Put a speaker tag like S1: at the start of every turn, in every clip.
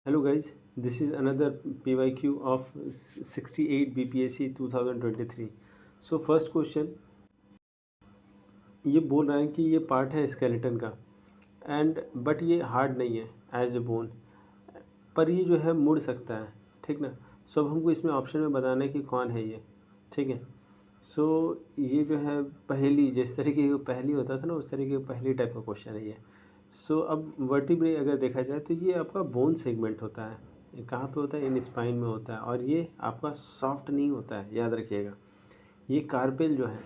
S1: Hello guys, this is another PYQ of 68 BPSC 2023. So first question ये बोल रहा है कि ये पार्ट है स्केलेटन का एंड बट ये हार्ड नहीं है एज ए बोन, पर ये जो है मुड़ सकता है। ठीक ना। सो अब हमको इसमें ऑप्शन में बताना है कि कौन है ये। ठीक है। सो ये जो है पहेली, जिस तरीके की पहेली होता था ना उस तरीके की पहेली टाइप का क्वेश्चन है ये। सो अब वर्टिब्रे अगर देखा जाए तो ये आपका बोन सेगमेंट होता है। ये कहाँ पे होता है? इन स्पाइन में होता है और ये आपका सॉफ्ट नहीं होता है, याद रखिएगा। ये कार्पेल जो है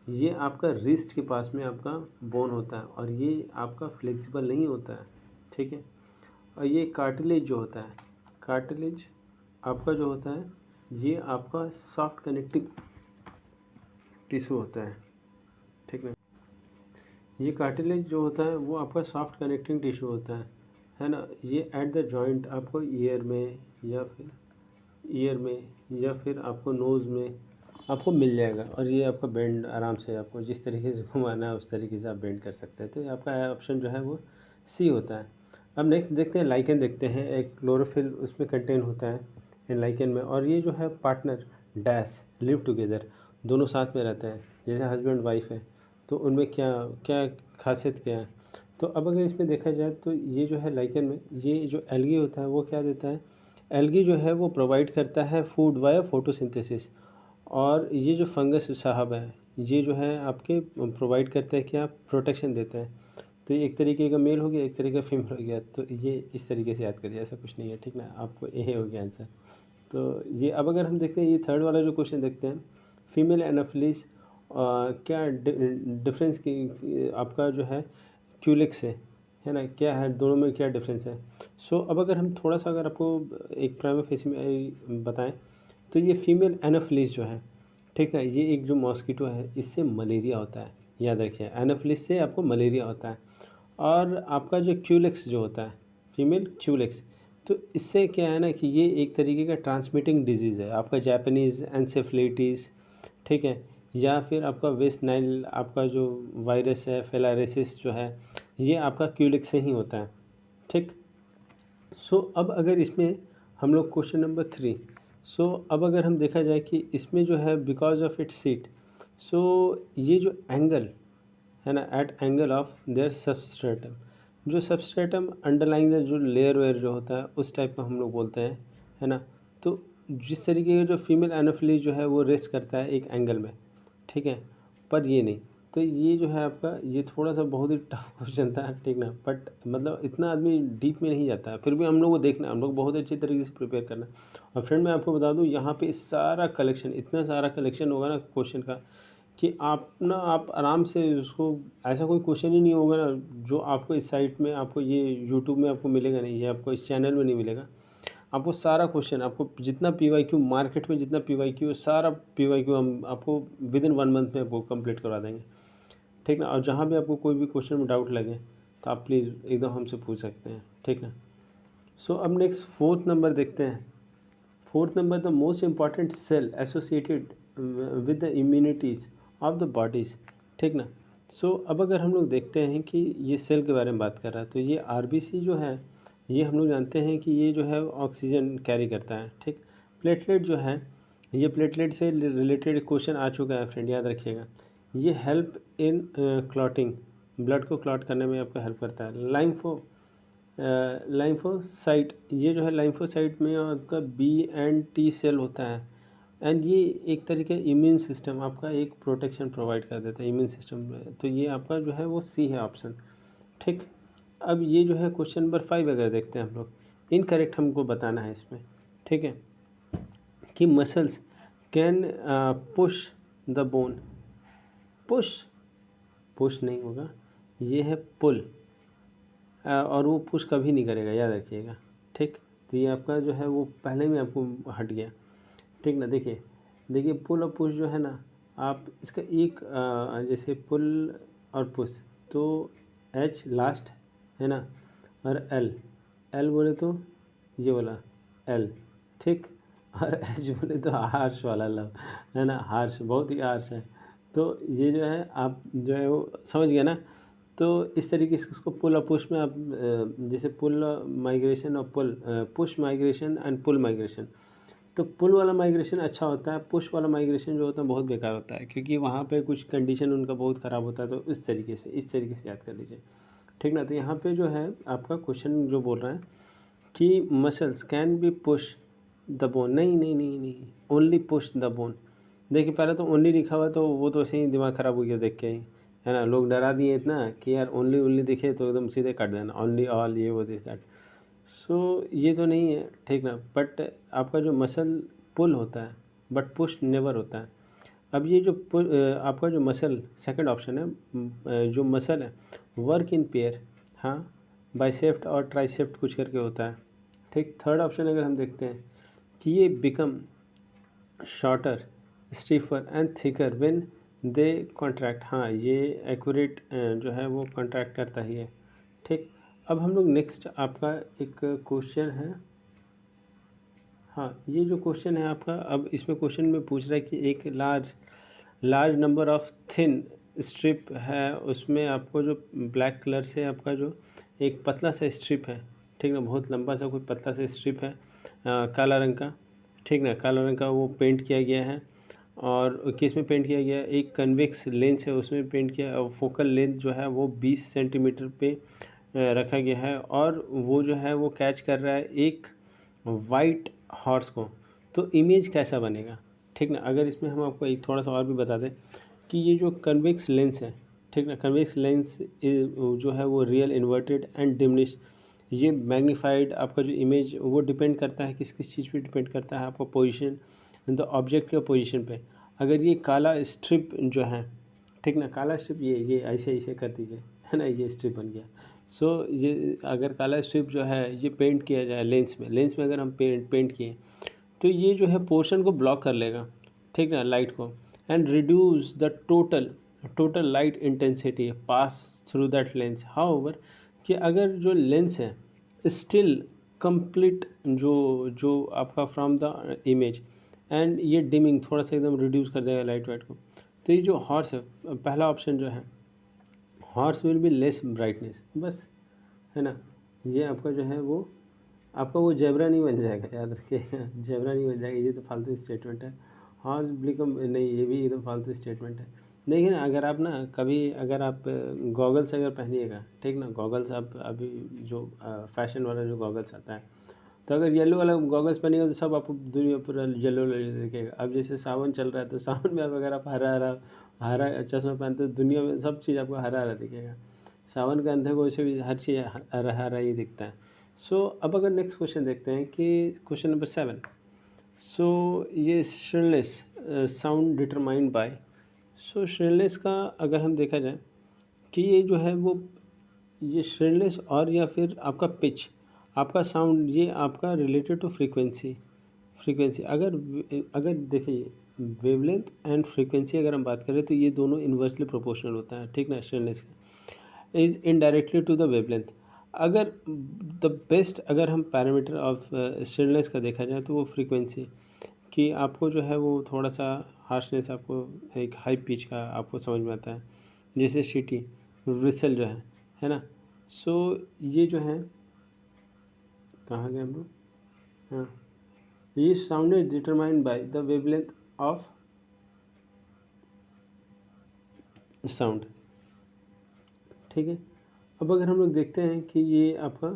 S1: ये आपका रिस्ट के पास में आपका बोन होता है और ये आपका फ्लेक्सिबल नहीं होता है। ठीक है। और ये कार्टिलेज जो होता है, कार्टिलेज आपका जो होता है ये आपका सॉफ्ट कनेक्टिंग टिश्यू होता है। ठीक है। ये कार्टिलेज जो होता है वो आपका सॉफ्ट कनेक्टिंग टिश्यू होता है ना। ये एट द जॉइंट आपको ईयर में या फिर आपको नोज़ में आपको मिल जाएगा और ये आपका बेंड आराम से, आपको जिस तरीके से घुमाना है उस तरीके से आप बेंड कर सकते हैं। तो ये आपका ऑप्शन जो है वो सी होता है। अब नेक्स्ट देखते हैं लाइकेन, देखते हैं। एक क्लोरोफिल उसमें कंटेन होता है इन लाइकेन में, और ये जो है पार्टनर डैश लिव टुगेदर, दोनों साथ में रहते हैं जैसे हस्बैंड वाइफ है। तो उनमें क्या क्या खासियत क्या है? तो अब अगर इसमें देखा जाए तो ये जो है लाइकेन में ये जो एल्गी होता है वो क्या देता है? एल्गी जो है वो प्रोवाइड करता है फूड वाया फोटोसिंथेसिस। और ये जो फंगस साहब है ये जो है आपके प्रोवाइड करते हैं, क्या प्रोटेक्शन देते हैं। तो ये एक तरीके का मेल हो गया, एक तरीके का फीमेल हो गया। तो ये इस तरीके से याद करिए, ऐसा कुछ नहीं है। ठीक ना, आपको ये हो गया आंसर। तो ये अब अगर हम देखते हैं ये थर्ड वाला जो क्वेश्चन देखते हैं, फीमेल एनाफिलिस क्या डिफरेंस की आपका जो है क्यूलिक से, है ना, क्या है दोनों में क्या डिफरेंस है? सो अब अगर हम थोड़ा सा अगर आपको एक प्राइमा फेसी में बताएं तो ये फीमेल एनाफिलिस जो है, ठीक है, ये एक जो मॉस्किटो है इससे मलेरिया होता है। याद रखिए, एनाफिलिस से आपको मलेरिया होता है। और आपका जो क्यूलेक्स जो होता है, फीमेल क्यूलेक्स, तो इससे क्या है ना कि ये एक तरीके का ट्रांसमिटिंग डिजीज़ है आपका, जापानीज़ एनसेफ्लाइटिस। ठीक है। या फिर आपका वेस्ट नाइल आपका जो वायरस है फिलारिसिस जो है ये आपका क्यूलिक से ही होता है। ठीक। सो अब अगर इसमें हम लोग क्वेश्चन नंबर 3, सो अब अगर हम देखा जाए कि इसमें जो है because of its seat, so ये जो एंगल है ना, at angle of there substratum, जो सबस्ट्रेटम अंडरलाइंग जो लेयर वेयर जो होता है उस टाइप का हम लोग बोलते हैं, है ना। तो जिस तरीके का जो फीमेल एनाफिलीज जो है वो रेस्ट करता है एक एंगल में, ठीक है, पर ये नहीं। तो ये जो है आपका ये थोड़ा सा बहुत ही टफ क्वेश्चन था, ठीक ना, बट मतलब इतना आदमी डीप में नहीं जाता है, फिर भी हम लोग को देखना है, हम लोग बहुत अच्छी तरीके से प्रिपेयर करना है। और फ्रेंड मैं आपको बता दूं यहाँ पे सारा कलेक्शन, इतना सारा कलेक्शन होगा ना क्वेश्चन का कि आप आराम से उसको, ऐसा कोई क्वेश्चन ही नहीं होगा ना जो आपको इस साइट में, आपको ये यूट्यूब में आपको मिलेगा नहीं, ये आपको इस चैनल में नहीं मिलेगा। आपको सारा क्वेश्चन, आपको जितना पीवाईक्यू मार्केट में जितना पीवाईक्यू है सारा पीवाईक्यू हम आपको विद इन 1 मंथ में आपको कंप्लीट करवा देंगे। ठीक ना। और जहाँ भी आपको कोई भी क्वेश्चन में डाउट लगे तो आप प्लीज़ एकदम हमसे पूछ सकते हैं। ठीक है। सो अब नेक्स्ट फोर्थ नंबर देखते हैं। Fourth number, the most important cell associated with the immunities of the bodies. ठीक ना। सो अब अगर हम लोग देखते हैं कि ये सेल के बारे में बात कर रहा है तो ये आरबीसी जो है ये हम लोग जानते हैं कि ये जो है ऑक्सीजन कैरी करता है। ठीक। प्लेटलेट जो है ये प्लेटलेट से रिलेटेड क्वेश्चन आ चुका है फ्रेंड, याद रखिएगा। ये हेल्प इन क्लॉटिंग, ब्लड को क्लॉट करने में आपका हेल्प करता है। लाइम्फोसाइट, ये जो है लाइम्फोसाइट में आपका बी एंड टी सेल होता है एंड ये एक तरीके इम्यून सिस्टम आपका एक प्रोटेक्शन प्रोवाइड कर देता है इम्यून सिस्टम में। तो ये आपका जो है वो सी है ऑप्शन। ठीक। अब ये जो है क्वेश्चन नंबर 5 अगर देखते हैं हम लोग, इनकरेक्ट हमको बताना है इसमें। ठीक है, कि muscles can push the bone, push, push नहीं होगा, ये है पुल। और वो पुश कभी नहीं करेगा, याद रखिएगा। ठीक। तो ये आपका जो है वो पहले में आपको हट गया। ठीक ना। देखिए देखिए पुल और पुश जो है ना, आप इसका एक जैसे पुल और पुश, तो एच लास्ट है ना, और एल, एल बोले तो ये वाला एल। ठीक। और एच बोले तो हार्श वाला लव, है ना, हार्श, बहुत ही हार्श है। तो ये जो है आप जो है वो समझ गए ना। तो तो इस तरीके से उसको पुल और पुश में आप जैसे पुल माइग्रेशन और push migration and pull migration. तो पुल वाला माइग्रेशन अच्छा होता है, पुश वाला माइग्रेशन जो होता है बहुत बेकार होता है, क्योंकि वहाँ पे कुछ कंडीशन उनका बहुत ख़राब होता है। तो इस तरीके से याद कर लीजिए, ठीक ना। तो यहाँ पे जो है आपका क्वेश्चन जो बोल रहा है कि muscles can be push the bone, नहीं नहीं नहीं नहीं, ओनली पुश द बोन। देखिए पहले तो ओनली लिखा हुआ तो वो तो ऐसे ही दिमाग ख़राब हो गया देख के ही, है ना। लोग डरा दिए इतना कि यार ओनली ओनली दिखे तो एकदम सीधे काट देना, ओनली ऑल ये वो दिस दैट। सो ये तो नहीं है, ठीक ना। बट आपका जो मसल पुल होता है बट पुश नेवर होता है। अब ये जो आपका जो मसल सेकंड ऑप्शन है, जो मसल है वर्क इन पेयर, हाँ, बाइसेप्ट और ट्राइसेप्ट कुछ करके होता है, ठीक। थर्ड ऑप्शन अगर हम देखते हैं कि ये become shorter stiffer and thicker when they contract, हाँ ये एक्यूरेट जो है वो कॉन्ट्रैक्ट करता ही है, ठीक। अब हम लोग नेक्स्ट आपका एक क्वेश्चन है, हाँ ये जो क्वेश्चन है आपका, अब इसमें क्वेश्चन में पूछ रहा है कि एक large number of thin strip है, उसमें आपको जो ब्लैक कलर से आपका जो एक पतला सा स्ट्रिप है, ठीक ना, बहुत लंबा सा कोई पतला सा स्ट्रिप है काला रंग का, ठीक ना, काला रंग का वो पेंट किया गया है। और किस में पेंट किया गया है, एक कन्वेक्स लेंस है उसमें पेंट किया, और फोकल लेंथ जो है वो 20 सेंटीमीटर पे रखा गया है, और वो जो है वो कैच कर रहा है एक वाइट हॉर्स को। तो इमेज कैसा बनेगा, ठीक ना। अगर इसमें हम आपको एक थोड़ा सा और भी बता दें कि ये जो कन्वेक्स लेंस है, ठीक ना, कन्वेक्स लेंस जो है वो रियल इन्वर्टेड एंड डिमिनिश, ये मैग्नीफाइड आपका जो इमेज वो डिपेंड करता है किस किस चीज़ पे डिपेंड करता है, आपका पोजीशन द ऑब्जेक्ट के पोजीशन पे। अगर ये काला स्ट्रिप जो है, ठीक ना, काला स्ट्रिप ये ऐसे ऐसे कर दीजिए, है ना, ये स्ट्रिप बन गया। सो ये अगर काला स्ट्रिप जो है ये पेंट किया जाए लेंस में अगर हम पेंट किए तो ये जो है पोर्शन को ब्लॉक कर लेगा, ठीक ना, लाइट को, and reduce the total light intensity pass through that lens. However कि अगर जो लेंस है स्टिल कंप्लीट जो जो आपका फ्रॉम द इमेज, एंड ये डिमिंग थोड़ा सा एकदम रिड्यूस कर देगा लाइट वाइट को। तो ये जो हॉर्स है, पहला ऑप्शन जो है horse will be less brightness, बस, है ना। ये आपका जो है वो आपका वो जेब्रा नहीं बन जाएगा, याद रखिएगा, जेब्रा नहीं बन जाएगा, ये तो फालतू स्टेटमेंट है। हॉर्स बिकम, नहीं ये भी एकदम फालतू स्टेटमेंट है। देखिए ना, अगर आप ना कभी अगर आप गॉगल्स अगर पहनिएगा, ठीक ना, गॉगल्स आप अभी जो फैशन वाला जो गॉगल्स आता है, तो अगर येलो वाला गॉगल्स पहनिएगा तो सब आपको दुनिया पूरा येलो दिखेगा। अब जैसे सावन चल रहा है तो सावन में आप अगर आप हरा हरा हरा चश्मा पहनते तो दुनिया में सब चीज़ आपको हरा हरा दिखेगा। सावन के अंधे को वैसे भी हर चीज़ हरा हरा ही दिखता है। सो अब अगर नेक्स्ट क्वेश्चन देखते हैं कि क्वेश्चन नंबर 7। सो ये shrillness sound determined by, so shrillness का अगर हम देखा जाए कि ये जो है वो ये श्रिलनेस और या फिर आपका पिच, आपका साउंड, ये आपका रिलेटेड टू फ्रीक्वेंसी अगर अगर देखिए वेवलेंथ एंड फ्रीक्वेंसी अगर हम बात करें तो ये दोनों इन्वर्सली प्रोपोर्शनल होता है, ठीक ना। श्रिलनेस का is indirectly to the wavelength. अगर द बेस्ट अगर हम पैरामीटर ऑफ स्टिलनेस का देखा जाए तो वो फ्रीक्वेंसी कि आपको जो है वो थोड़ा सा हार्शनेस आपको एक हाई पिच का आपको समझ में आता है, जैसे सीटी विसल जो है ना। सो ये जो है कहाँ गए हम लोग, हाँ, ये sound is determined by the wavelength of sound, ठीक है। अब अगर हम लोग देखते हैं कि ये आपका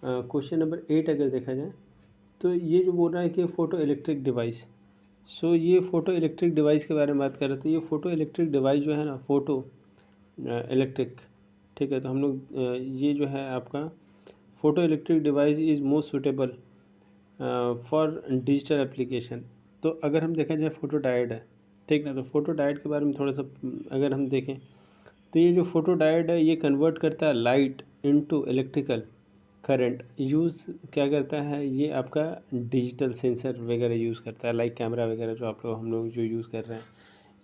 S1: क्वेश्चन नंबर 8 अगर देखा जाए तो ये जो बोल रहा है कि फ़ोटो इलेक्ट्रिक डिवाइस, सो ये फ़ोटो इलेक्ट्रिक डिवाइस के बारे में बात कर रहे हैं। तो ये फ़ोटो इलेक्ट्रिक डिवाइस जो है ना, फ़ोटो इलेक्ट्रिक, ठीक है। तो हम लोग ये जो है आपका photo electric device is most suitable for digital application. तो अगर हम देखा जाए फ़ोटो डायोड है, ठीक ना, तो फ़ोटो डायोड के बारे में थोड़ा सा अगर हम देखें तो ये जो फ़ोटो डायोड है ये कन्वर्ट करता है light into electrical current. Use क्या करता है, ये आपका डिजिटल सेंसर वगैरह यूज़ करता है, लाइक कैमरा वगैरह जो हम लोग जो यूज़ कर रहे हैं,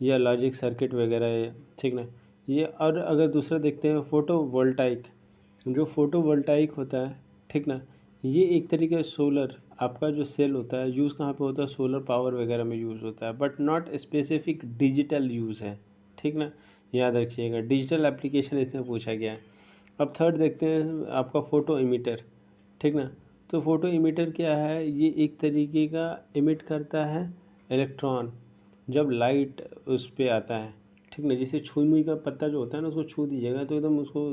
S1: या लॉजिक सर्किट वगैरह है, ठीक ना। ये और अगर दूसरा देखते हैं फोटो वोल्टाइक, जो फोटो वोल्टाइक होता है, ठीक ना, ये एक तरीके से सोलर आपका जो सेल होता है, यूज़ कहाँ पे होता है, सोलर पावर वगैरह में यूज़ होता है, but not specific digital use है, ठीक ना। याद रखिएगा। डिजिटल एप्लीकेशन इसमें पूछा गया है। अब थर्ड देखते हैं आपका फ़ोटो इमीटर, ठीक ना। तो फ़ोटो इमीटर क्या है, ये एक तरीके का इमिट करता है इलेक्ट्रॉन जब लाइट उस पे आता है, ठीक ना। जैसे छुई मुई का पत्ता जो होता है ना, उसको छू दीजिएगा तो एकदम उसको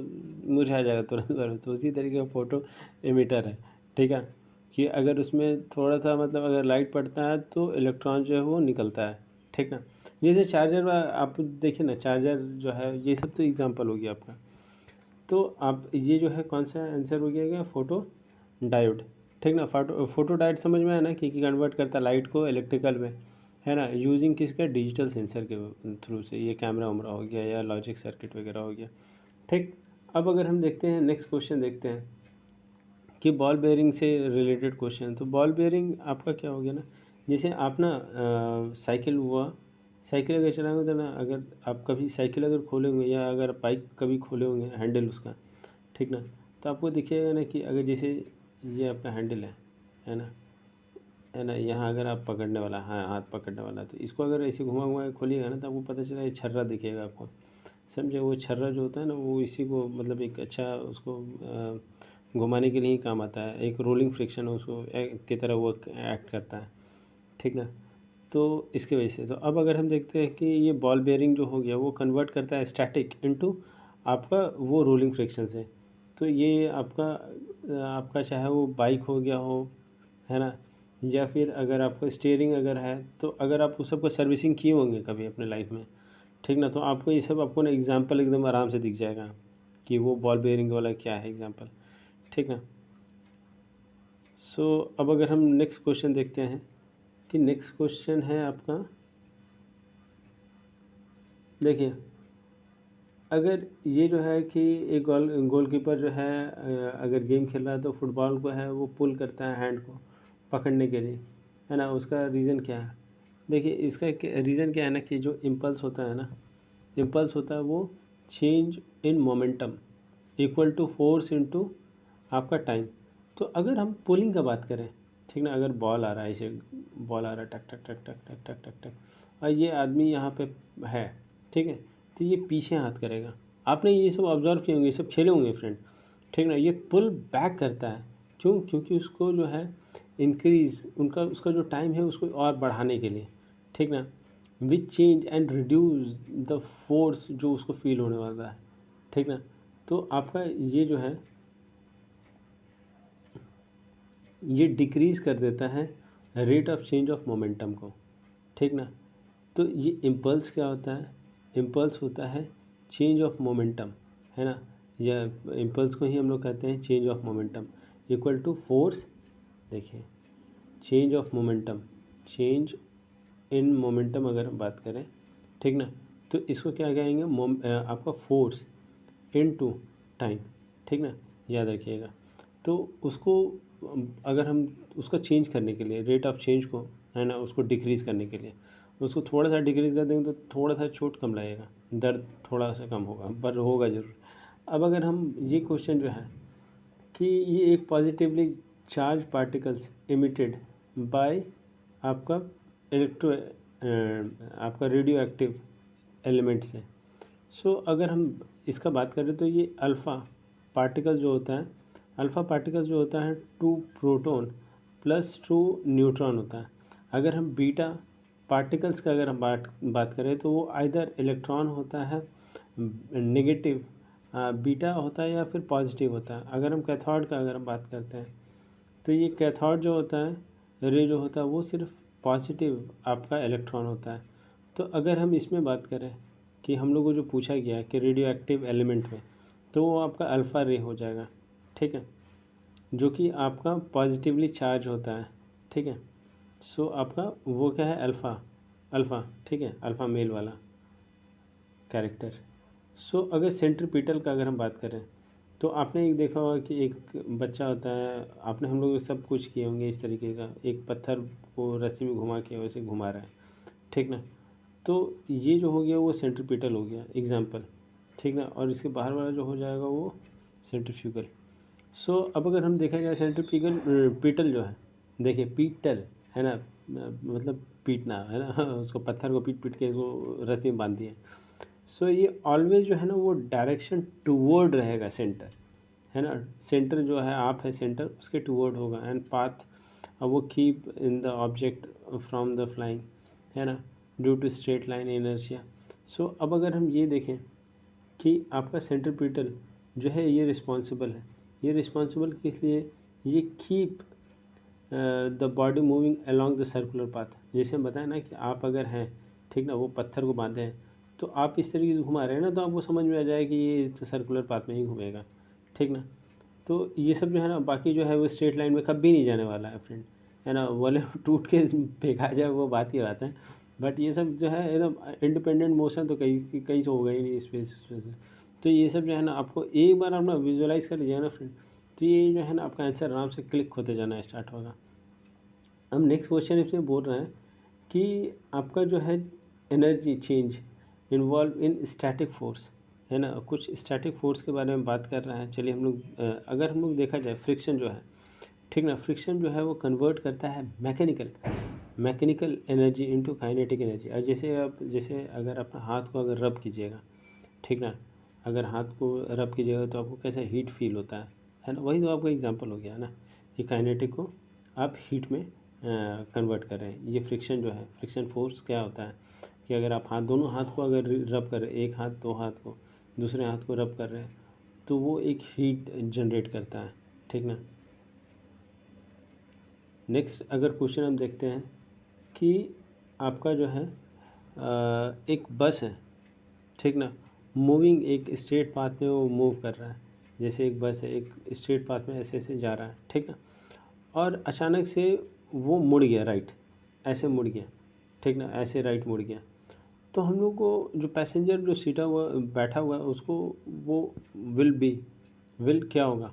S1: मुरझा जाएगा तुरंत, तो उसी तरीके का फ़ोटो इमीटर है, ठीक है। कि अगर उसमें थोड़ा सा मतलब अगर लाइट पड़ता है तो इलेक्ट्रॉन जो है वो निकलता है, ठीक ना। जैसे चार्जर आप देखिए ना, चार्जर जो है, ये सब तो एग्जांपल हो गया आपका। तो आप ये जो है कौन सा आंसर हो गया फोटो डायोड, ठीक ना। फोटो डायोड समझ में आया ना, कि कन्वर्ट करता लाइट को इलेक्ट्रिकल में, है ना, यूजिंग किसका, डिजिटल सेंसर के थ्रू से। ये कैमरा वैमरा हो गया या लॉजिक सर्किट वगैरह हो गया, ठीक। अब अगर हम देखते हैं नेक्स्ट क्वेश्चन देखते हैं कि बॉल बेयरिंग से रिलेटेड क्वेश्चन। तो बॉल बेयरिंग आपका क्या हो गया ना, जैसे आप ना साइकिल हुआ, साइकिल अगर चलाएंगे तो ना, अगर आप कभी साइकिल अगर खोले होंगे या अगर बाइक कभी खोले होंगे हैंडल उसका, ठीक ना, तो आपको दिखेगा ना कि अगर जैसे ये आपका हैंडल है ना, है ना, यहाँ अगर आप पकड़ने वाला, हाँ हाथ पकड़ने वाला, तो इसको अगर ऐसे घुमा घुमा के खोलिएगा ना, तो आपको पता चला ये छर्रा दिखेगा आपको, समझे। वो छर्रा जो होता है ना, वो इसी को मतलब एक अच्छा उसको घुमाने के लिए ही काम आता है, एक रोलिंग फ्रिक्शन उसको की तरह वो एक्ट करता है, ठीक ना। तो इसके वजह से, तो अब अगर हम देखते हैं कि ये बॉल बेयरिंग जो हो गया वो कन्वर्ट करता है स्टैटिक इनटू आपका वो रोलिंग फ्रिक्शन से। तो ये आपका चाहे वो बाइक हो गया हो, है ना, या फिर अगर आपको स्टीयरिंग अगर है, तो अगर आप उस सबको सर्विसिंग किए होंगे कभी अपने लाइफ में, ठीक ना, तो आपको ये सब आपको ना एग्जाम्पल एकदम आराम से दिख जाएगा कि वो बॉल बेयरिंग वाला क्या है एग्जाम्पल, ठीक है। सो अब अगर हम नेक्स्ट क्वेश्चन देखते हैं कि नेक्स्ट क्वेश्चन है आपका, देखिए अगर ये जो है कि एक गोलकीपर जो है अगर गेम खेल रहा है तो फुटबॉल को है वो पुल करता है हैंड को पकड़ने के लिए, है ना, उसका रीज़न क्या है। देखिए इसका रीज़न क्या है ना, कि जो इम्पल्स होता है ना, इम्पल्स होता है वो change in momentum equal to force into आपका टाइम। तो अगर हम पुलिंग का बात करें, ठीक ना, अगर बॉल आ रहा है, ऐसे बॉल आ रहा है टक टक टक टक टक टक टक टक, और ये आदमी यहाँ पे है, ठीक है, तो ये पीछे हाथ करेगा। आपने ये सब ऑब्जर्व किए होंगे, ये सब खेले होंगे फ्रेंड, ठीक ना। ये पुल बैक करता है, क्यों, क्योंकि उसको जो है इंक्रीज उनका उसका जो टाइम है उसको और बढ़ाने के लिए, ठीक ना, which change and reduce the force जो उसको फील होने वाला है, ठीक ना। तो आपका ये जो है ये डिक्रीज़ कर देता है rate of change of momentum को, ठीक ना। तो ये इम्पल्स क्या होता है, इम्पल्स होता है चेंज ऑफ मोमेंटम, है ना, या इम्पल्स को ही हम लोग कहते हैं change of momentum equal to force. देखिए change of momentum, change in momentum अगर हम बात करें, ठीक ना, तो इसको क्या कहेंगे, आपका फोर्स इनटू टाइम, ठीक ना, याद रखिएगा। तो उसको अगर हम उसका चेंज करने के लिए रेट ऑफ चेंज को, है ना, उसको डिक्रीज़ करने के लिए उसको थोड़ा सा डिक्रीज़ कर देंगे तो थोड़ा सा चोट कम लगेगा, दर्द थोड़ा सा कम होगा, पर होगा ज़रूर। अब अगर हम ये क्वेश्चन जो है कि ये एक positively charge particles emitted by आपका इलेक्ट्रो आपका रेडियो एक्टिव एलिमेंट से। सो अगर हम इसका बात करें तो ये अल्फ़ा पार्टिकल जो होता है, अल्फ़ा पार्टिकल जो होता है two proton plus two neutron होता है। अगर हम बीटा पार्टिकल्स का अगर हम बात करें तो वो आइदर इलेक्ट्रॉन होता है नेगेटिव, बीटा होता है, या फिर पॉजिटिव होता है। अगर हम कैथोड का अगर हम बात करते हैं तो ये कैथोड जो होता है, रे जो होता है, वो सिर्फ पॉजिटिव आपका इलेक्ट्रॉन होता है। तो अगर हम इसमें बात करें कि हम लोग को जो पूछा गया है कि रेडियो एक्टिव एलिमेंट में, तो वो आपका अल्फ़ा रे हो जाएगा, ठीक है, जो कि आपका पॉजिटिवली चार्ज होता है, ठीक है। सो आपका वो क्या है, अल्फ़ा, अल्फ़ा, ठीक है, अल्फ़ा मेल वाला कैरेक्टर। सो अगर सेंट्रीपिटल का अगर हम बात करें तो आपने एक देखा होगा कि एक बच्चा होता है, आपने हम लोग सब कुछ किए होंगे इस तरीके का, एक पत्थर को रस्सी में घुमा के वैसे घुमा रहा है, ठीक ना। तो ये जो हो गया वो सेंट्रीपिटल हो गया एग्जाम्पल, ठीक ना, और इसके बाहर वाला जो हो जाएगा वो सेंट्रीफ्यूगल। सो अब अगर हम देखा जाए सेंट्रीफ्यूगल पीटल जो है, देखिए पीटल, है ना, मतलब पीटना, है ना उसको पत्थर को पीट पीट के इसको रस्सी में बांध दिए। सो ये ऑलवेज जो है ना वो डायरेक्शन टूवर्ड रहेगा सेंटर, है ना। सेंटर जो है आप है सेंटर उसके टूवर्ड होगा। एंड पाथ वो keep in the object from the flying, है ना, due to straight line inertia. So अब अगर हम ये देखें कि आपका सेंट्रीपिटल जो है ये रिस्पॉन्सिबल है, ये रिस्पॉन्सिबल किस लिए, ये keep the body moving along the circular path. जैसे हम बताएं ना कि आप अगर हैं, ठीक ना, वो पत्थर को बांधे हैं तो आप इस तरीके से घुमा रहे हैं ना, तो आपको समझ में आ जाए कि ये तो सर्कुलर पाथ में ही घूमेगा, ठीक ना। तो ये सब जो है ना, बाकी जो है वो स्ट्रेट लाइन में कभी नहीं जाने वाला है फ्रेंड, है ना। बोले टूट के फेंका जाए वो बात ही बात है, बट ये सब जो है एकदम इंडिपेंडेंट मोशन तो कहीं कहीं से होगा ही नहीं स्पेस से। तो ये सब जो है ना आपको एक बार अपना विजुअलाइज कर लीजिएगा ना फ्रेंड, तो ये जो है ना आपका आंसर आराम से क्लिक होते जाना स्टार्ट होगा। अब नेक्स्ट क्वेश्चन इसमें बोल रहे हैं कि आपका जो है energy change involve in static force, है ना, कुछ स्टैटिक फोर्स के बारे में बात कर रहे हैं। चलिए हम लोग अगर हम लोग देखा जाए फ्रिक्शन जो है, ठीक ना, फ्रिक्शन जो है वो कन्वर्ट करता है mechanical energy into kinetic energy. और जैसे अगर अपना हाथ को अगर रब कीजिएगा, ठीक ना, अगर हाथ को रब कीजिएगा तो आपको कैसा हीट फील होता है ना। वही तो आपका एग्जांपल हो गया ना, कि काइनेटिक को आप हीट में कन्वर्ट कर रहे हैं। ये फ्रिक्शन जो है, फ्रिक्शन फोर्स क्या होता है कि अगर आप दोनों हाथ को अगर रब कर रहे हैं, एक हाथ दो हाथ को दूसरे हाथ को रब कर रहे हैं, तो वो एक हीट जनरेट करता है, ठीक ना। नेक्स्ट अगर क्वेश्चन हम देखते हैं कि आपका जो है एक बस है, ठीक ना, मूविंग एक स्ट्रेट पाथ में वो मूव कर रहा है। जैसे एक बस है एक स्ट्रेट पाथ में ऐसे ऐसे जा रहा है, ठीक है, और अचानक से वो मुड़ गया राइट, ऐसे मुड़ गया, ठीक ना, ऐसे राइट मुड़ गया। तो हम लोग को जो पैसेंजर जो सीटा हुआ बैठा हुआ है उसको वो विल क्या होगा,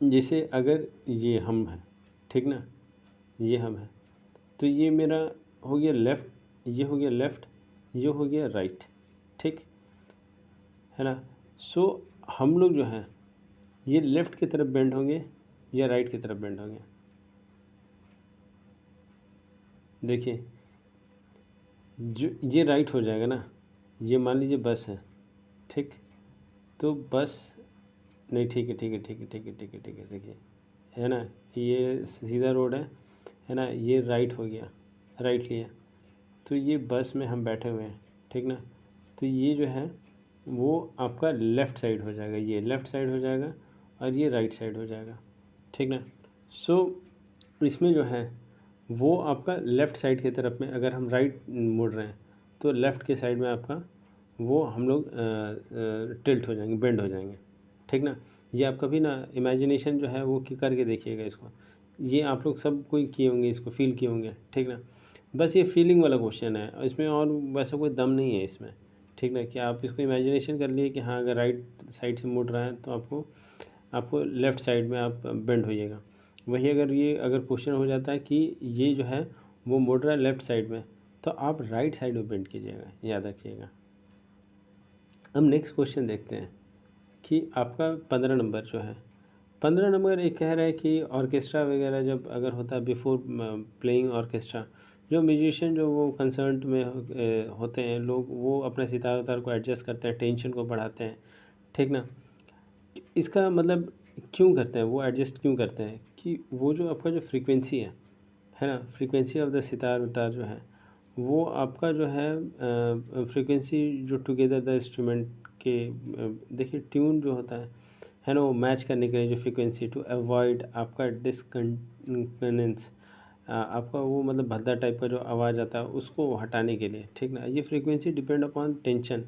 S1: जैसे अगर ये हम है, ठीक ना, ये हम है, तो ये मेरा हो गया लेफ़्ट, ये हो गया लेफ़्ट, ये हो गया राइट, ठीक है ना। सो हम लोग जो है ये लेफ़्ट की तरफ बेंड होंगे या राइट की तरफ बेंड होंगे। देखिए जो ये राइट हो जाएगा ना, ये मान लीजिए बस है, ठीक, तो बस नहीं, ठीक है ठीक है ठीक है ठीक है ठीक है ठीक है, देखिए, है ना, ये सीधा रोड है ना, ये राइट हो गया, राइट लिया, तो ये बस में हम बैठे हुए हैं, ठीक ना, तो ये जो है वो आपका लेफ़्ट साइड हो जाएगा, ये लेफ़्ट साइड हो जाएगा और ये राइट साइड हो जाएगा, ठीक ना। सो इसमें जो है वो आपका लेफ़्ट साइड की तरफ में अगर हम राइट मुड़ रहे हैं तो लेफ़्ट के साइड में आपका वो हम लोग टिल्ट हो जाएंगे, बेंड हो जाएंगे, ठीक ना। ये आप कभी ना इमेजिनेशन जो है वो करके देखिएगा इसको, ये आप लोग सब कोई किए होंगे, इसको फील किए होंगे, ठीक ना। बस ये फीलिंग वाला क्वेश्चन है, इसमें और वैसा कोई दम नहीं है इसमें, ठीक ना, कि आप इसको इमेजिनेशन कर लिए कि हाँ अगर राइट साइड से मुड़ रहा है तो आपको आपको लेफ़्ट साइड में आप बेंड होइएगा। वही अगर ये अगर क्वेश्चन हो जाता है कि ये जो है वो मुड़ रहा है लेफ़्ट साइड में, तो आप राइट साइड में बेंड कीजिएगा, याद रखिएगा। अब नेक्स्ट क्वेश्चन देखते हैं कि आपका 15 नंबर जो है, 15 नंबर एक कह रहा है कि ऑर्केस्ट्रा वगैरह जब अगर होता है बिफोर प्लेइंग ऑर्केस्ट्रा, जो म्यूजिशियन जो वो कंसर्ट में होते हैं लोग, वो अपने सितार उतार को एडजस्ट करते हैं, टेंशन को बढ़ाते हैं, ठीक ना। इसका मतलब क्यों करते हैं वो एडजस्ट क्यों करते हैं कि वो जो आपका जो फ्रीक्वेंसी है ना, फ्रीक्वेंसी ऑफ द सितार उतार जो है वो आपका जो है फ्रीक्वेंसी जो टुगेदर द इंस्ट्रूमेंट के देखिए ट्यून जो होता है ना, वो मैच करने के लिए जो फ्रीक्वेंसी टू अवॉइड आपका डिसकंटिन्यूंस, आपका वो मतलब भद्दा टाइप का जो आवाज़ आता है उसको हटाने के लिए, ठीक ना। ये frequency depend upon tension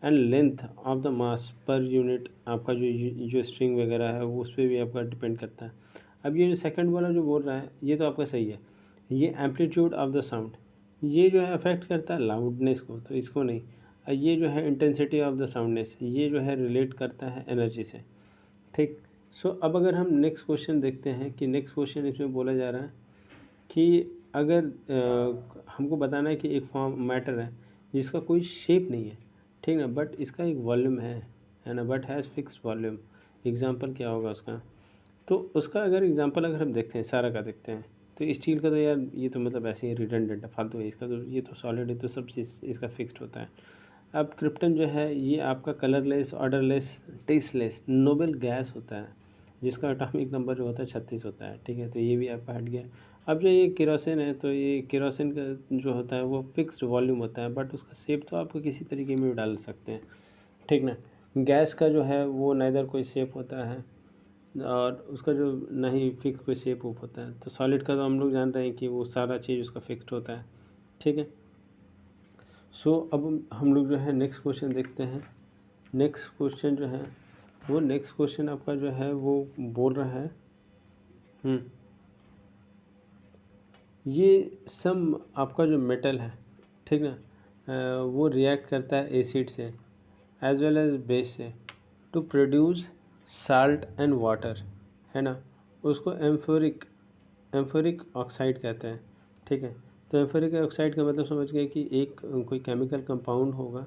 S1: and length of the mass per unit, आपका जो स्ट्रिंग वगैरह है वो उस पर भी आपका डिपेंड करता है। अब ये जो सेकंड वाला जो बोल रहा है ये तो आपका सही है, ये एम्पलीट्यूड ऑफ द साउंड, ये जो है अफेक्ट करता है लाउडनेस को, तो इसको नहीं। और ये जो है इंटेंसिटी ऑफ द साउंडनेस, ये जो है रिलेट करता है एनर्जी से, ठीक। सो अब अगर हम नेक्स्ट क्वेश्चन देखते हैं कि नेक्स्ट क्वेश्चन इसमें बोला जा रहा है कि अगर हमको बताना है कि एक फॉर्म मैटर है जिसका कोई शेप नहीं है, ठीक ना, बट इसका एक वॉल्यूम है ना, but has fix volume. Example क्या होगा उसका, तो उसका अगर एग्जांपल अगर हम देखते हैं सारा का देखते हैं, तो स्टील का तो यार ये तो मतलब ऐसे ही रिडंडेंट है, फालतू है, इसका तो ये तो सॉलिड है, तो सब चीज़ इसका फिक्स्ड होता है। अब क्रिप्टन जो है ये आपका colourless, odourless, tasteless noble gas होता है, जिसका एटॉमिक नंबर जो होता है 36 होता है, ठीक है, तो ये भी आपका हट गया। अब जो ये केरोसिन है, तो ये केरोसिन का जो होता है वो फिक्स्ड वॉल्यूम होता है, बट उसका शेप तो आप किसी तरीके में भी डाल सकते हैं, ठीक ना। गैस का जो है वो नाइदर कोई शेप होता है और उसका जो नहीं फिक्स कोई शेप वूप होता है। तो सॉलिड का तो हम लोग जान रहे हैं कि वो सारा चीज़ उसका फिक्स्ड होता है, ठीक है। सो अब हम लोग जो है नेक्स्ट क्वेश्चन देखते हैं। नेक्स्ट क्वेश्चन जो है वो नेक्स्ट क्वेश्चन आपका जो है वो बोल रहा है ये सम आपका जो मेटल है, ठीक ना, वो रिएक्ट करता है एसिड से एज वेल एज बेस से to produce salt and water, है ना। उसको एम्फोरिक ऑक्साइड कहते हैं, ठीक है। तो एम्फोरिक ऑक्साइड का मतलब समझ गए कि एक कोई केमिकल कंपाउंड होगा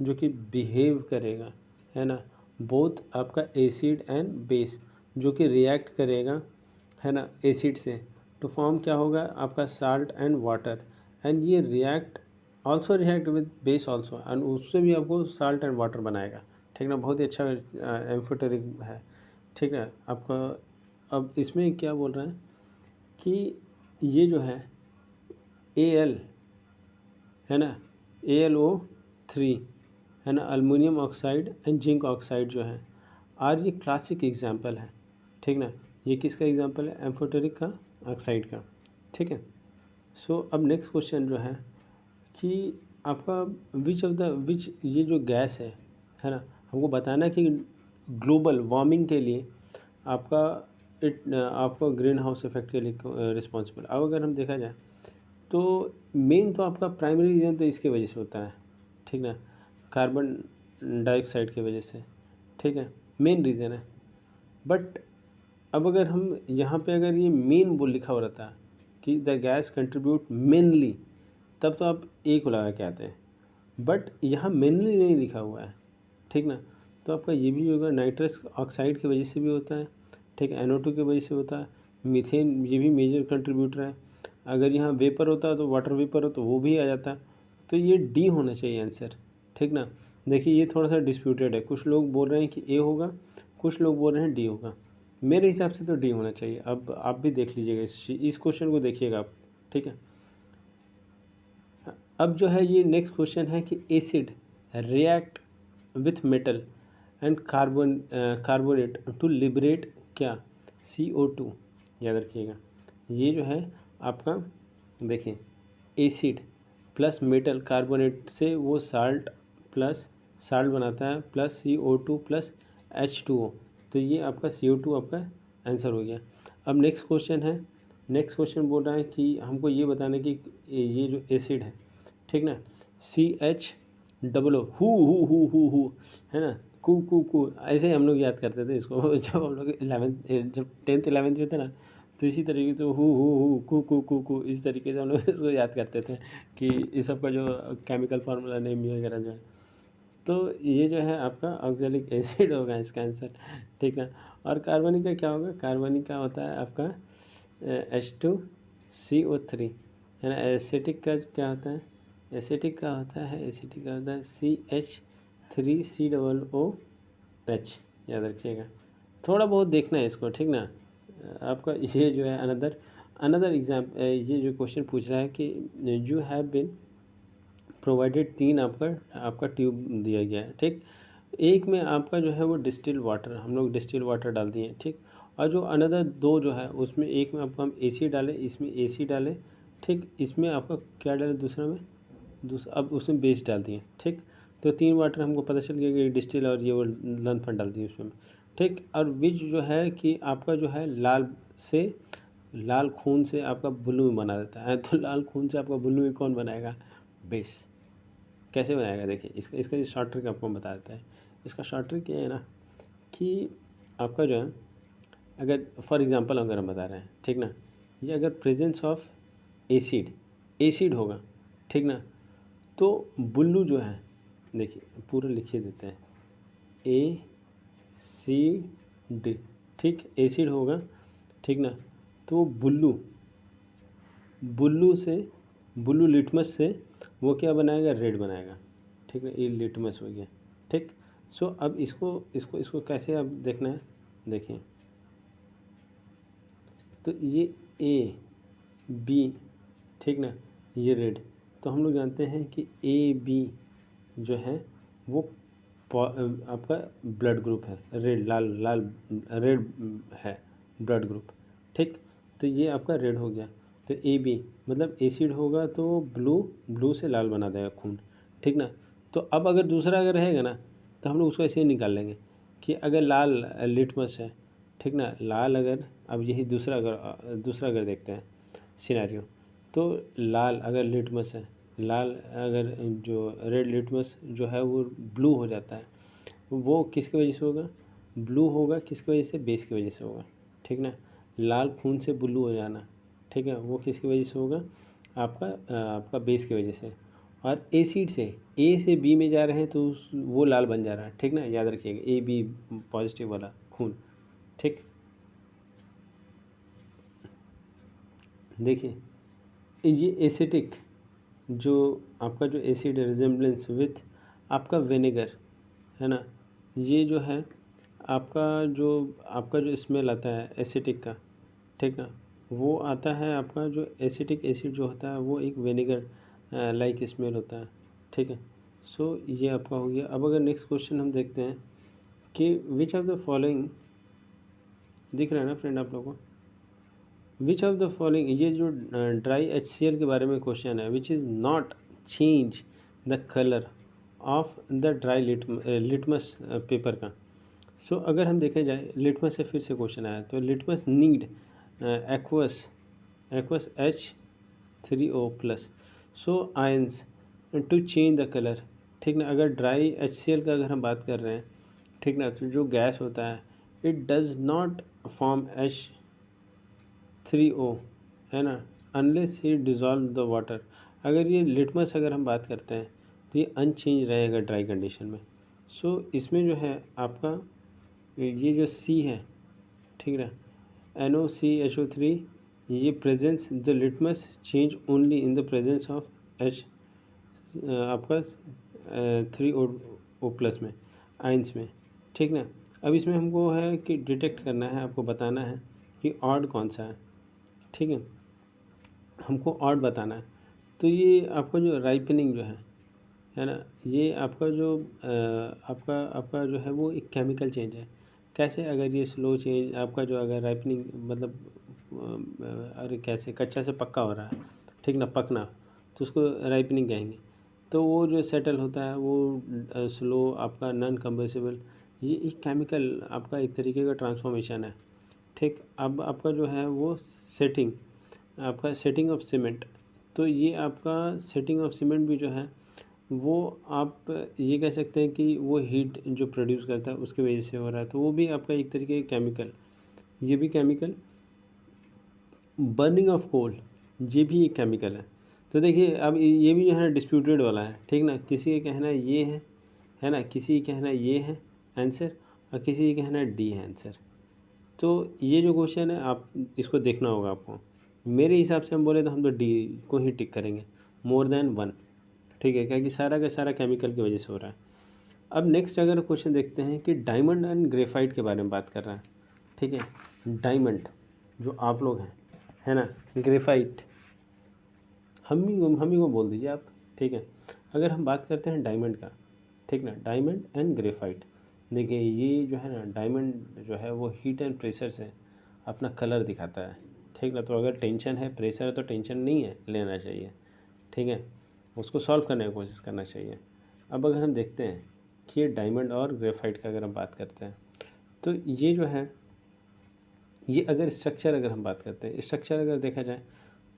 S1: जो कि बिहेव करेगा, है ना, बोथ आपका एसिड एंड बेस, जो कि रिएक्ट करेगा, है ना, एसिड से, तो फॉर्म क्या होगा आपका साल्ट एंड वाटर। एंड ये react with base also, and उससे भी आपको साल्ट एंड वाटर बनाएगा, ठीक ना। बहुत ही अच्छा एम्फोटेरिक है, ठीक है आपका। अब इसमें क्या बोल रहे हैं कि ये जो है एल, है ना, AlO3, है ना, aluminium oxide and zinc oxide जो है आज ये क्लासिक एग्जाम्पल है, ठीक ना। ये किसका एग्जाम्पल है, एम्फोटेरिक का, ऑक्साइड का, ठीक है। सो अब नेक्स्ट क्वेश्चन जो है कि आपका विच ये जो गैस है ना, हमको बताना है कि ग्लोबल वार्मिंग के लिए आपका आपको ग्रीन हाउस इफेक्ट के लिए रिस्पॉन्सिबल। अब अगर हम देखा जाए तो मेन तो आपका प्राइमरी रीज़न तो इसके वजह से होता है, ठीक ना, कार्बन डाइऑक्साइड की वजह से, ठीक है, मेन रीज़न है। बट अब अगर हम यहाँ पे अगर ये मेन वो लिखा हो रहता कि द गैस कंट्रीब्यूट मेनली, तब तो आप एक को लगा के आते हैं, बट यहाँ मेनली नहीं लिखा हुआ है, ठीक ना। तो आपका ये भी होगा नाइट्रस ऑक्साइड की वजह से भी होता है, ठीक है, NO2 की वजह से होता है, मीथेन ये भी मेजर कंट्रीब्यूटर है। अगर यहाँ वेपर होता तो वाटर वेपर हो तो वो भी आ जाता, तो ये डी होना चाहिए आंसर, ठीक ना। देखिए ये थोड़ा सा डिस्प्यूटेड है, कुछ लोग बोल रहे हैं कि ए होगा, कुछ लोग बोल रहे हैं डी होगा। मेरे हिसाब से तो डी होना चाहिए। अब आप भी देख लीजिएगा इस क्वेश्चन को देखिएगा आप, ठीक है। अब जो है ये नेक्स्ट क्वेश्चन है कि acid react with metal and carbonate to liberate क्या, CO2। याद रखिएगा ये जो है आपका, देखिए एसिड प्लस मेटल कार्बोनेट से वो साल्ट बनाता है प्लस CO2 प्लस H2O, तो ये आपका CO2 आपका आंसर हो गया। अब नेक्स्ट क्वेश्चन है, नेक्स्ट क्वेश्चन बोल रहा है कि हमको ये बताना कि ये जो एसिड है, ठीक ना, CH हु है ना, कू ऐसे ही हम लोग याद करते थे इसको जब हम लोग 11th जब 10th 11th में थे ना, तो इसी तरीके से हु कू इस तरीके से हम लोग इसको याद करते थे कि इस सब का जो केमिकल फार्मूला नेम वगैरह जो है। तो ये जो है आपका ऑक्जेलिक एसिड होगा इसका आंसर, ठीक है। और कार्बनिक का क्या होगा, कार्बनिक का होता है आपका H2CO3, है ना। एसिटिक का क्या होता है, एसिटिक का होता है CH3COOH, याद रखिएगा। थोड़ा बहुत देखना है इसको, ठीक ना। आपका ये जो है अनदर अनदर एग्जाम, ये जो क्वेश्चन पूछ रहा है कि यू हैव बिन प्रोवाइडेड, तीन आपका आपका ट्यूब दिया गया है, ठीक। एक में आपका जो है वो डिस्टिल वाटर, हम लोग डिस्टिल वाटर डाल दिए, ठीक। और जो अनदर दो जो है उसमें एक में आपको हम AC डालें, इसमें AC डालें, ठीक। इसमें आपका क्या डालें दूसरा में, अब उसमें बेस डाल दिए, ठीक। तो तीन वाटर हमको पता चल गया कि डिस्टिल और ये वो लनफन डाल दिए उसमें, ठीक। और विच जो है कि आपका जो है लाल खून से आपका ब्लू में बना देता है, तो लाल खून से आपका ब्लू में कौन बनाएगा, बेस। कैसे बनाएगा, देखिए इसका इसका शॉर्ट ट्रिक आपको बता देता है। इसका शॉर्ट ट्रिक ये है ना कि आपका जो है, अगर फॉर एग्जांपल अगर हम बता रहे हैं, ठीक ना, ये अगर प्रेजेंस ऑफ एसिड होगा, ठीक ना, तो बुल्लू जो है, देखिए पूरा लिखिए देते हैं ACD, ठीक, एसिड होगा, ठीक ना। तो बुल्लू ब्लू से, ब्लू लिटमस से वो क्या बनाएगा, रेड बनाएगा। ठीक है, ये लिटमस हो गया। ठीक, सो अब इसको इसको इसको कैसे अब देखना है, देखिए तो ये ए बी, ठीक ना, ये रेड, तो हम लोग जानते हैं कि ए बी जो है वो आपका ब्लड ग्रुप है, रेड, लाल लाल रेड है ब्लड ग्रुप। ठीक, तो ये आपका रेड हो गया। तो ए बी मतलब एसिड होगा तो ब्लू, ब्लू से लाल बना देगा खून। ठीक ना, तो अब अगर दूसरा अगर रहेगा ना तो हम लोग उसको ऐसे ही निकाल लेंगे कि अगर लाल लिटमस है, ठीक ना, लाल अगर, अब यही दूसरा अगर देखते हैं सिनेरियो, तो लाल अगर लिटमस है, लाल अगर जो रेड लिटमस जो है वो ब्लू हो जाता है, वो किसकी वजह से होगा, ब्लू होगा किसकी वजह से, बेस की वजह से होगा। ठीक ना, लाल खून से ब्लू हो जाना, ठीक है, वो किसकी वजह से होगा, आपका बेस की वजह से। और एसिड से ए से बी में जा रहे हैं तो वो लाल बन जा रहा है। ठीक ना, याद रखिएगा ए बी पॉजिटिव वाला खून। ठीक, देखिए ये एसिटिक, जो आपका जो एसिड रिजेम्बलेंस विथ आपका विनेगर है ना, ये जो है आपका जो स्मेल आता है एसिटिक का, ठीक ना, वो आता है आपका जो एसिटिक एसिड जो होता है वो एक विनेगर लाइक स्मेल होता है। ठीक है, सो ये आपका हो गया। अब अगर नेक्स्ट क्वेश्चन हम देखते हैं कि विच ऑफ द फॉलोइंग, दिख रहा है ना फ्रेंड आप लोगों को, विच ऑफ द फॉलोइंग, ये जो ड्राई HCl के बारे में क्वेश्चन है, which is not change the colour of the dry litmus paper का। सो अगर हम देखें जाए लिटमस से फिर से क्वेश्चन आया, तो litmus need aqueous aqueous H3O+, so ions to change the colour. ठीक ना, अगर ड्राई HCl का अगर हम बात कर रहे हैं, ठीक ना, तो जो गैस होता है it does not form H3O, है ना, unless he dissolve the water. अगर ये लिटमस अगर हम बात करते हैं तो ये अनचेंज रहेगा ड्राई कंडीशन में। सो इसमें जो है आपका ये जो सी है, ठीक है, NOCHO3, ये presence the litmus change only in the presence of H आपका 3O+ में, आइंस में। ठीक ना, अब इसमें हमको है कि डिटेक्ट करना है, आपको बताना है कि ऑड कौन सा है। ठीक है, हमको ऑड बताना है। तो ये आपका जो राइपनिंग जो है ना, ये आपका जो आपका आपका जो है वो एक केमिकल चेंज है। कैसे, अगर ये स्लो चेंज आपका जो अगर राइपनिंग मतलब अरे कैसे कच्चा से पक्का हो रहा है, ठीक ना, पकना, तो उसको राइपनिंग कहेंगे। तो वो जो सेटल होता है वो स्लो आपका नॉन कंबसिबल, ये एक केमिकल आपका एक तरीके का ट्रांसफॉर्मेशन है। ठीक, अब आपका जो है वो सेटिंग, आपका सेटिंग ऑफ सीमेंट, तो ये आपका सेटिंग ऑफ सीमेंट भी जो है वो आप ये कह सकते हैं कि वो हीट जो प्रोड्यूस करता है उसकी वजह से हो रहा है, तो वो भी आपका एक तरीके का केमिकल, ये भी केमिकल। बर्निंग ऑफ कोल, ये भी एक केमिकल है। तो देखिए अब ये भी जो है डिस्प्यूटेड वाला है। ठीक ना, किसी का कहना ये है ना, किसी का कहना ये है आंसर और किसी का कहना डी है आंसर। तो ये जो क्वेश्चन है आप इसको देखना होगा आपको। मेरे हिसाब से हम बोले तो हम तो डी को ही टिक करेंगे, मोर देन 1। ठीक है, क्योंकि सारा का सारा केमिकल की वजह से हो रहा है। अब नेक्स्ट अगर क्वेश्चन देखते हैं कि डायमंड एंड ग्रेफाइट के बारे में बात कर रहा है। ठीक है, डायमंड जो आप लोग हैं, है ना, ग्रेफाइट हम ही को बोल दीजिए आप। ठीक है, अगर हम बात करते हैं डायमंड का, ठीक ना, डायमंड एंड ग्रेफाइट, देखिए ये जो है ना डायमंड जो है वो हीट एंड प्रेशर से अपना कलर दिखाता है। ठीक ना, तो अगर टेंशन है, प्रेशर है, तो टेंशन नहीं है, लेना चाहिए। ठीक है, उसको सॉल्व करने की कोशिश करना चाहिए। अब अगर हम देखते हैं कि ये डायमंड और ग्रेफाइट का अगर हम बात करते हैं, तो ये जो है ये अगर स्ट्रक्चर अगर हम बात करते हैं, स्ट्रक्चर अगर देखा जाए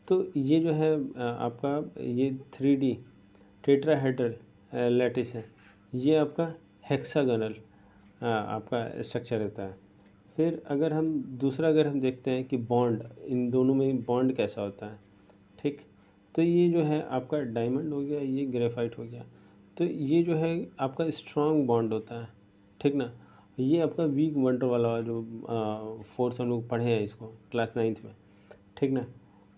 S1: तो ये जो है आपका ये 3D टेट्राहेड्रल लैटिस है, ये आपका हेक्सागोनल आपका स्ट्रक्चर रहता है। फिर अगर हम दूसरा अगर हम देखते हैं कि बॉन्ड, इन दोनों में बॉन्ड कैसा होता है। ठीक, तो ये जो है आपका डायमंड हो गया, ये ग्रेफाइट हो गया, तो ये जो है आपका स्ट्रॉन्ग बॉन्ड होता है। ठीक ना, ये आपका वीक वंडर वाला जो फोर्स हम लोग पढ़े हैं इसको क्लास 9th में। ठीक ना,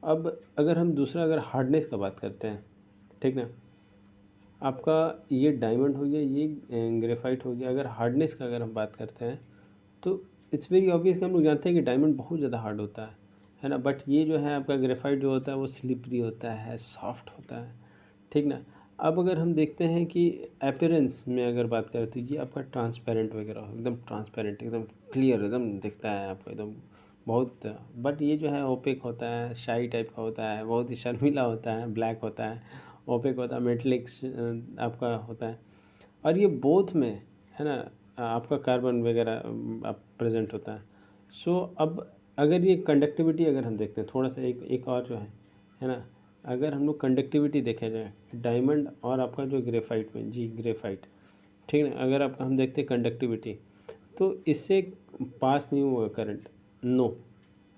S1: अब अगर हम दूसरा अगर हार्डनेस का बात करते हैं, ठीक ना, आपका ये डायमंड हो गया, ये ग्रेफाइट हो गया। अगर हार्डनेस का अगर हम बात करते हैं तो इट्स वेरी ऑब्वियस कि हम लोग जानते हैं कि डायमंड बहुत ज़्यादा हार्ड होता है ना। बट ये जो है आपका ग्रेफाइट जो होता है वो स्लिपरी होता है, सॉफ्ट होता है, ठीक ना। अब अगर हम देखते हैं कि अपीयरेंस में अगर बात करें तो ये आपका ट्रांसपेरेंट वगैरह हो, एकदम ट्रांसपेरेंट, एकदम क्लियर, एकदम दिखता है आपको एकदम बहुत। बट ये जो है ओपेक होता है, शाई टाइप का होता है, बहुत ही शर्मीला होता है, ब्लैक होता है, ओपेक होता है, मेटलिक्स आपका होता है। और ये बोथ में है ना, आपका कार्बन वगैरह आप प्रेजेंट होता है। सो अब अगर ये कंडक्टिविटी अगर हम देखते हैं थोड़ा सा, एक और जो है ना, अगर हम लोग कंडक्टिविटी देखा जाए डायमंड और आपका जो ग्रेफाइट में, जी ग्रेफाइट, ठीक है, अगर आप हम देखते हैं कंडक्टिविटी तो इससे पास नहीं होगा करंट, नो,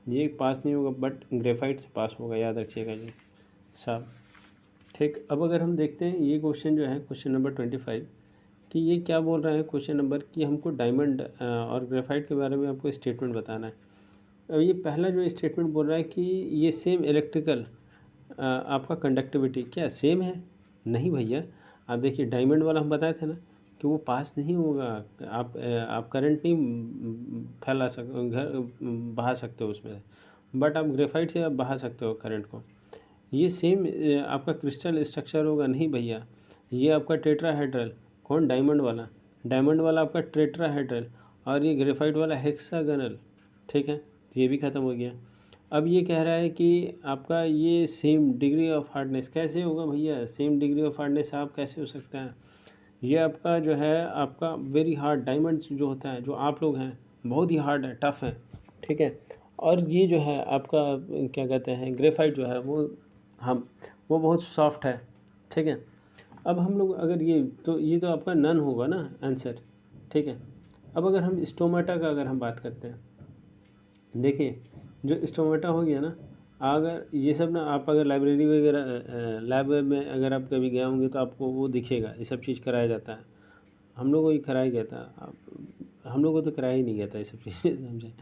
S1: ये पास नहीं होगा, बट ग्रेफाइट से पास होगा, याद रखिएगा जी साहब। ठीक, अब अगर हम देखते हैं ये क्वेश्चन जो है, क्वेश्चन नंबर 25, कि ये क्या बोल रहा है क्वेश्चन नंबर, कि हमको डायमंड और ग्रेफाइट के बारे में आपको स्टेटमेंट बताना है। अब ये पहला जो स्टेटमेंट बोल रहा है कि ये सेम इलेक्ट्रिकल आपका कंडक्टिविटी क्या सेम है, नहीं भैया। आप देखिए डायमंड वाला हम बताए थे ना कि वो पास नहीं होगा, आप करंट नहीं फैला घर बहा सकते हो उसमें, बट आप ग्रेफाइट से आप बहा सकते हो करंट को। ये सेम आपका क्रिस्टल स्ट्रक्चर होगा, नहीं भैया। ये आपका टेट्राहेड्रल, कौन, डायमंड वाला, डायमंड वाला आपका टेट्राहेड्रल, और ये ग्रेफाइट वाला हेक्सागनल, ठीक है, ये भी ख़त्म हो गया। अब ये कह रहा है कि आपका ये सेम डिग्री ऑफ हार्डनेस कैसे होगा भैया, सेम डिग्री ऑफ हार्डनेस आप कैसे हो सकता है। ये आपका जो है आपका वेरी हार्ड डायमंड जो होता है, जो आप लोग हैं, बहुत ही हार्ड है, टफ है, ठीक है। और ये जो है आपका क्या कहते हैं ग्रेफाइट जो है हम वो बहुत सॉफ्ट है, ठीक है। अब हम लोग अगर ये तो आपका नन होगा ना आंसर, ठीक है। अब अगर हम स्टोमेटा का अगर हम बात करते हैं, देखिए जो स्टोमेटा हो गया ना, अगर ये सब ना आप अगर लाइब्रेरी वगैरह लैब में अगर आप कभी गए होंगे तो आपको वो दिखेगा, ये सब चीज़ कराया जाता है। हम लोग को ही कराया गया था, हम लोग को तो कराया ही नहीं गया था ये सब चीज़ें समझे।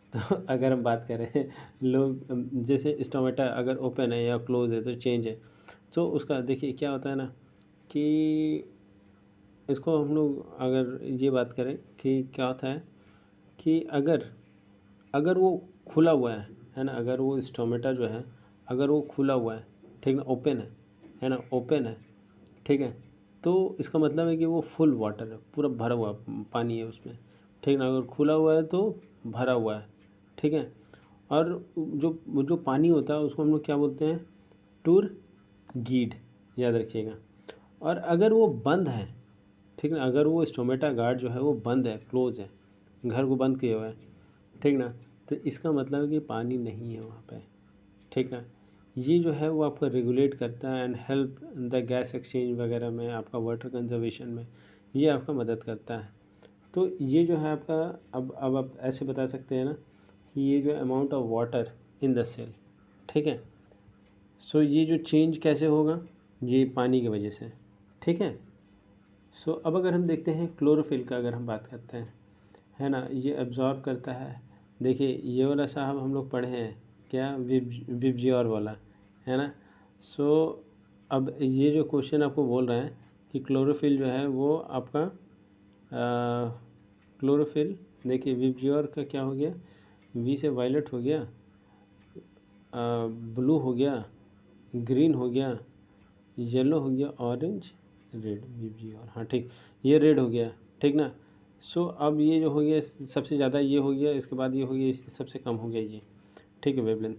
S1: तो अगर हम बात करें लोग जैसे स्टोमेटा अगर ओपन है या क्लोज है तो चेंज है, तो उसका देखिए क्या होता है ना कि इसको हम लोग अगर ये बात करें कि क्या होता है कि अगर अगर वो खुला हुआ है ना, अगर वो स्टोमेटा जो है अगर वो खुला हुआ है, ठीक ना, ओपन है ना, ओपन है, ठीक है, तो इसका मतलब है कि वो फुल वाटर है, पूरा भरा हुआ पानी है उसमें, ठीक ना। अगर खुला हुआ है तो भरा हुआ है, ठीक है। और जो जो पानी होता है उसको हम लोग क्या बोलते हैं, टूर गीड, याद रखिएगा। और अगर वो बंद है, ठीक ना, अगर वो स्टोमेटा गार्ड जो है वो बंद है, क्लोज है, घर को बंद किया हुआ है, ठीक ना, तो इसका मतलब है कि पानी नहीं है वहाँ पे, ठीक ना। ये जो है वो आपका रेगुलेट करता है and help the gas exchange वगैरह में, आपका वाटर कंजर्वेशन में ये आपका मदद करता है। तो ये जो है आपका, अब आप ऐसे बता सकते हैं ना कि ये जो amount of water in the cell, ठीक है, सो ये जो चेंज कैसे होगा, ये पानी की वजह से, ठीक है। सो अब अगर हम देखते हैं क्लोरोफिल का अगर हम बात करते हैं, है ना, ये एब्जॉर्ब करता है। देखिए ये वाला साहब हम लोग पढ़े हैं क्या, विबजियोर वाला, है ना। सो अब ये जो क्वेश्चन आपको बोल रहे हैं कि क्लोरोफिल जो है वो आपका क्लोरोफिल, देखिए विबजियोर का क्या हो गया, वी से वायलेट हो गया, ब्लू हो गया, ग्रीन हो गया, येलो हो गया, ऑरेंज, रेड, विबजियोर, हाँ ठीक, ये रेड हो गया, ठीक ना। सो अब ये जो हो गया सबसे ज़्यादा ये हो गया, इसके बाद ये हो गया, इससे सबसे कम हो गया ये, ठीक है, वेवलेंथ।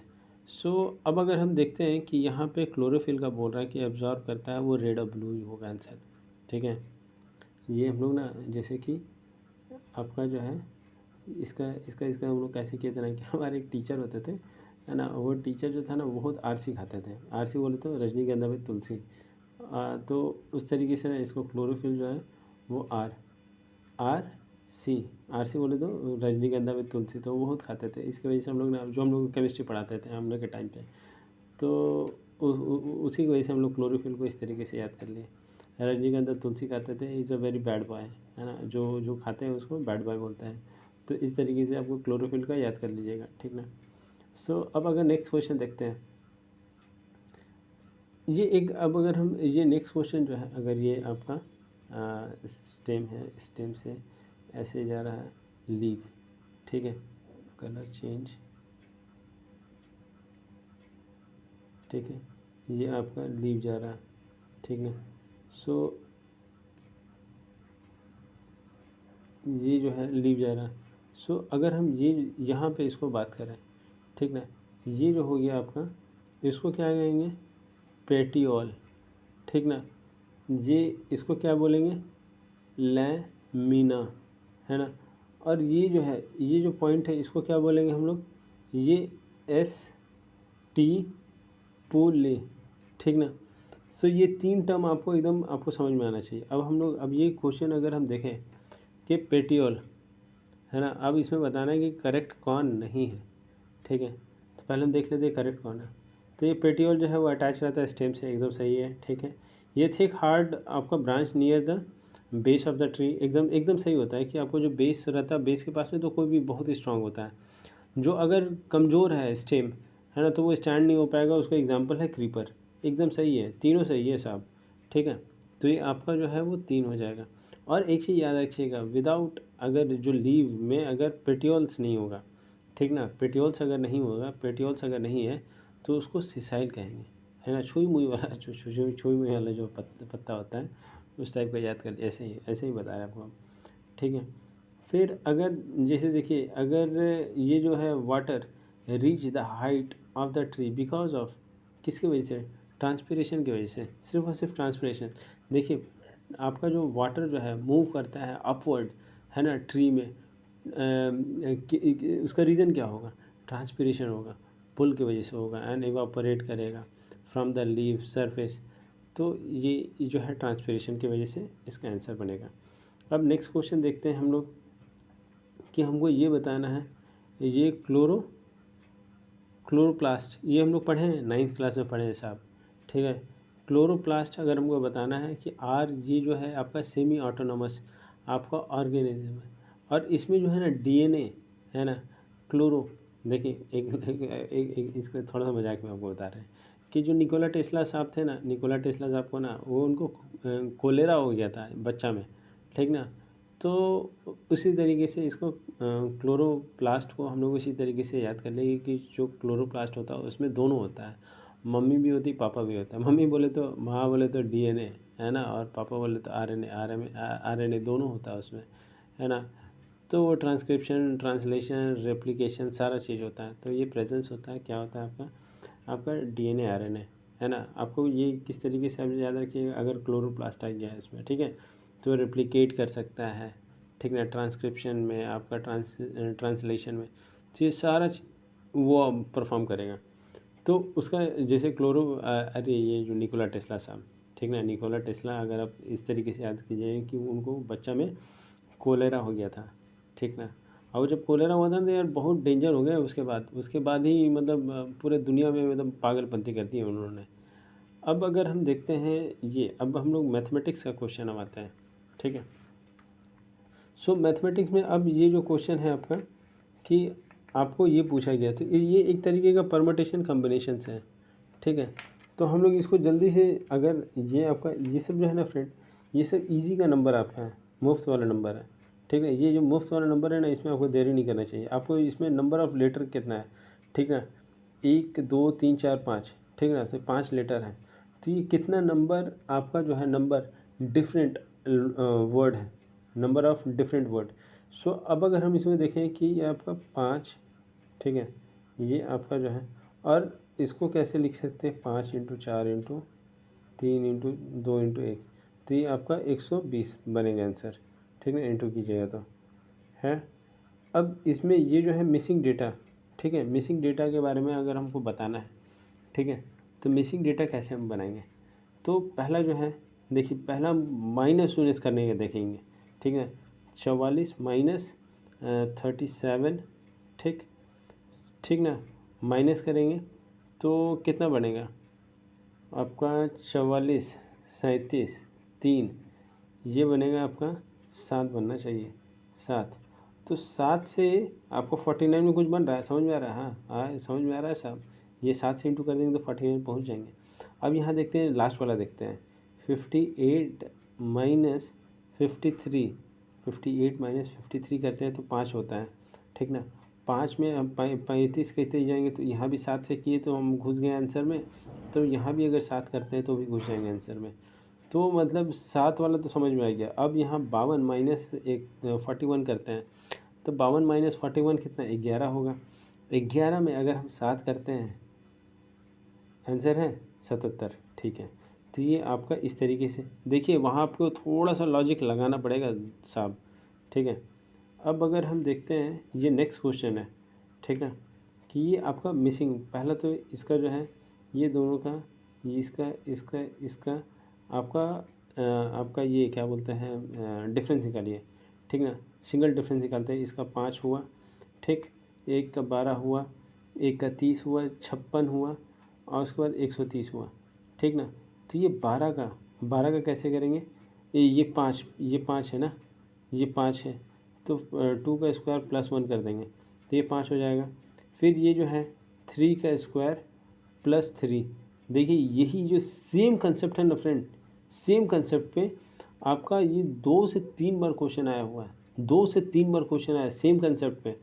S1: सो अब अगर हम देखते हैं कि यहाँ पे क्लोरोफिल का बोल रहा है कि एब्जॉर्ब करता है वो रेड और ब्लू ही होगा आंसर, ठीक है। ये हम लोग ना जैसे कि आपका जो है इसका इसका इसका हम लोग कैसे किए थे ना कि हमारे एक टीचर होते थे, है ना, वो टीचर जो था ना बहुत आरसी खाते थे, आरसी बोले तो रजनीगंधा में तुलसी, तो उस तरीके से ना इसको क्लोरोफिल जो है वो आर सी, आर सी बोले तो रजनीगंधा में तुलसी, तो वो बहुत खाते थे। इसकी वजह से हम लोग ना, जो हम लोग केमिस्ट्री पढ़ाते थे हम लोग के टाइम पे, तो उसी की वजह से हम लोग क्लोरोफिल को इस तरीके से याद कर लिए। रजनीगंधा तुलसी खाते थे, is a very bad boy, है ना, जो जो खाते हैं उसको बैड बॉय बोलते हैं। तो इस तरीके से आपको क्लोरोफिल का याद कर लीजिएगा, ठीक ना। सो अब अगर नेक्स्ट क्वेश्चन देखते हैं, ये एक, अब अगर हम ये नेक्स्ट क्वेश्चन जो है, अगर ये आपका स्टेम है, स्टेम से ऐसे जा रहा है लीव, ठीक है, कलर चेंज, ठीक है, ये आपका लीव जा रहा है, ठीक है। सो ये जो है लीव जा रहा है। सो अगर हम ये यहाँ पे इसको बात करें, ठीक ना, ये जो हो गया आपका, इसको क्या कहेंगे, पेटियोल, ठीक ना, ये इसको क्या बोलेंगे, लैमिना, है ना। और ये जो है, ये जो पॉइंट है, इसको क्या बोलेंगे हम लोग, ये एस टी पोले, ठीक ना। सो ये तीन टर्म आपको एकदम आपको समझ में आना चाहिए। अब हम लोग, अब ये क्वेश्चन अगर हम देखें कि पेटियोल, है ना, अब इसमें बताना है कि करेक्ट कौन नहीं है, ठीक है। तो पहले हम देख लेते हैं करेक्ट कौन है। तो ये पेटियोल जो है वो अटैच रहता है स्टेम से, एकदम सही है, ठीक है। ये थिक हार्ड आपका branch near the base of the tree, एकदम एकदम सही होता है कि आपको जो बेस रहता है, बेस के पास में तो कोई भी बहुत ही स्ट्रांग होता है। जो अगर कमज़ोर है स्टेम, है ना, तो वो स्टैंड नहीं हो पाएगा, उसका एग्जाम्पल है क्रीपर, एकदम सही है, तीनों सही है साहब, ठीक है। तो ये आपका जो है वो 3 हो जाएगा। और एक चीज़ याद रखिएगा, विदाउट, अगर जो लीव में अगर पेटियोल्स नहीं होगा, ठीक ना, पेटियोल्स अगर नहीं होगा, पेटियोल्स अगर नहीं है तो उसको सिसाइल कहेंगे, है ना, छुई मुई वाला, छुई मुई वाला जो पत्ता होता है, उस टाइप का याद कर, ऐसे ही बताया आपको हम, ठीक है। फिर अगर जैसे देखिए, अगर ये जो है water reach the height of the tree because of, किसकी वजह से, ट्रांसपिरेशन की वजह से, सिर्फ और सिर्फ ट्रांसपिरेशन। देखिए आपका जो वाटर जो है मूव करता है अपवर्ड, है ना, ट्री में, उसका रीज़न क्या होगा, ट्रांसपिरेशन होगा, पुल की वजह से होगा, एंड इवापोरेट करेगा फ्रॉम द लीव सरफेस। तो ये जो है ट्रांसपिरेशन की वजह से इसका आंसर बनेगा। अब नेक्स्ट क्वेश्चन देखते हैं हम लोग, कि हमको ये बताना है, ये क्लोरोप्लास्ट, ये हम लोग पढ़े हैं 9th क्लास में पढ़े हैं साहब, ठीक है। क्लोरोप्लास्ट अगर हमको बताना है कि आर, ये जो है आपका सेमी ऑटोनोमस आपका ऑर्गेनिज्म है, और इसमें जो है ना डीएनए, है ना, क्लोरो, देखिए एक इसको थोड़ा सा मजाक में आपको बता रहे हैं कि जो निकोला टेस्ला साहब थे ना, निकोला टेस्ला साहब को ना, वो उनको कोलेरा हो गया था बच्चा में, ठीक ना। तो उसी तरीके से इसको क्लोरोप्लास्ट को हम लोग इसी तरीके से याद कर लेंगे कि जो क्लोरोप्लास्ट होता है उसमें दोनों होता है, मम्मी भी होती, पापा भी होता है। मम्मी बोले तो, माँ बोले तो डीएनए, है ना, और पापा बोले तो आरएनए दोनों होता है उसमें, है ना। तो वो ट्रांसक्रिप्शन, ट्रांसलेशन, रेप्लिकेशन सारा चीज़ होता है। तो ये प्रेजेंस होता है, क्या होता है आपका डीएनए आरएनए, है ना। आपको ये किस तरीके से आप याद रखिएगा, अगर क्लोरोप्लास्ट आ गया है इसमें, ठीक है, तो रेप्लिकेट कर सकता है, ठीक ना, ट्रांसक्रिप्शन में आपका, ट्रांसलेशन में, तो ये सारा वो परफॉर्म करेगा। तो उसका जैसे अरे ये जो निकोला टेस्ला साहब, ठीक ना, निकोला टेस्ला अगर आप इस तरीके से याद कीजिए कि उनको बच्चा में कोलेरा हो गया था, ठीक ना। और जब कोलेरा हुआ था तो यार बहुत डेंजर हो गया, उसके बाद ही मतलब पूरे दुनिया में मतलब पागलपंती कर दी है उन्होंने। अब अगर हम देखते हैं ये, अब हम लोग मैथमेटिक्स का क्वेश्चन हम आते हैं, ठीक है। सो मैथमेटिक्स में अब ये जो क्वेश्चन है आपका, कि आपको ये पूछा गया, तो ये एक तरीके का परमुटेशन कॉम्बिनेशंस है, ठीक है। तो हम लोग इसको जल्दी से, अगर ये आपका ये सब जो है ना फ्रेंड, ये सब इजी का नंबर आपका है, मुफ्त वाला नंबर है, ठीक है। ये जो मुफ्त वाला नंबर है ना, इसमें आपको देरी नहीं करना चाहिए। आपको इसमें नंबर ऑफ़ लेटर कितना है, ठीक है, 1 2 3 4 5, ठीक है ना, तो 5 लेटर है। तो ये कितना नंबर आपका जो है, नंबर डिफरेंट वर्ड है, नंबर ऑफ़ डिफरेंट वर्ड। सो अब अगर हम इसमें देखें कि ये आपका 5, ठीक है, ये आपका जो है, और इसको कैसे लिख सकते हैं, 5 इंटू 4 इंटू 3 इंटू 2 इंटू 1, तो ये आपका 120 बनेगा आंसर, ठीक है, इंटू कीजिएगा तो है। अब इसमें ये जो है मिसिंग डेटा, ठीक है, मिसिंग डेटा के बारे में अगर हमको बताना है, ठीक है, तो मिसिंग डेटा कैसे हम बनाएंगे। तो पहला जो है, देखिए पहला माइनस उनस करने का देखेंगे, ठीक है, 44 माइनस 37, ठीक, ठीक ना, माइनस करेंगे तो कितना बनेगा आपका, 44 37 3, ये बनेगा आपका 7 बनना चाहिए, 7। तो 7 से आपको 49 में कुछ बन रहा है, समझ में आ रहा है, हाँ हाँ समझ में आ रहा है साहब। ये 7 से इंटू कर देंगे तो 49 पहुंच जाएंगे। अब यहाँ देखते हैं लास्ट वाला देखते हैं 58 माइनस 53, 58 माइनस 53 करते हैं तो 5 होता है, ठीक ना। 5 में हम 35 कहते जाएंगे तो यहाँ भी 7 से किए तो हम घुस गए आंसर में, तो यहाँ भी अगर 7 करते हैं तो भी घुस जाएंगे आंसर में। तो मतलब 7 वाला तो समझ में आ गया। अब यहाँ 52 माइनस 41 करते हैं तो 52 माइनस 41 कितना 11 होगा। 11 में अगर हम 7 करते हैं आंसर है 77, ठीक है। तो ये आपका इस तरीके से देखिए, वहाँ आपको थोड़ा सा लॉजिक लगाना पड़ेगा साहब, ठीक है। अब अगर हम देखते हैं ये नेक्स्ट क्वेश्चन है, ठीक है, कि ये आपका मिसिंग पहला तो इसका जो है ये दोनों का, ये इसका इसका इसका आपका आपका ये क्या बोलते हैं डिफरेंस निकालिए, ठीक ना। सिंगल डिफरेंस निकालते हैं, इसका 5 हुआ, ठीक, एक का 12 हुआ, एक का 30 हुआ, 56 हुआ और उसके बाद 130 हुआ, ठीक ना। तो ये 12 का कैसे करेंगे, ये 5 है ना, ये 5 है तो 2 का स्क्वायर प्लस 1 कर देंगे तो ये 5 हो जाएगा। फिर ये जो है 3 का स्क्वायर प्लस 3, देखिए यही जो सेम कंसेप्ट है ना फ्रेंड, सेम कंसेप्ट पे आपका ये 2 से 3 बार क्वेश्चन आया हुआ है, 2 से 3 बार क्वेश्चन आया सेम कंसेप्ट पे,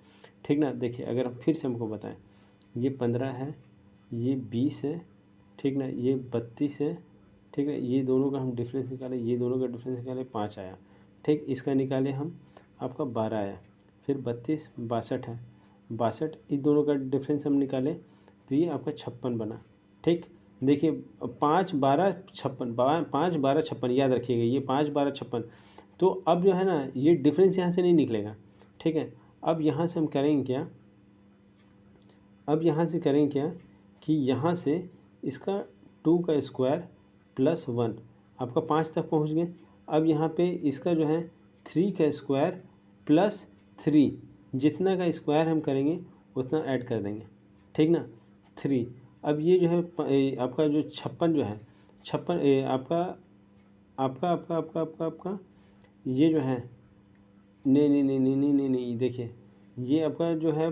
S1: ठीक ना। देखिए अगर हम फिर से हमको बताएं, ये 15 है, ये 20 है, ठीक ना, ये 32 है, ठीक है, ये दोनों का हम डिफरेंस निकाले, ये दोनों का डिफरेंस निकाले 5 आया, ठीक, इसका निकाले हम आपका 12 आया, फिर 32 62 है, 62 इस दोनों का डिफरेंस हम निकाले तो ये आपका 56 बना, ठीक। देखिए 5 12 56, 5 12 56 याद रखिएगा, ये 5 12 56। तो अब जो है ना ये डिफरेंस यहाँ से नहीं निकलेगा, ठीक है। अब यहाँ से हम करेंगे क्या, अब यहाँ से करेंगे क्या कि यहाँ से इसका 2 का स्क्वायर प्लस 1 आपका 5 तक पहुँच गए। अब यहाँ पे इसका जो है 3 का स्क्वायर प्लस 3, जितना का स्क्वायर हम करेंगे उतना ऐड कर देंगे, ठीक ना, 3। अब ये जो है आपका जो 56 जो है 56 आपका आपका आपका आपका आपका आपका ये जो है नहीं नहीं नहीं नहीं नहीं नहीं नहीं देखिए ये आपका जो है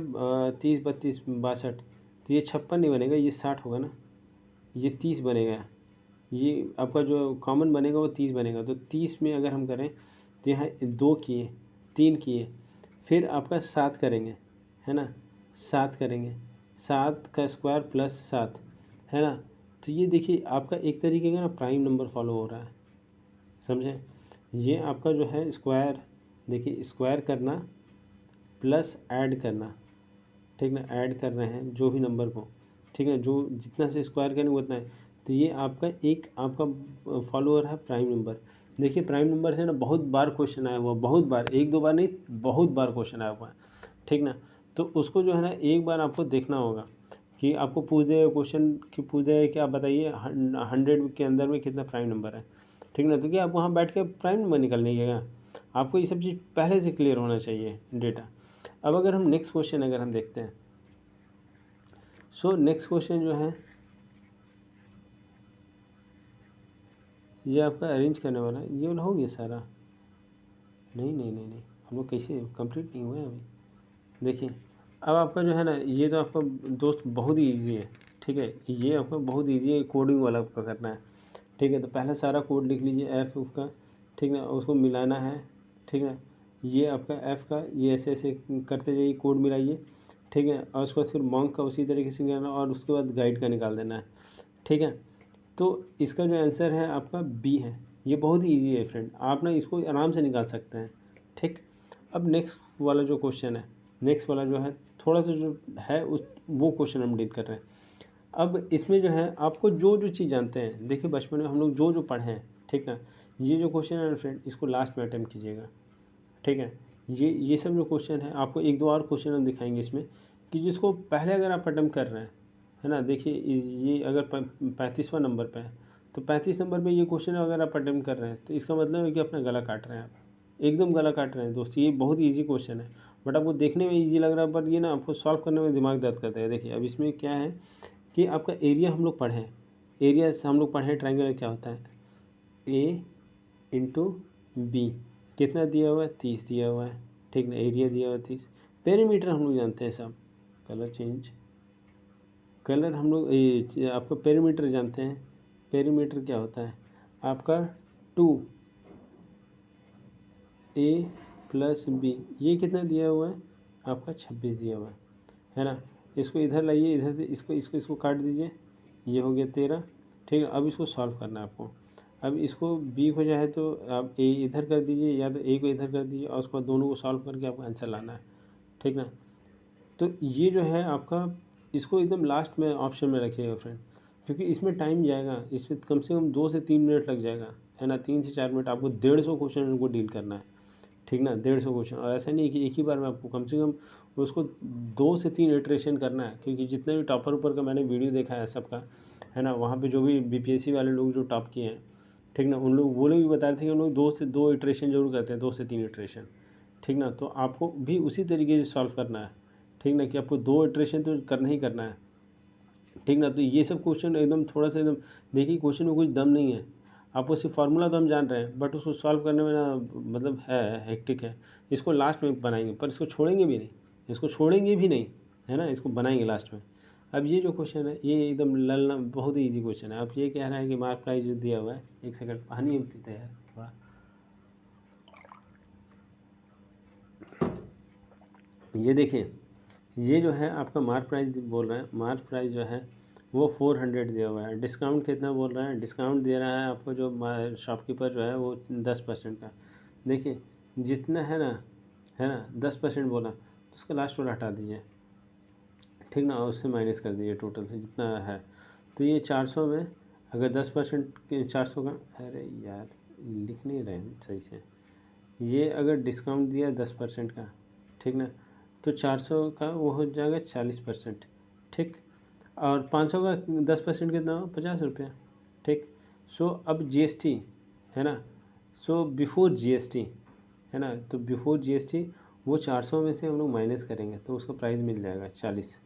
S1: 30 32 62, तो ये 56 नहीं बनेगा, ये 60 होगा ना, ये 30 बनेगा, ये आपका जो कॉमन बनेगा वो 30 बनेगा। तो 30 में अगर हम करें तो यहाँ 2 किए, 3 किए, फिर आपका 7 करेंगे, है ना, 7 करेंगे, 7 का स्क्वायर प्लस 7, है ना। तो ये देखिए आपका एक तरीके का ना प्राइम नंबर फॉलो हो रहा है, समझें। ये आपका जो है स्क्वायर, देखिए स्क्वायर करना प्लस ऐड करना, ठीक ना, ऐड कर रहे हैं जो भी नंबर को, ठीक है, जो जितना से स्क्वायर करेंगे उतना है। तो ये आपका एक आपका फॉलोअर है प्राइम नंबर। देखिए प्राइम नंबर से ना बहुत बार क्वेश्चन आया हुआ, बहुत बार, एक दो बार नहीं बहुत बार क्वेश्चन आया हुआ है, ठीक ना। तो उसको जो है ना एक बार आपको देखना होगा कि आपको पूछ दे क्वेश्चन कि पूछ दे कि आप बताइए 100 के अंदर में कितना प्राइम नंबर है, ठीक ना। तो क्या आप वहाँ बैठ के प्राइम नंबर निकलने का, आपको ये सब चीज़ पहले से क्लियर होना चाहिए डेटा। अब अगर हम नेक्स्ट क्वेश्चन अगर हम देखते हैं, सो नेक्स्ट क्वेश्चन जो है ये आपका अरेंज करने वाला है, ये वाला हो गया सारा, नहीं नहीं नहीं नहीं हम लोग कैसे कंप्लीट नहीं हुए अभी। देखिए अब आपका जो है ना ये तो आपका दोस्त बहुत ही ईजी है, ठीक है, ये आपका बहुत ईजी है, कोडिंग वाला आपका करना है, ठीक है। तो पहले सारा कोड लिख लीजिए एफ का, ठीक ना, उसको मिलाना है, ठीक है। ये आपका एफ़ का ये ऐसे ऐसे करते जाइए, कोड मिलाइए, ठीक है, और उसके बाद फिर मॉन्क का उसी तरीके से करना और उसके बाद गाइड का निकाल देना है, ठीक है। तो इसका जो आंसर है आपका बी है। ये बहुत ही ईजी है फ्रेंड, आप ना इसको आराम से निकाल सकते हैं, ठीक। अब नेक्स्ट वाला जो क्वेश्चन है, नेक्स्ट वाला जो है थोड़ा सा जो है उस वो क्वेश्चन हम डील कर रहे हैं। अब इसमें जो है आपको जो जो चीज़ जानते हैं, देखिए बचपन में हम लोग जो जो पढ़े हैं, ठीक ना, ये जो क्वेश्चन है ना फ्रेंड इसको लास्ट में अटैम्प्ट कीजिएगा, ठीक है। ये सब जो क्वेश्चन है आपको एक दो और क्वेश्चन हम दिखाएंगे इसमें कि जिसको पहले अगर आप अटैम्प्ट कर रहे हैं, है ना। देखिए ये अगर 35वां नंबर पे है तो 35 नंबर पे ये क्वेश्चन अगर आप अटैम्प्ट कर रहे हैं तो इसका मतलब है कि अपना गला काट रहे हैं, आप एकदम गला काट रहे हैं दोस्त। ये बहुत ईजी क्वेश्चन है बट आपको देखने में ईजी लग रहा है, बट ये ना आपको सॉल्व करने में दिमाग दर्द करता है। देखिए अब इसमें क्या है कि आपका एरिया हम लोग पढ़ें, एरिया से हम लोग पढ़ें ट्राइंगल क्या होता है, ए इंटू बी, कितना दिया हुआ है 30 दिया हुआ है, ठीक ना, एरिया दिया हुआ है 30। पेरीमीटर हम लोग जानते हैं सब, कलर चेंज, कलर हम लोग आपको पेरीमीटर जानते हैं पेरीमीटर क्या होता है आपका 2a प्लस बी, ये कितना दिया हुआ है आपका 26 दिया हुआ है ना। इसको इधर लाइए, इधर से इसको काट दीजिए, ये हो गया 13। ठीक है, अब इसको सॉल्व करना है आपको। अब इसको बी को चाहे तो आप ए इधर कर दीजिए या तो ए को इधर कर दीजिए और उसके बाद दोनों को सॉल्व करके आपको आंसर लाना है। ठीक ना। तो ये जो है आपका, इसको एकदम लास्ट में ऑप्शन में रखिएगा फ्रेंड, क्योंकि इसमें टाइम जाएगा, इसमें कम से कम 2 से 3 मिनट लग जाएगा, है ना। 3 से 4 मिनट आपको 150 क्वेश्चन उनको डील करना है। ठीक ना, 150 क्वेश्चन, और ऐसा नहीं कि एक ही बार में आपको कम से कम उसको 2 से 3 इटरेशन करना है, क्योंकि जितने भी टॉपर ऊपर का मैंने वीडियो देखा है सबका, है ना, वहाँ पे जो भी बीपीएससी वाले लोग जो टॉप किए हैं, ठीक ना, उन लोग वो लोग भी बता रहे थे कि उन लोग 2 से 2 इटरेशन जरूर करते हैं, 2 से 3 इटरेशन। ठीक ना, तो आपको भी उसी तरीके से सॉल्व करना है। ठीक ना, कि आपको 2 इटरेशन तो करना ही करना है। ठीक ना, तो ये सब क्वेश्चन एकदम थोड़ा सा एकदम देखिए, क्वेश्चन में कुछ दम नहीं है, आपको सिर्फ फार्मूला तो हम जान रहे हैं, बट उसको सॉल्व करने में ना मतलब है हेक्टिक है। इसको लास्ट में बनाएंगे, पर इसको छोड़ेंगे भी नहीं, इसको छोड़ेंगे भी नहीं, है ना, इसको बनाएंगे लास्ट में। अब ये जो क्वेश्चन है ये एकदम ललना बहुत ही ईजी क्वेश्चन है। अब ये कह रहा है कि मार्क प्राइस जो दिया हुआ है, एक सेकंड पानी हम पीते हैं थोड़ा। ये देखिए, ये जो है आपका मार्क प्राइस बोल रहा है, मार्क प्राइस जो है वो 400 दिया हुआ है। डिस्काउंट कितना बोल रहा है, डिस्काउंट दे रहा है आपको जो शॉपकीपर जो है वो 10% का। देखिए जितना है ना 10% बोला तो उसका लास्ट वाला हटा दीजिए। ठीक ना, और उससे माइनस कर दीजिए टोटल से जितना है। तो ये 400 में अगर 10% 400 का, अरे यार लिख नहीं रहे हैं सही से, ये अगर डिस्काउंट दिया 10% का, ठीक ना, तो 400 का वो हो जाएगा 40%। ठीक, और 500 का 10% कितना हो, 50 रुपया। ठीक, सो अब जीएसटी, है ना, सो बिफोर जीएसटी, है ना, तो बिफोर जीएसटी वो 400 में से हम लोग माइनस करेंगे तो उसका प्राइस मिल जाएगा 40।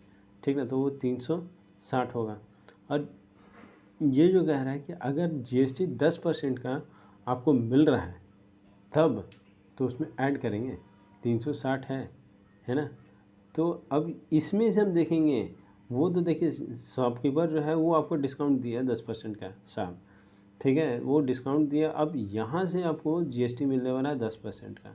S1: ठीक ना, तो वो 360 होगा। और ये जो कह रहा है कि अगर जीएसटी 10% का आपको मिल रहा है तब तो उसमें ऐड करेंगे, 360 है ना। तो अब इसमें से हम देखेंगे, वो तो देखिए शॉपकीपर जो है वो आपको डिस्काउंट दिया 10% का साहब, ठीक है, वो डिस्काउंट दिया। अब यहाँ से आपको जीएसटी मिलने वाला है 10% का।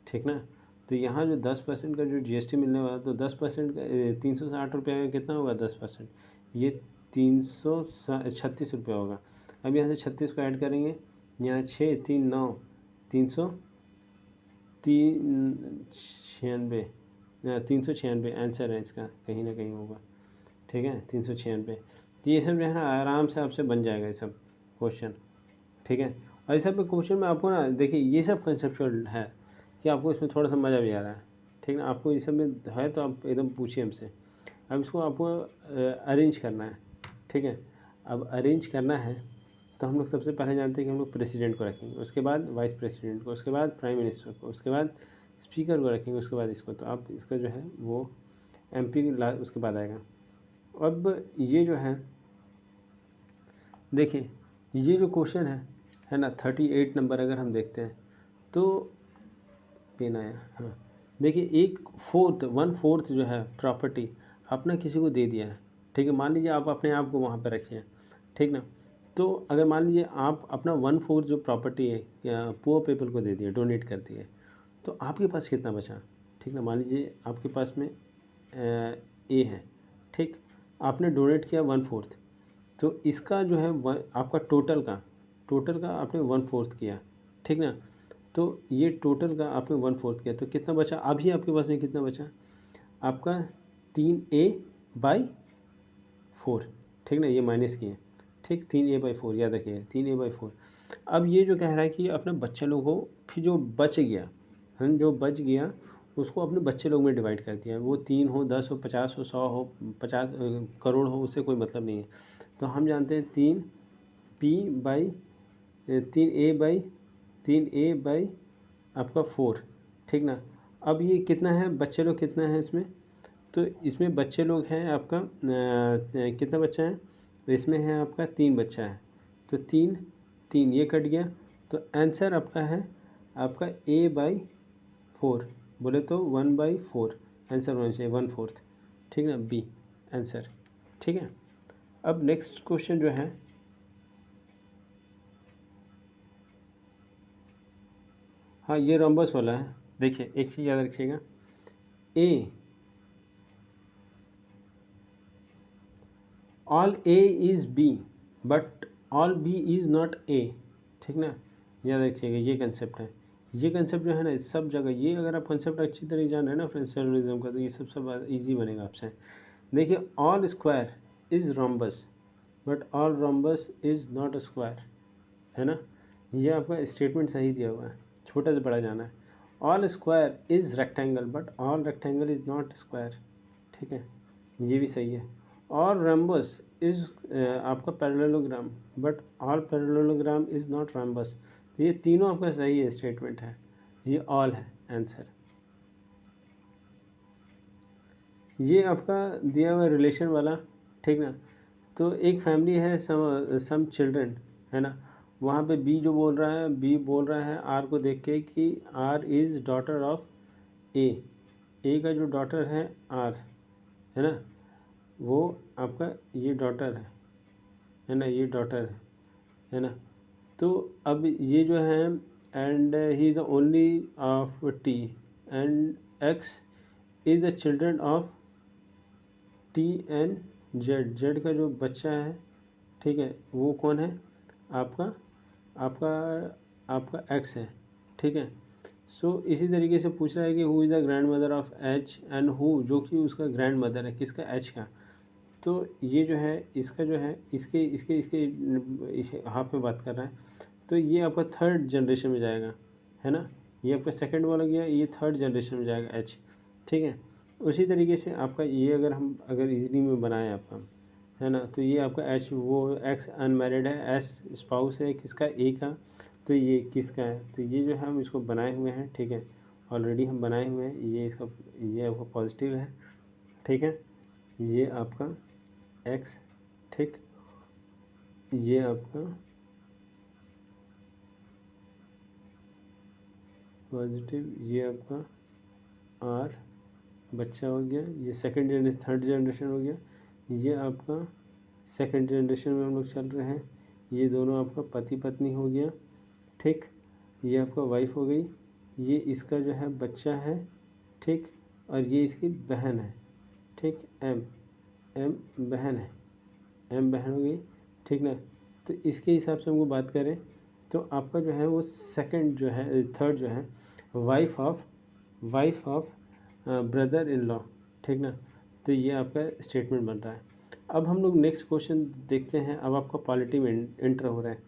S1: ठीक ना, तो यहाँ जो 10% का जो जीएसटी मिलने वाला है, तो 10% का 360 रुपये का कितना होगा 10%, ये 336 रुपये होगा। अब यहाँ से 36 को ऐड करेंगे, यहाँ 6 3 9 396, 396 आंसर है इसका, कहीं ना कहीं होगा। ठीक है, 396। तो ये सब जो है ना आराम से आपसे बन जाएगा ये सब क्वेश्चन। ठीक है, और ये सब क्वेश्चन में आपको ना देखिए ये सब कंसेप्चुअल है कि आपको इसमें थोड़ा सा मज़ा भी आ रहा है। ठीक ना, आपको इस सब में है तो आप एकदम पूछिए हमसे। अब इसको आपको अरेंज करना है। ठीक है, अब अरेंज करना है तो हम लोग सबसे पहले जानते हैं कि हम लोग प्रेसिडेंट को रखेंगे, उसके बाद वाइस प्रेसिडेंट को, उसके बाद प्राइम मिनिस्टर को, उसके बाद स्पीकर को रखेंगे, उसके बाद इसको। तो आप इसका जो है वो एमपी उसके बाद आएगा। अब ये जो है देखिए, ये जो क्वेश्चन है ना 38 नंबर अगर हम देखते हैं तो पेन आया, हाँ देखिए, 1/4 जो है प्रॉपर्टी अपना किसी को दे दिया है। ठीक है, मान लीजिए आप अपने आप को वहाँ पर रखिए। ठीक ना, तो अगर मान लीजिए आप अपना 1/4 जो प्रॉपर्टी है पुअर पीपल को दे दिए, डोनेट कर दिए, तो आपके पास कितना बचा। ठीक ना, मान लीजिए आपके पास में ए है, ठीक, आपने डोनेट किया 1/4, तो इसका जो है आपका टोटल का आपने 1/4 किया। ठीक ना, तो ये टोटल का आपने 1/4 किया तो कितना बचा, अभी आपके पास में कितना बचा आपका 3a/4। ठीक ना, ये माइनस किए। ठीक, 3a/4 याद रखिए, 3a/4। अब ये जो कह रहा है कि अपने बच्चे लोग को फिर जो बच गया, हम जो बच गया उसको अपने बच्चे लोग में डिवाइड कर दिया, वो 3 हो 10 हो 50 हो 100 हो 50 करोड़ हो, उससे कोई मतलब नहीं है। तो हम जानते हैं 3a/4 आपका 4। ठीक ना, अब ये कितना है, बच्चे लोग कितना है इसमें, तो इसमें बच्चे लोग हैं आपका कितना बच्चा है, तो इसमें है आपका 3 बच्चा है, तो 3 3 ये कट गया, तो आंसर आपका है आपका a/4, बोले तो 1/4 आंसर होना चाहिए, 1/4। ठीक ना, बी आंसर। ठीक है, अब नेक्स्ट क्वेश्चन जो है हाँ, ये रोम्बस वाला है। देखिए एक चीज़ याद रखिएगा, A, all A is B but all B is not A, ठीक ना, याद रखिएगा ये कंसेप्ट है। ये कंसेप्ट जो है ना सब जगह, ये अगर आप कंसेप्ट अच्छी तरह जान रहे हैं ना फ्रेंचरिज्म का, तो ये सब ईजी बनेगा आपसे। देखिए all square is rhombus but all rhombus is not a square, है ना, ये आपका स्टेटमेंट सही दिया हुआ है, छोटा से बड़ा जाना है। All square is rectangle but all rectangle is not square, ठीक है, ये भी सही है। ऑल रम्बस इज़ आपका parallelogram but all parallelogram is not rhombus, ये तीनों आपका सही है स्टेटमेंट है, ये ऑल है आंसर। ये आपका दिया हुआ रिलेशन वाला, ठीक ना, तो एक फैमिली है, सम चिल्ड्रन, है ना, वहाँ पे बी जो बोल रहा है, बी बोल रहा है आर को देख के कि आर इज़ डॉटर ऑफ ए, ए का जो डॉटर है आर, है ना, वो आपका ये डॉटर है ना, ये डॉटर है ना, तो अब ये जो है and he is the only of T and x is the children of T and Z, Z का जो बच्चा है, ठीक है, वो कौन है, आपका आपका आपका एक्स है, ठीक है। सो इसी तरीके से पूछ रहा है कि who is the grand mother of H and who, जो कि उसका ग्रैंड मदर है, किसका, एच का। तो ये जो है इसका जो है इसके इसके इसके हाफ में बात कर रहा है, तो ये आपका थर्ड जनरेशन में जाएगा, है ना, ये आपका सेकंड वाला गया, ये थर्ड जनरेशन में जाएगा एच, ठीक है। उसी तरीके से आपका ये अगर हम अगर इजली में बनाएं आपका, है ना, तो ये आपका एच, वो एक्स अनमैरिड है, एस स्पाउस है किसका, ए का, तो ये किसका है, तो ये जो है हम इसको बनाए हुए हैं, ठीक है, ऑलरेडी हम बनाए हुए हैं, ये इसका, ये आपका पॉजिटिव है, ठीक है, ये आपका एक्स, ठीक, ये आपका पॉजिटिव, ये आपका आर बच्चा हो गया, ये सेकंड जनरेशन, थर्ड जनरेशन हो गया, ये आपका सेकंड जनरेशन में हम लोग चल रहे हैं, ये दोनों आपका पति पत्नी हो गया, ठीक, ये आपका वाइफ हो गई, ये इसका जो है बच्चा है, ठीक, और ये इसकी बहन है, ठीक, एम, एम बहन है, एम बहन हो गई, ठीक ना। तो इसके हिसाब से हमको बात करें तो आपका जो है वो सेकंड जो है, थर्ड जो है wife of brother in law, ठीक ना, तो ये आपका स्टेटमेंट बन रहा है। अब हम लोग नेक्स्ट क्वेश्चन देखते हैं, अब आपका पॉलिटी में एंटर हो रहा है।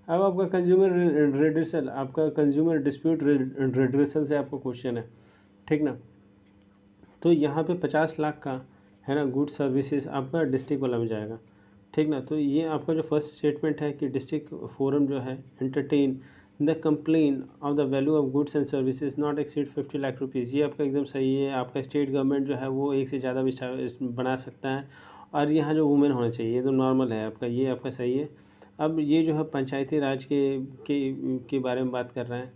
S1: अब आपका कंज्यूमर रेड्रेसल, आपका कंज्यूमर डिस्प्यूट रेड्रेसल से आपका क्वेश्चन है, ठीक ना, तो यहाँ पे 50 लाख का, है ना, गुड सर्विसेज आपका डिस्ट्रिक्ट वाला में जाएगा, ठीक ना। तो ये आपका जो फर्स्ट स्टेटमेंट है कि डिस्ट्रिक्ट फोरम जो है entertain the complain of the value of goods and services not exceed 50 lakh rupees, ये आपका एकदम सही है। आपका स्टेट गवर्नमेंट जो है वो एक से ज़्यादा भी बना सकता है, और यहाँ जो वुमेन होना चाहिए ये तो नॉर्मल है आपका, ये आपका सही है। अब ये जो है पंचायती राज के बारे में बात कर रहे हैं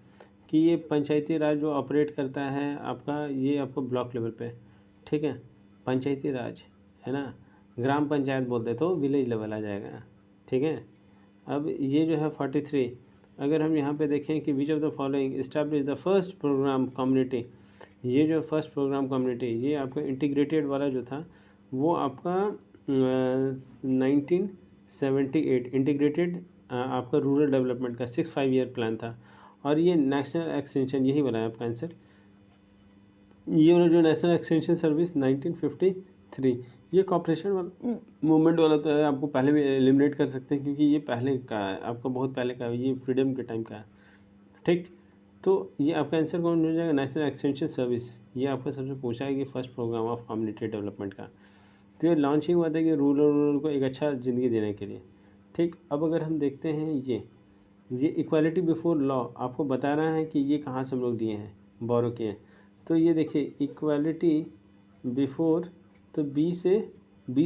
S1: कि ये पंचायती राज जो ऑपरेट करता है आपका, ये आपको ब्लॉक लेवल पे, ठीक है, पंचायती राज, है ना, ग्राम पंचायत बोलते तो विलेज लेवल आ जाएगा, ठीक है। अब ये जो है 43, अगर हम यहाँ पे देखें कि which of the following establish the first programme community, ये जो फर्स्ट प्रोग्राम कम्युनिटी, ये आपका इंटीग्रेटेड वाला जो था वो आपका 1978 इंटीग्रेटेड आपका रूरल डेवलपमेंट का 5 ईयर प्लान था, और ये नेशनल एक्सटेंशन, यही बना है आपका आंसर, ये वाला जो नेशनल एक्सटेंशन सर्विस 1953, ये कॉपरेशन वाला मूवमेंट वाला तो है, आपको पहले भी एलिमिनेट कर सकते हैं क्योंकि ये पहले का है, आपका बहुत पहले का है, ये फ्रीडम के टाइम का है, ठीक। तो ये आपका आंसर कौन हो जाएगा, नेशनल एक्सटेंशन सर्विस, ये आपका सबसे पूछा है कि first programme of community development का, तो ये लॉन्च ही हुआ था कि रूरल को एक अच्छा ज़िंदगी देने के लिए, ठीक। अब अगर हम देखते हैं ये इक्वालिटी बिफोर लॉ आपको बता रहा है कि ये कहाँ से हम लोग लिए हैं, बोरो किए हैं, तो ये देखिए इक्वालिटी बिफोर, तो बी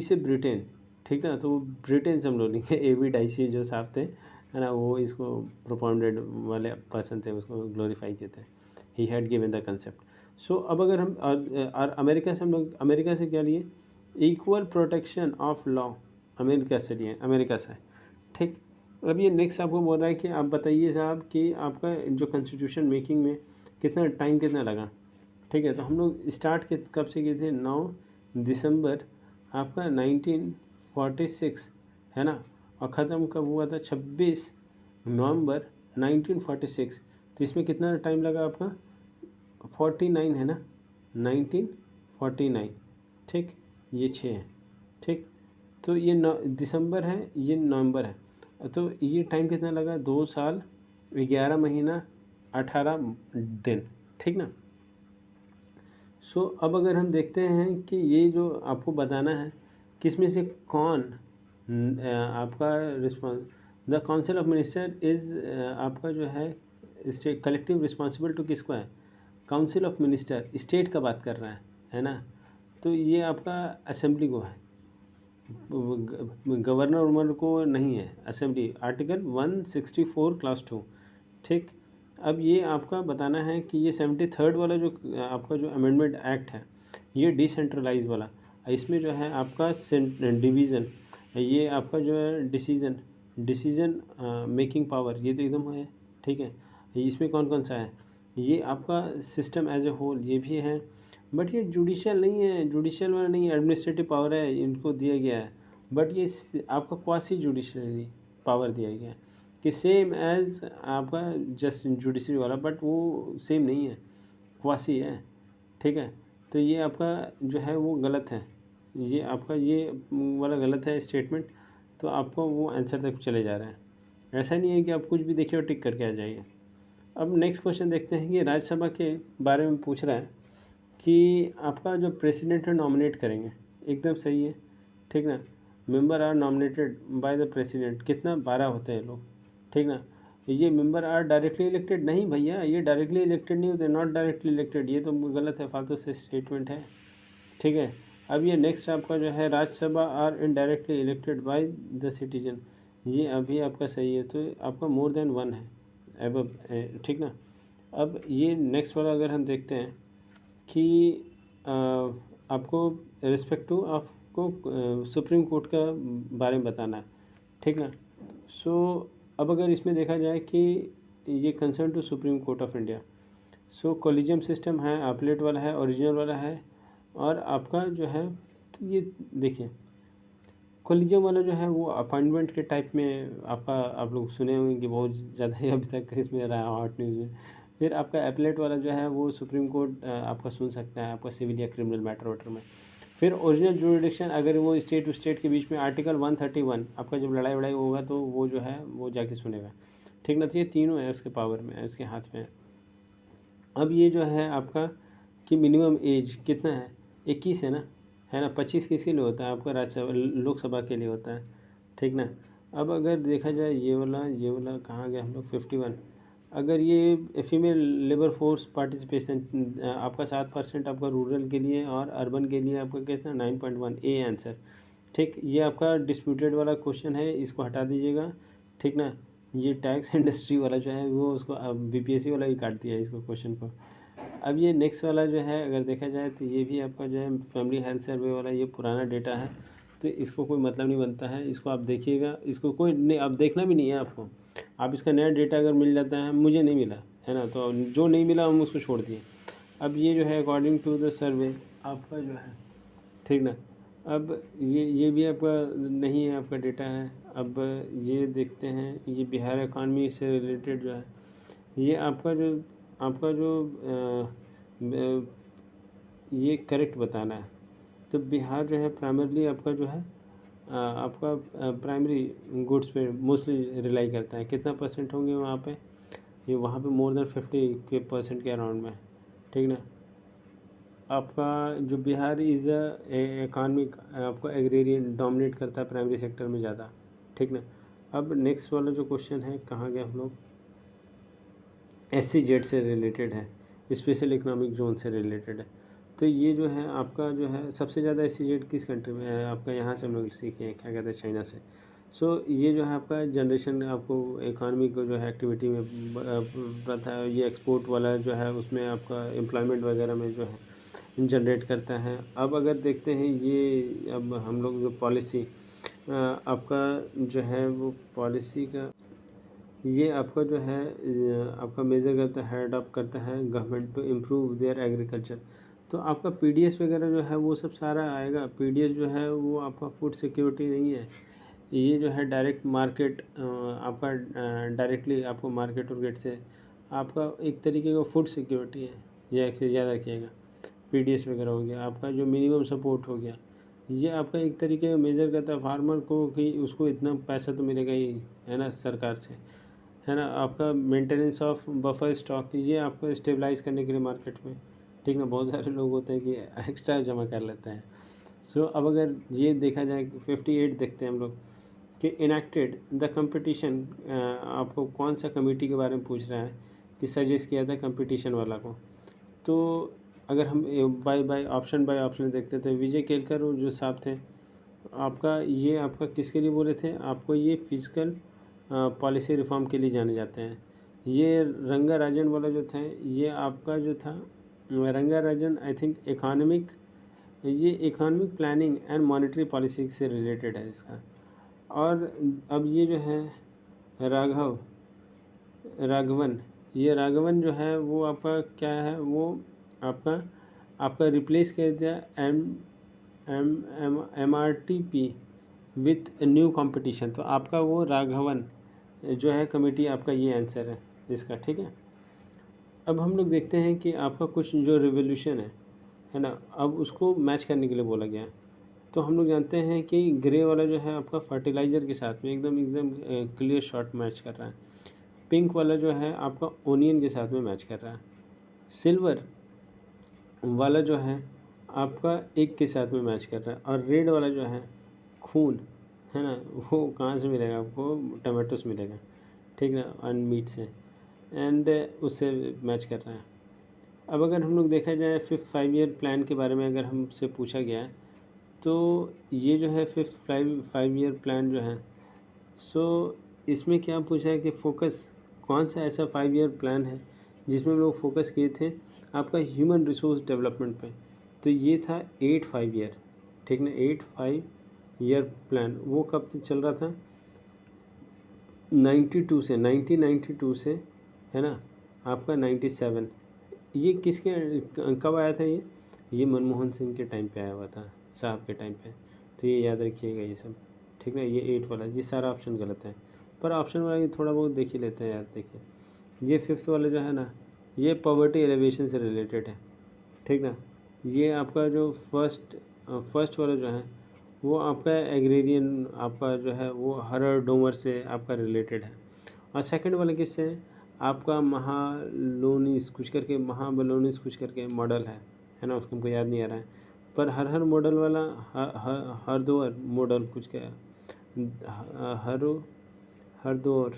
S1: से ब्रिटेन, ठीक है, तो वो ब्रिटेन से हम लोग लिखे, एवी डाइसी जो साहब थे, है ना, वो इसको प्रोपाउंडेड वाले पर्सन थे, उसको ग्लोरीफाई किए थे, he had given the concept. So अब अगर हम और अमेरिका से हम लोग, अमेरिका से क्या लिए, equal protection of law, America से लिए, अमेरिका से, ठीक। अब ये नेक्स्ट आपको बोल रहा है कि आप बताइए साहब कि आपका जो कॉन्स्टिट्यूशन मेकिंग में कितना लगा। ठीक है, तो हम लोग स्टार्ट कब से किए थे, 9 दिसंबर आपका 1946, है ना, और ख़त्म कब हुआ था, 26 नवंबर 1946। तो इसमें कितना टाइम लगा आपका, 49 है ना, 1949। ठीक, ये 6 है। ठीक, तो ये दिसंबर है, ये नवंबर है, तो ये टाइम कितना लगा, 2 साल 11 महीना 18 दिन। ठीक ना। सो अब अगर हम देखते हैं कि ये जो आपको बताना है किसमें से कौन आपका response, the council of minister is आपका जो है स्टेट कलेक्टिव रिस्पॉन्सिबल टू किसको है, काउंसिल ऑफ मिनिस्टर स्टेट का बात कर रहा है ना। तो ये आपका असेंबली को है, गवर्नर उमर को नहीं है, असेंबली, आर्टिकल 164 क्लास 2। ठीक, अब ये आपका बताना है कि ये 73rd वाला जो आपका जो अमेंडमेंट एक्ट है, ये डिसेंट्रलाइज वाला, इसमें जो है आपका डिवीज़न, ये आपका जो है डिसीजन मेकिंग पावर, ये तो एकदम है। ठीक है, इसमें कौन कौन सा है, ये आपका सिस्टम एज ए होल ये भी है, बट ये जुडिशियल नहीं है, जुडिशियल वाला नहीं है, एडमिनिस्ट्रेटिव पावर है इनको दिया गया है, बट ये आपका क्वासी जुडिशरी पावर दिया गया है कि सेम एज आपका जस्ट जुडिशरी वाला, बट वो सेम नहीं है, क्वासी है। ठीक है, तो ये आपका जो है वो गलत है, ये आपका ये वाला गलत है स्टेटमेंट, तो आपको वो आंसर तक चले जा रहा है। ऐसा नहीं है कि आप कुछ भी देखिए और टिक करके आ जाइए। अब नेक्स्ट क्वेश्चन देखते हैं कि राज्यसभा के बारे में पूछ रहा है कि आपका जो प्रेसिडेंट है नॉमिनेट करेंगे, एकदम सही है। ठीक ना, member are nominated by the president, कितना 12 होते हैं लोग। ठीक ना, ये मेंबर आर डायरेक्टली इलेक्टेड, नहीं भैया ये डायरेक्टली इलेक्टेड नहीं होते, नॉट डायरेक्टली इलेक्टेड, ये तो गलत है, फालतू से स्टेटमेंट है। ठीक है, अब ये नेक्स्ट आपका जो है Rajya Sabha are indirectly elected by the citizen, ये अभी आपका सही है, तो आपका मोर देन 1 है एबव। ठीक ना, अब ये नेक्स्ट वाला अगर हम देखते हैं कि आपको रिस्पेक्ट टू आपको सुप्रीम कोर्ट का बारे में बताना है। ठीक ना, सो अब अगर इसमें देखा जाए कि ये concern to supreme court of India, so collegium system है, अपलेट वाला है, ओरिजिनल वाला है, और आपका जो है, तो ये देखिए कोलिजियम वाला जो है वो अपॉइंटमेंट के टाइप में आपका, आप लोग सुने होंगे कि बहुत ज़्यादा ही अभी तक इसमें रहा हॉट न्यूज़ में। फिर आपका एपलेट वाला जो है वो सुप्रीम कोर्ट आपका सुन सकता है आपका सिविल या क्रिमिनल मैटर वाटर में। फिर ओरिजिनल जुरिडिक्शन अगर वो स्टेट टू स्टेट के बीच में, आर्टिकल 131 आपका जब लड़ाई वड़ाई होगा तो वो जो है वो जाके सुनेगा। ठीक ना, तो ये तीनों है उसके पावर में, उसके हाथ में है। अब ये जो है आपका कि मिनिमम एज कितना है, 21 है ना, 25 किसके लिए होता है आपका, राज्यसभा लोकसभा के लिए होता है। ठीक ना, अब अगर देखा जाए ये वाला कहाँ गया हम लोग, 51, अगर ये फीमेल लेबर फोर्स पार्टिसिपेशन आपका 7% आपका रूरल के लिए, और अर्बन के लिए आपका कितना 9.1, ए आंसर। ठीक, ये आपका डिस्प्यूटेड वाला क्वेश्चन है, इसको हटा दीजिएगा। ठीक ना, ये टैक्स इंडस्ट्री वाला जो है वो उसको बीपीएससी वाला ही काट दिया है इसको क्वेश्चन को। अब ये नेक्स्ट वाला जो है अगर देखा जाए तो ये भी आपका जो है फैमिली हेल्थ सर्वे वाला, ये पुराना डेटा है, तो इसको कोई मतलब नहीं बनता है, इसको आप देखिएगा, इसको कोई नहीं, अब देखना भी नहीं है आपको, आप इसका नया डेटा अगर मिल जाता है, मुझे नहीं मिला है ना, तो जो नहीं मिला हम उसको छोड़ दिए। अब ये जो है अकॉर्डिंग टू द सर्वे आपका जो है, ठीक ना, अब ये भी आपका नहीं है, आपका डेटा है। अब ये देखते हैं, ये बिहार इकॉनमी से रिलेटेड जो है, ये आपका जो ये करेक्ट बताना है। तो बिहार जो है प्राइमरली आपका जो है आपका प्राइमरी गुड्स पे मोस्टली रिलाई करता है, कितना परसेंट होंगे वहाँ पे, ये वहाँ पे मोर देन 50% के अराउंड में। ठीक ना, आपका जो बिहार इज़ इकॉनमिक आपको एग्रेरियन डोमिनेट करता है प्राइमरी सेक्टर में ज़्यादा। ठीक ना, अब नेक्स्ट वाला जो क्वेश्चन है कहाँ गया हम लोग, SEZ से रिलेटेड है, स्पेशल इकोनॉमिक जोन से रिलेटेड है। तो ये जो है आपका जो है सबसे ज़्यादा SEZ किस कंट्री में है आपका, यहाँ से हम लोग सीखे हैं, क्या कहते हैं, चाइना से। सो ये जो है आपका जनरेशन आपको इकॉनमी को जो है एक्टिविटी में प्रथा, ये एक्सपोर्ट वाला जो है उसमें आपका एम्प्लॉयमेंट वगैरह में जो है जनरेट करता है। अब अगर देखते हैं ये, अब हम लोग जो पॉलिसी आपका जो है वो पॉलिसी का ये आपका जो है आपका मेजर करता है, हेड अप करता है government to improve their agriculture. तो आपका पीडीएस वगैरह जो है वो सब सारा आएगा। पीडीएस जो है वो आपका फूड सिक्योरिटी नहीं है, ये जो है डायरेक्ट मार्केट आपका डायरेक्टली आपको मार्केट और गेट से आपका एक तरीके का फूड सिक्योरिटी है। ये याद रखिएगा। पीडीएस वगैरह हो गया, आपका जो मिनिमम सपोर्ट हो गया, ये आपका एक तरीके का मेजर करता है फार्मर को कि उसको इतना पैसा तो मिलेगा ही, है ना, सरकार से, है ना। आपका मेंटेनेंस ऑफ बफर स्टॉक, ये आपको स्टेबलाइज करने के लिए मार्केट में, ठीक ना। बहुत सारे लोग होते हैं कि एक्स्ट्रा जमा कर लेते हैं। सो अब अगर ये देखा जाए 58 देखते हैं हम लोग कि इनैक्टेड द कंपटीशन, आपको कौन सा कमेटी के बारे में पूछ रहा है कि सजेस्ट किया था कंपटीशन वाला को। तो अगर हम बाय ऑप्शन देखते थे, विजय केलकर जो साहब थे आपका, ये आपका किसके लिए बोले थे आपको, ये फिजिकल पॉलिसी रिफॉर्म के लिए जाने जाते हैं। ये रंगा राजन वाला जो था, ये आपका जो था रंगा राजन, आई थिंक इकोनॉमिक, ये economic planning and monetary policy से रिलेटेड है इसका। और अब ये जो है राघवन, ये राघवन जो है वो आपका क्या है, वो आपका आपका रिप्लेस कर दिया M M M M R T P with new competition. तो आपका वो राघवन जो है कमेटी, आपका ये आंसर है इसका, ठीक है। अब हम लोग देखते हैं कि आपका कुछ जो रिवोल्यूशन है ना, अब उसको मैच करने के लिए बोला गया है। तो हम लोग जानते हैं कि ग्रे वाला जो है आपका फर्टिलाइज़र के साथ में एकदम एकदम क्लियर शॉट मैच कर रहा है। पिंक वाला जो है आपका ओनियन के साथ में मैच कर रहा है। सिल्वर वाला जो है आपका एग के साथ में मैच कर रहा है। और रेड वाला जो है खून, है ना, वो कहाँ से मिलेगा आपको, टमाटो से मिलेगा, ठीक ना, और मीट से, एंड उससे मैच कर रहा है। अब अगर हम लोग देखा जाए 5th 5 ईयर प्लान के बारे में अगर हमसे पूछा गया है, तो ये जो है 5th 5 ईयर प्लान जो है, सो इसमें क्या पूछा है कि फोकस कौन सा ऐसा 5 ईयर प्लान है जिसमें हम लोग फोकस किए थे आपका ह्यूमन रिसोर्स डेवलपमेंट पे। तो ये था 8 5 ईयर, ठीक ना, 8 5 ईयर प्लान। वो कब तक चल रहा था, 1992 से, है ना, आपका 97। ये किसके कब आया था ये मनमोहन सिंह के टाइम पे आया हुआ था, साहब के टाइम पे। तो ये याद रखिएगा ये सब, ठीक ना। ये 8 वाला, ये सारा ऑप्शन गलत है, पर ऑप्शन वाला ये थोड़ा बहुत देख ही लेते हैं यार। देखिए ये 5th वाला जो है ना, ये पॉवर्टी एलिवेशन से रिलेटेड है, ठीक ना। ये आपका जो फर्स्ट वाला जो है वो आपका एग्रेरियन, आपका जो है वो हरर डोमर से आपका रिलेटेड है। और सेकंड वाला किससे है, आपका महालोनिस कुछ करके, महाबलोनिस कुछ करके मॉडल है ना, उसको हमको याद नहीं आ रहा है। पर हर मॉडल वाला हरदोर मॉडल कुछ का हरो हरदोर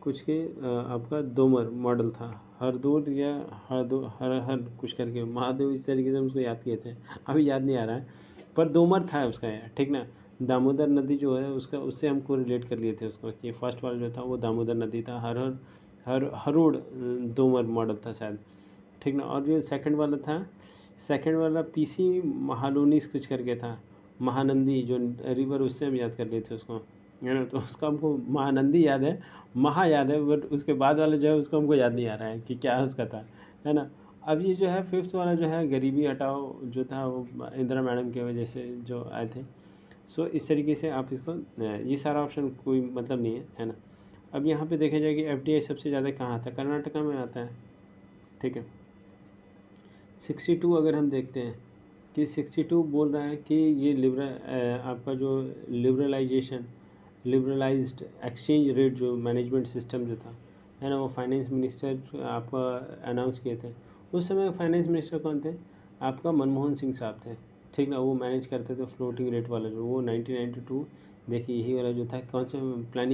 S1: कुछ के आपका दोमर मॉडल था, हरदोर या हर कुछ करके, महादेव इस तरीके से हम उसको याद किए थे, अभी याद नहीं आ रहा है, पर दोमर था उसका यार, ठीक ना। दामोदर नदी जो है उसका, उससे हमको रिलेट कर लिए थे उसको कि फर्स्ट वाला जो था वो दामोदर नदी था, हरोड़ दोमर मॉडल था शायद, ठीक ना। और जो सेकंड वाला पीसी महालूनिस कुछ करके था, महानंदी जो रिवर, उससे हम याद कर लिए थे उसको, है ना। तो उसका हमको महानंदी याद है, महा याद है, बट उसके बाद वाला जो है उसको हमको याद नहीं आ रहा है कि क्या उसका था, है ना। अब ये जो है 5th वाला जो है गरीबी हटाओ जो था, वो इंदिरा मैडम की वजह से जो आए थे। सो इस तरीके से आप इसको, ये सारा ऑप्शन कोई मतलब नहीं है ना। अब यहाँ पे देखा जाए कि एफडीआई सबसे ज़्यादा कहाँ आता है, कर्नाटका में आता है, ठीक है। 62 अगर हम देखते हैं कि 62 बोल रहा है कि ये आपका जो लिबरलाइज्ड एक्सचेंज रेट जो मैनेजमेंट सिस्टम जो था, है ना, वो फाइनेंस मिनिस्टर आपका अनाउंस किए थे। उस समय फाइनेंस मिनिस्टर कौन थे, आपका मनमोहन सिंह साहब थे, ठीक ना। वो मैनेज करते थे फ्लोटिंग रेट वाला जो, वो 1992, देखिए यही वाला जो था, कौन से प्लान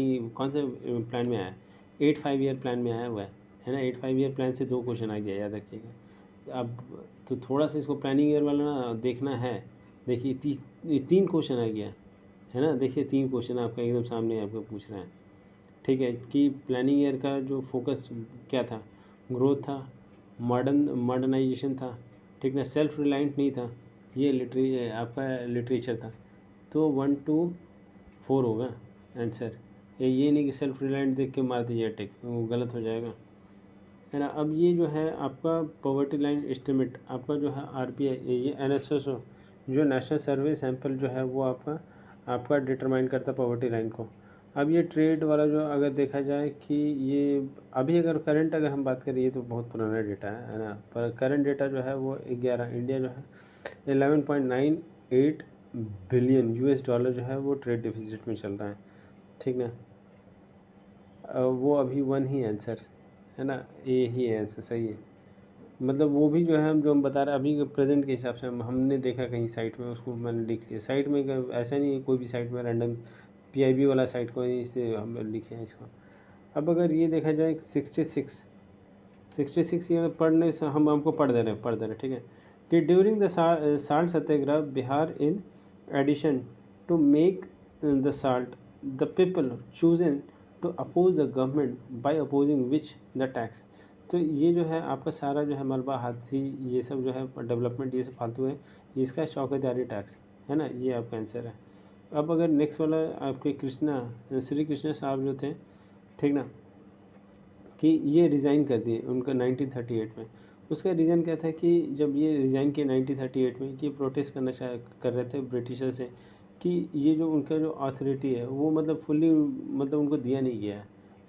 S1: में आया, 8 5 ईयर प्लान में आया हुआ है ना। 8 5 ईयर प्लान से 2 क्वेश्चन आ गया, याद रखिएगा। अब तो थोड़ा सा इसको प्लानिंग ईयर वाला ना देखना है। देखिए 3 क्वेश्चन आ गया, है ना। देखिए 3 क्वेश्चन आपका एकदम सामने आपको पूछ रहे हैं, ठीक है, कि प्लानिंग ईयर का जो फोकस क्या था, ग्रोथ था, मॉडर्नाइजेशन था, ठीक ना, सेल्फ रिलायंट नहीं था, ये आपका लिटरेचर था। तो 1 2 4 होगा आंसर। ये नहीं कि सेल्फ रिलायंट देख के मार दीजिए टिक, वो गलत हो जाएगा, है ना। अब ये जो है आपका पॉवर्टी लाइन एस्टिमेट, आपका जो है आरपीआई, ये एनएसएसओ जो नेशनल सर्वे सैंपल जो है वो आपका डिटरमाइन करता है पॉवर्टी लाइन को। अब ये ट्रेड वाला जो अगर देखा जाए कि ये अभी अगर करंट अगर हम बात करें, ये तो बहुत पुराना डेटा है ना, पर करंट डेटा जो है वो 11, इंडिया जो है 11.98 बिलियन यूएस डॉलर जो है वो ट्रेड डिफिसिट में चल रहा है, ठीक ना। वो अभी 1 ही आंसर, है ना, ए ही है आंसर, सही है। मतलब वो भी जो है हम बता रहे हैं अभी के प्रेजेंट के हिसाब से, हमने देखा कहीं साइट में, उसको मैंने लिख लिया साइट में, ऐसा नहीं है कोई भी साइट में रैंडम पीआईबी वाला साइट को इससे हम लिखे हैं इसको। अब अगर ये देखा जाए 66 ये पढ़ने से हमको पढ़ दे रहे हैं, ठीक है, कि during the salt Satyagraha Bihar in addition to make the salt the people chosen to oppose the government by opposing which the tax. तो ये जो है आपका सारा जो है मलबा हाथी ये सब जो है डेवलपमेंट ये सब फालतू है, इसका चौकीदारी टैक्स, है ना, ये आपका आंसर है। अब अगर नेक्स्ट वाला आपके श्री कृष्णा साहब जो थे, ठीक ना, कि ये रिज़ाइन कर दिए उनका 1938 में। उसका रीज़न क्या था कि जब ये रिज़ाइन किए 1938 में, कि प्रोटेस्ट कर रहे थे ब्रिटिशर से कि ये जो उनका जो अथॉरिटी है वो मतलब फुल्ली मतलब उनको दिया नहीं गया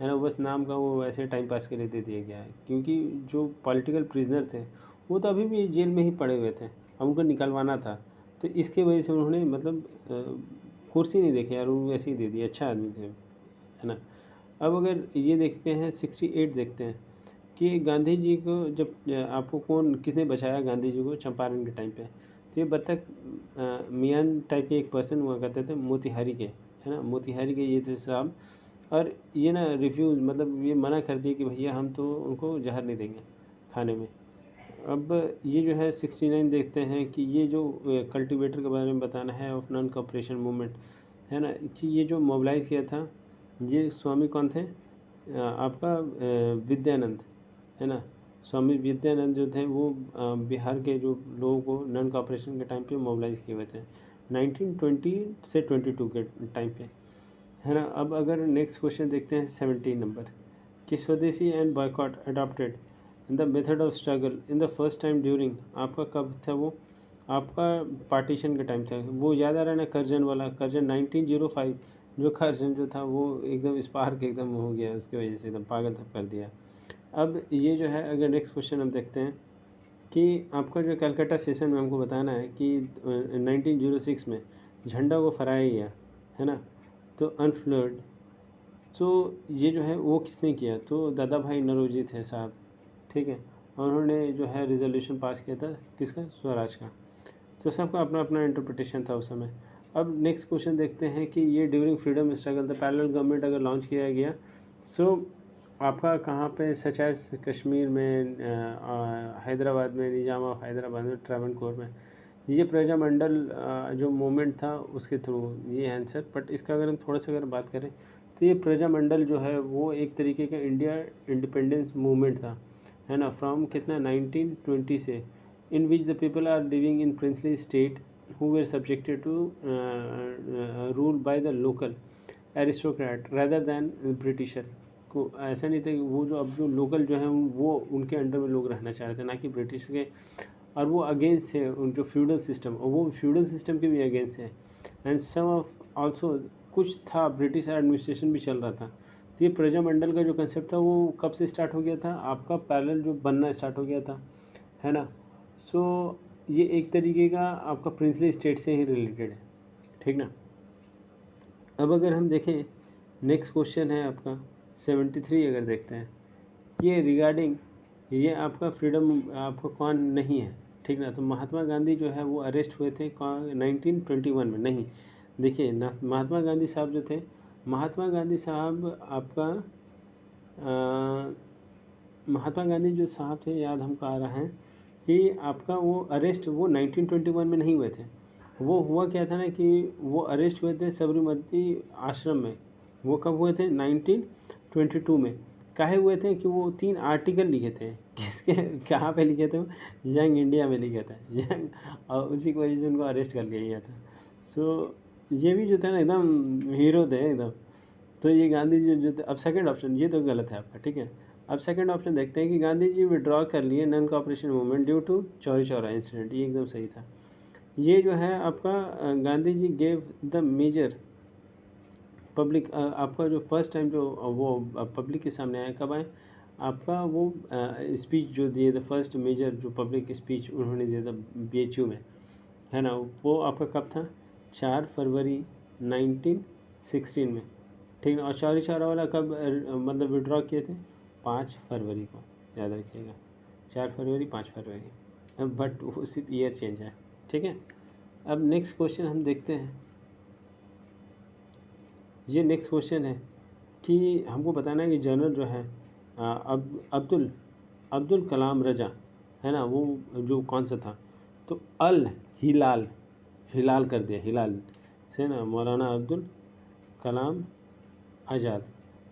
S1: है ना, बस नाम का वो वैसे टाइम पास के लिए दे दिया गया है, क्योंकि जो पॉलिटिकल प्रिजनर थे वो तो अभी भी जेल में ही पड़े हुए थे, अब उनको निकलवाना था, तो इसके वजह से उन्होंने मतलब कुर्सी नहीं देखी यार, वो ऐसे ही दे दिया, अच्छा आदमी थे, है ना। अब अगर ये देखते हैं 68 देखते हैं कि गांधी जी को जब आपको किसने बचाया गांधी जी को चंपारण के टाइम पे, तो ये बतख मियान टाइप के एक पर्सन हुआ करते थे मोतिहारी के, है ना, मोतिहारी के ये थे साहब, और ये ना रिफ्यूज़ मतलब ये मना कर दिए कि भैया हम तो उनको जहर नहीं देंगे खाने में। अब ये जो है 69 देखते हैं कि ये जो कल्टीवेटर के बारे में बताना है ऑफ नॉन कॉपरेशन मूवमेंट, है ना, कि ये जो मोबिलाइज़ किया था, ये स्वामी कौन थे, आपका विद्यानंद, है ना, स्वामी विद्यानंद जो थे वो बिहार के जो लोगों को नॉन कॉपरेशन के टाइम पे मोबिलाइज़ किए हुए थे 1920 से 22 के टाइम पे, है ना। अब अगर नेक्स्ट क्वेश्चन देखते हैं 17 नंबर, कि स्वदेशी and boycott adopted in the method of struggle in the first time during, आपका कब था वो, आपका पार्टीशन का टाइम था, वो याद आ रहा है ना, करजन वाला, करजन 1905, जो करजन जो था वो एकदम स्पार्क एकदम हो गया, उसकी वजह से एकदम पागल सब कर दिया। अब ये जो है अगर नेक्स्ट क्वेश्चन हम देखते हैं कि आपका जो कलकत्ता सेशन में हमको बताना है कि 1906 में झंडा को फहराया गया, है ना, तो अनफ्लर्ड, तो ये जो है वो किसने किया, तो दादा भाई नौरोजी थे साहब, ठीक है, और उन्होंने जो है रिजोल्यूशन पास किया था किसका, स्वराज का। तो सबका अपना अपना इंटरप्रिटेशन था उस समय। अब नेक्स्ट क्वेश्चन देखते हैं कि ये during freedom struggle the parallel government अगर लॉन्च किया गया, सो आपका कहाँ पे, सच एज कश्मीर में, हैदराबाद में, निज़ाम ऑफ हैदराबाद में, ट्रावनकोर में, ये प्रजामंडल जो मूवमेंट था उसके थ्रू ये आंसर। बट इसका अगर हम थोड़ा सा अगर बात करें तो ये प्रजामंडल जो है वो एक तरीके का इंडिया इंडिपेंडेंस मूवमेंट था, है ना, फ्रॉम कितना 1920 से, in which the people are living in princely state who were subjected to rule by the local aristocrat rather than britisher को। ऐसा नहीं था कि वो जो अब जो लोकल जो है वो उनके अंडर में लोग रहना चाह रहे थे, ना कि ब्रिटिश के, और वो अगेंस्ट है उन जो फ्यूडल सिस्टम, और वो फ्यूडल सिस्टम के भी अगेंस्ट है, एंड सम ऑफ ऑल्सो कुछ था ब्रिटिश एडमिनिस्ट्रेशन भी चल रहा था। तो ये प्रजामंडल का जो कंसेप्ट था वो कब से स्टार्ट हो गया था, आपका पैरेलल जो बनना स्टार्ट हो गया था, है ना। सो ये एक तरीके का आपका प्रिंसली स्टेट से ही रिलेटेड है, ठीक ना। अब अगर हम देखें नेक्स्ट क्वेश्चन है आपका 73 अगर देखते हैं, ये रिगार्डिंग ये आपका फ्रीडम आपका कौन नहीं है, ठीक ना, तो महात्मा गांधी जो है वो अरेस्ट हुए थे कौन 1921 में, नहीं, देखिए ना, महात्मा गांधी साहब जो थे, महात्मा गांधी साहब आपका महात्मा गांधी जो साहब थे, याद हमको आ रहा है कि आपका वो अरेस्ट वो 1921 में नहीं हुए थे, वो हुआ क्या था ना कि वो अरेस्ट हुए थे सबरीमती आश्रम में, वो कब हुए थे 1922 में, काहे हुए थे कि वो 3 आर्टिकल लिखे थे, किसके कहाँ पे लिखे थे वो, यंग इंडिया में लिखे थे यंग, और उसी की वजह से उनको अरेस्ट कर लिया गया था। सो ये भी जो था ना एकदम हीरो थे एकदम। तो ये गांधी जी जो थे, अब सेकंड ऑप्शन ये तो गलत है आपका, ठीक है। अब सेकंड ऑप्शन देखते हैं कि गांधी जी विड्रॉ कर लिए non cooperation movement due to Chauri Chaura incident, ये एकदम सही था। ये जो है आपका Gandhi ji gave the major public, आपका जो फर्स्ट टाइम जो वो पब्लिक के सामने आए, कब आए आपका वो स्पीच जो दिए द फर्स्ट मेजर जो पब्लिक स्पीच उन्होंने दिया था BHU में, है ना, वो आपका कब था, 4 फरवरी 1916 में, ठीक है। और चौरी चौरा वाला कब मतलब विड्रॉ किए थे, 5 फरवरी को, याद रखिएगा, 4 फरवरी 5 फरवरी, बट वो सिर्फ ईयर चेंज है, ठीक है। अब नेक्स्ट क्वेश्चन हम देखते हैं। ये नेक्स्ट क्वेश्चन है कि हमको बताना है कि जनरल जो है अब अब्दुल कलाम रजा, है ना, वो जो कौन सा था, तो अल हिलाल, हिलाल कर दिया, हिलाल से ना, मौलाना अब्दुल कलाम आज़ाद,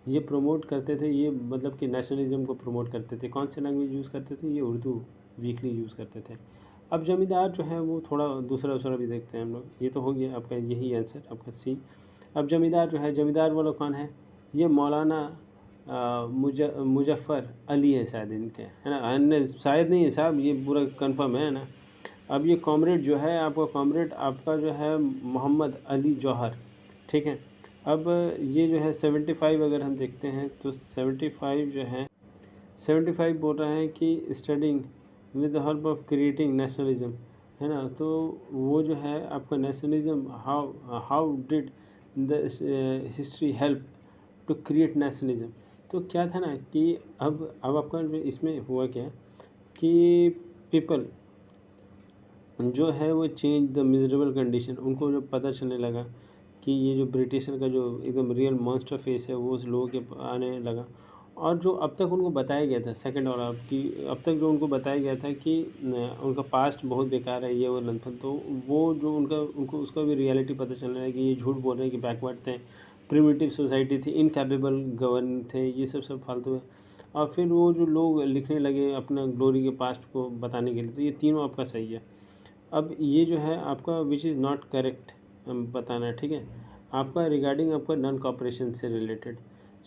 S1: ये प्रमोट करते थे, ये मतलब कि नेशनलिज्म को प्रमोट करते थे। कौन से लैंग्वेज यूज़ करते थे, ये उर्दू वीकली यूज़ करते थे। अब जमींदार जो है वो थोड़ा दूसरा दूसरा भी देखते हैं हम लोग, ये तो हो गया आपका, यही आंसर आपका सी। अब जमींदार जो है, जमींदार वाला कौन है, ये मौलाना मुजफ़्फ़र अली है शायद इनके, है ना, अन्य शायद नहीं है साहब, ये पूरा कंफर्म है ना। अब ये कॉमरेड जो है आपका, कॉमरेड आपका जो है मोहम्मद अली जौहर, ठीक है। अब ये जो है 75 अगर हम देखते हैं तो 75 जो है, 75 बोल रहा है कि studying with the help of creating nationalism, है ना, तो वो जो है आपका nationalism, how how did the history help to create nationalism. तो क्या था ना कि अब आपका इसमें हुआ क्या कि पीपल जो है वो चेंज द मिजरेबल कंडीशन, उनको जब पता चलने लगा कि ये जो ब्रिटिशर का जो एकदम रियल मॉन्स्टर फेस है वो उस लोगों के आने लगा। और जो अब तक उनको बताया गया था सेकंड वाला, कि अब तक जो उनको बताया गया था कि उनका पास्ट बहुत बेकार है, ये वो लंथन, तो वो जो उनको उसका भी रियलिटी पता चलने लगा कि ये झूठ बोल रहे हैं कि बैकवर्ड थे, प्रिमिटिव सोसाइटी थी, इनकैपेबल गवर्न थे, ये सब फालतू है। और फिर वो जो लोग लिखने लगे अपना ग्लोरी के पास्ट को बताने के लिए, तो ये तीनों आपका सही है। अब ये जो है आपका विच इज़ नॉट करेक्ट बताना है, ठीक है, आपका रिगार्डिंग आपका नॉन कॉपरेशन से रिलेटेड।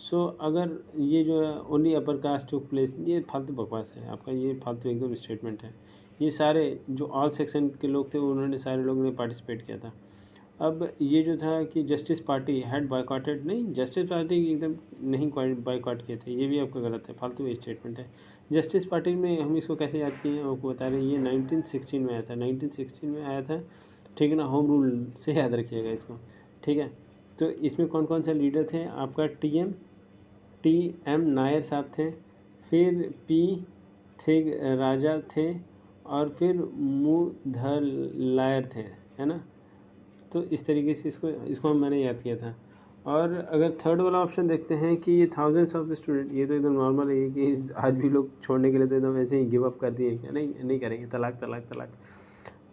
S1: सो अगर ये जो है only upper caste to place, ये फालतू बकवास है आपका, ये फालतू एकदम स्टेटमेंट है। ये सारे जो ऑल सेक्शन के लोग थे उन्होंने, सारे लोगों ने पार्टिसिपेट किया था। अब ये जो था कि जस्टिस पार्टी हैड बायकॉटेड, नहीं, जस्टिस पार्टी एकदम नहीं बायकॉट किए थे, ये भी आपका गलत है, फालतू स्टेटमेंट है। जस्टिस पार्टी में हम इसको कैसे याद किए हैं आपको बता रहे हैं, ये 1916 में आया था, 1916 में आया था, ठीक है ना, होम रूल से याद रखिएगा इसको, ठीक है। तो इसमें कौन कौन से लीडर थे आपका, टी एम नायर साहब थे, फिर पी थे राजा थे, और फिर मुधलायर थे, है ना। तो इस तरीके से इसको मैंने याद किया था। और अगर थर्ड वाला ऑप्शन देखते हैं कि ये थाउजेंड्स ऑफ स्टूडेंट, ये तो एकदम नॉर्मल है कि आज भी लोग छोड़ने के लिए तो एकदम ऐसे ही गिव अप कर दिए, क्या नहीं नहीं करेंगे, तलाक तलाक तलाक।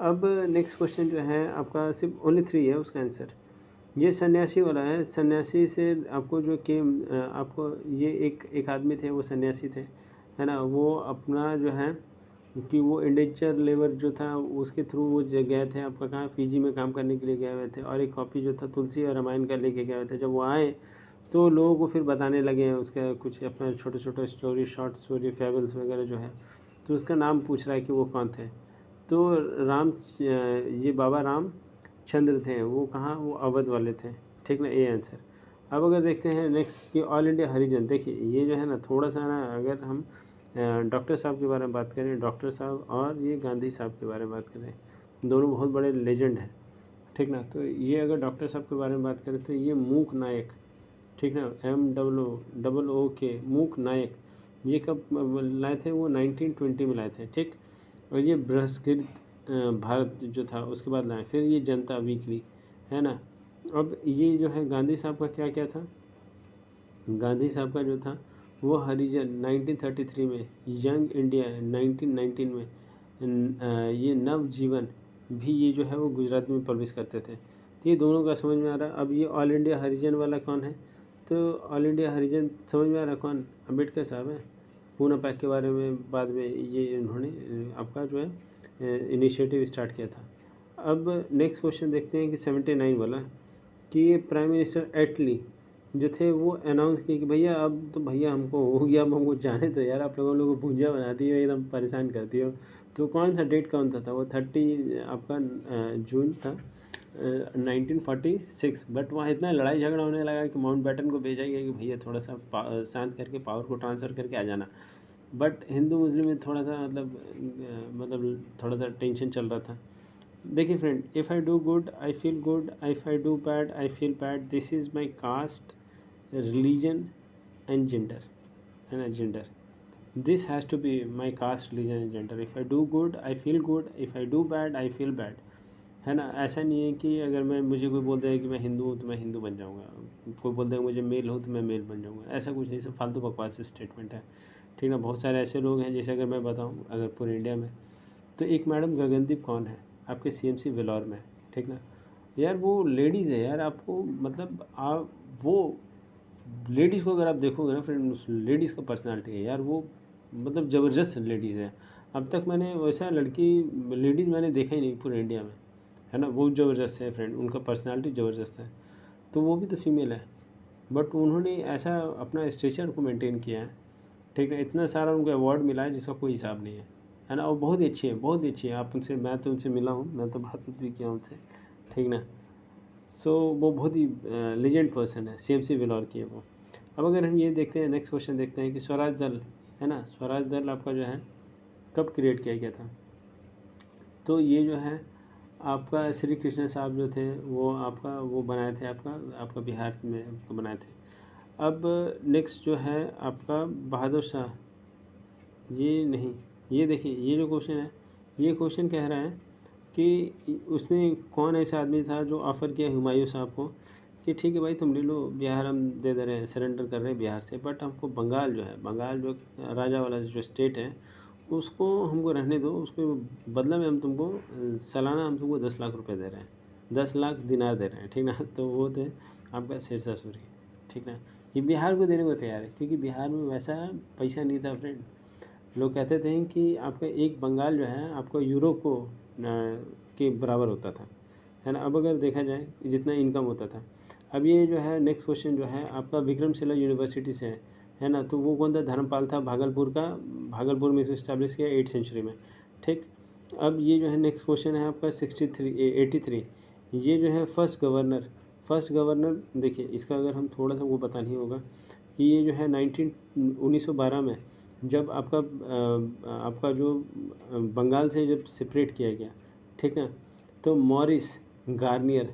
S1: अब नेक्स्ट क्वेश्चन जो है आपका सिर्फ ओनली 3 है उसका आंसर, ये सन्यासी वाला है। सन्यासी से आपको जो कि आपको ये एक आदमी थे, वो सन्यासी थे, है ना, वो अपना जो है कि वो इंडेंचर लेबर जो था उसके थ्रू वो गए थे आपका कहाँ, फिजी में काम करने के लिए गए हुए थे, और एक कॉपी जो था तुलसी और रामायण का लेके गए हुए थे। जब वो आए तो लोगों को फिर बताने लगे हैं उसका कुछ अपना छोटे छोटे स्टोरी, शॉर्ट स्टोरी, फेबल्स वगैरह जो है, तो उसका नाम पूछ रहा है कि वो कौन थे। तो ये बाबा राम चंद्र थे, वो कहाँ, वो अवध वाले थे, ठीक ना, ये आंसर। अब अगर देखते हैं नेक्स्ट कि ऑल इंडिया हरिजन, देखिए ये जो है ना थोड़ा सा ना, अगर हम डॉक्टर साहब के बारे में बात करें, डॉक्टर साहब और ये गांधी साहब के बारे में बात करें, दोनों बहुत बड़े लेजेंड हैं, ठीक ना। तो ये अगर डॉक्टर साहब के बारे में बात करें तो ये मूक नायक, ठीक ना, MOOK मूक नायक, ये कब लाए थे, वो 1920 में लाए थे, ठीक। और ये बृहस्पति भारत जो था उसके बाद लाए, फिर ये जनता वीकली, है ना। अब ये जो है गांधी साहब का क्या क्या था, गांधी साहब का जो था वो हरिजन 1933 में, यंग इंडिया 1919 में, ये नवजीवन भी ये जो है वो गुजरात में पब्लिश करते थे। तो ये दोनों का समझ में आ रहा। अब ये ऑल इंडिया हरिजन वाला कौन है, तो ऑल इंडिया हरिजन समझ में आ रहा कौन, अम्बेडकर साहब है। पूना पैक के बारे में बाद में ये इन्होंने आपका जो है इनिशिएटिव स्टार्ट किया था। अब नेक्स्ट क्वेश्चन देखते हैं कि 79 वाला, कि ये प्राइम मिनिस्टर एटली जो थे वो अनाउंस किए कि भैया अब तो भैया हमको हो गया, अब हमको जाने दो यार, आप लोगों को भुजिया बनाती हो, एकदम परेशान करती हो। तो कौन सा डेट कौन सा था वो 30 आपका जून था 1946। बट वहाँ इतना लड़ाई झगड़ा होने लगा कि माउंट बैटन को भेजा गया कि भैया थोड़ा सा शांत करके पावर को ट्रांसफ़र करके आ जाना। बट हिंदू मुस्लिम में थोड़ा सा मतलब थोड़ा सा टेंशन चल रहा था। देखिए friend, if I do good I feel good, if I do bad I feel bad, this is my caste, religion and gender, है ना, gender. This has to be my caste, religion and gender. If I do good I feel good, if I do bad I feel bad, है ना। ऐसा नहीं है कि अगर मुझे कोई बोल दे कि मैं हिंदू हूँ तो मैं हिंदू बन जाऊँगा, कोई बोल दे मुझे मेल हूँ तो मैं मेल बन जाऊँगा, ऐसा कुछ नहीं, सब फालतू बकवास स्टेटमेंट है, ठीक ना। बहुत सारे ऐसे लोग हैं, जैसे अगर मैं बताऊँ, अगर पूरे इंडिया में तो एक मैडम गगनदीप कौर है, आपके सीएमसी वेलोर में, ठीक ना। यार वो लेडीज़ है यार, आपको मतलब आप वो लेडीज़ को अगर आप देखोगे ना फ्रेंड, उस लेडीज़ का पर्सनालिटी है यार, वो मतलब ज़बरदस्त लेडीज़ है। अब तक मैंने वैसा लड़की लेडीज़ मैंने देखा ही नहीं पूरे इंडिया में, है ना। वो ज़बरदस्त है फ्रेंड, उनका पर्सनालिटी ज़बरदस्त है। तो वो भी तो फीमेल है, बट उन्होंने ऐसा अपना स्टेचर को मेंटेन किया है, ठीक है। इतना सारा उनको अवार्ड मिला है जिसका कोई हिसाब नहीं है ना। और बहुत ही अच्छी है, बहुत ही अच्छी है। आप उनसे, मैं तो उनसे मिला हूँ, मैं तो बात भी किया उनसे, ठीक ना। सो वो बहुत ही लेजेंड पर्सन है, सीएमसी वेलोर की है वो। अब अगर हम ये देखते हैं, नेक्स्ट क्वेश्चन देखते हैं कि स्वराज दल, है ना, स्वराज दल आपका जो है कब क्रिएट किया गया था। तो ये जो है आपका श्री कृष्ण साहब जो थे वो आपका वो बनाए थे, आपका आपका बिहार में आपको बनाए थे। अब नेक्स्ट जो है आपका बहादुर शाह, ये नहीं, ये देखिए, ये जो क्वेश्चन है, ये क्वेश्चन कह रहा है कि उसने कौन ऐसा आदमी था जो ऑफ़र किया हुमायूं साहब को कि ठीक है भाई तुम ले लो, बिहार हम दे दे रहे हैं, सरेंडर कर रहे हैं बिहार से, बट हमको बंगाल जो है, बंगाल जो राजा वाला जो स्टेट है उसको हमको रहने दो, उसके बदले में हम तुमको सालाना हम तुमको 10 लाख रुपए दे रहे हैं, 10 लाख दिनार दे रहे हैं, ठीक ना। तो वो थे आपका शेरशाह सूरी, ठीक ना। ये बिहार को देने को तैयार है, क्योंकि बिहार में वैसा पैसा नहीं था फ्रेंड। लोग कहते थे कि आपका एक बंगाल जो है आपको यूरोप को के बराबर होता था, है ना। अब अगर देखा जाए जितना इनकम होता था। अब ये जो है नेक्स्ट क्वेश्चन जो है आपका विक्रमशिला यूनिवर्सिटी से है ना। तो वो कौन था, धर्मपाल था, भागलपुर का, भागलपुर में इसे इस्टेब्लिश किया 8th सेंचुरी में, ठीक। अब ये जो है नेक्स्ट क्वेश्चन है आपका 83 ये जो है फर्स्ट गवर्नर देखिए, इसका अगर हम थोड़ा सा वो बताना ही होगा कि ये जो है 1912 में जब आपका जो बंगाल से जब सेपरेट किया गया, ठीक है। तो मॉरिस गार्नियर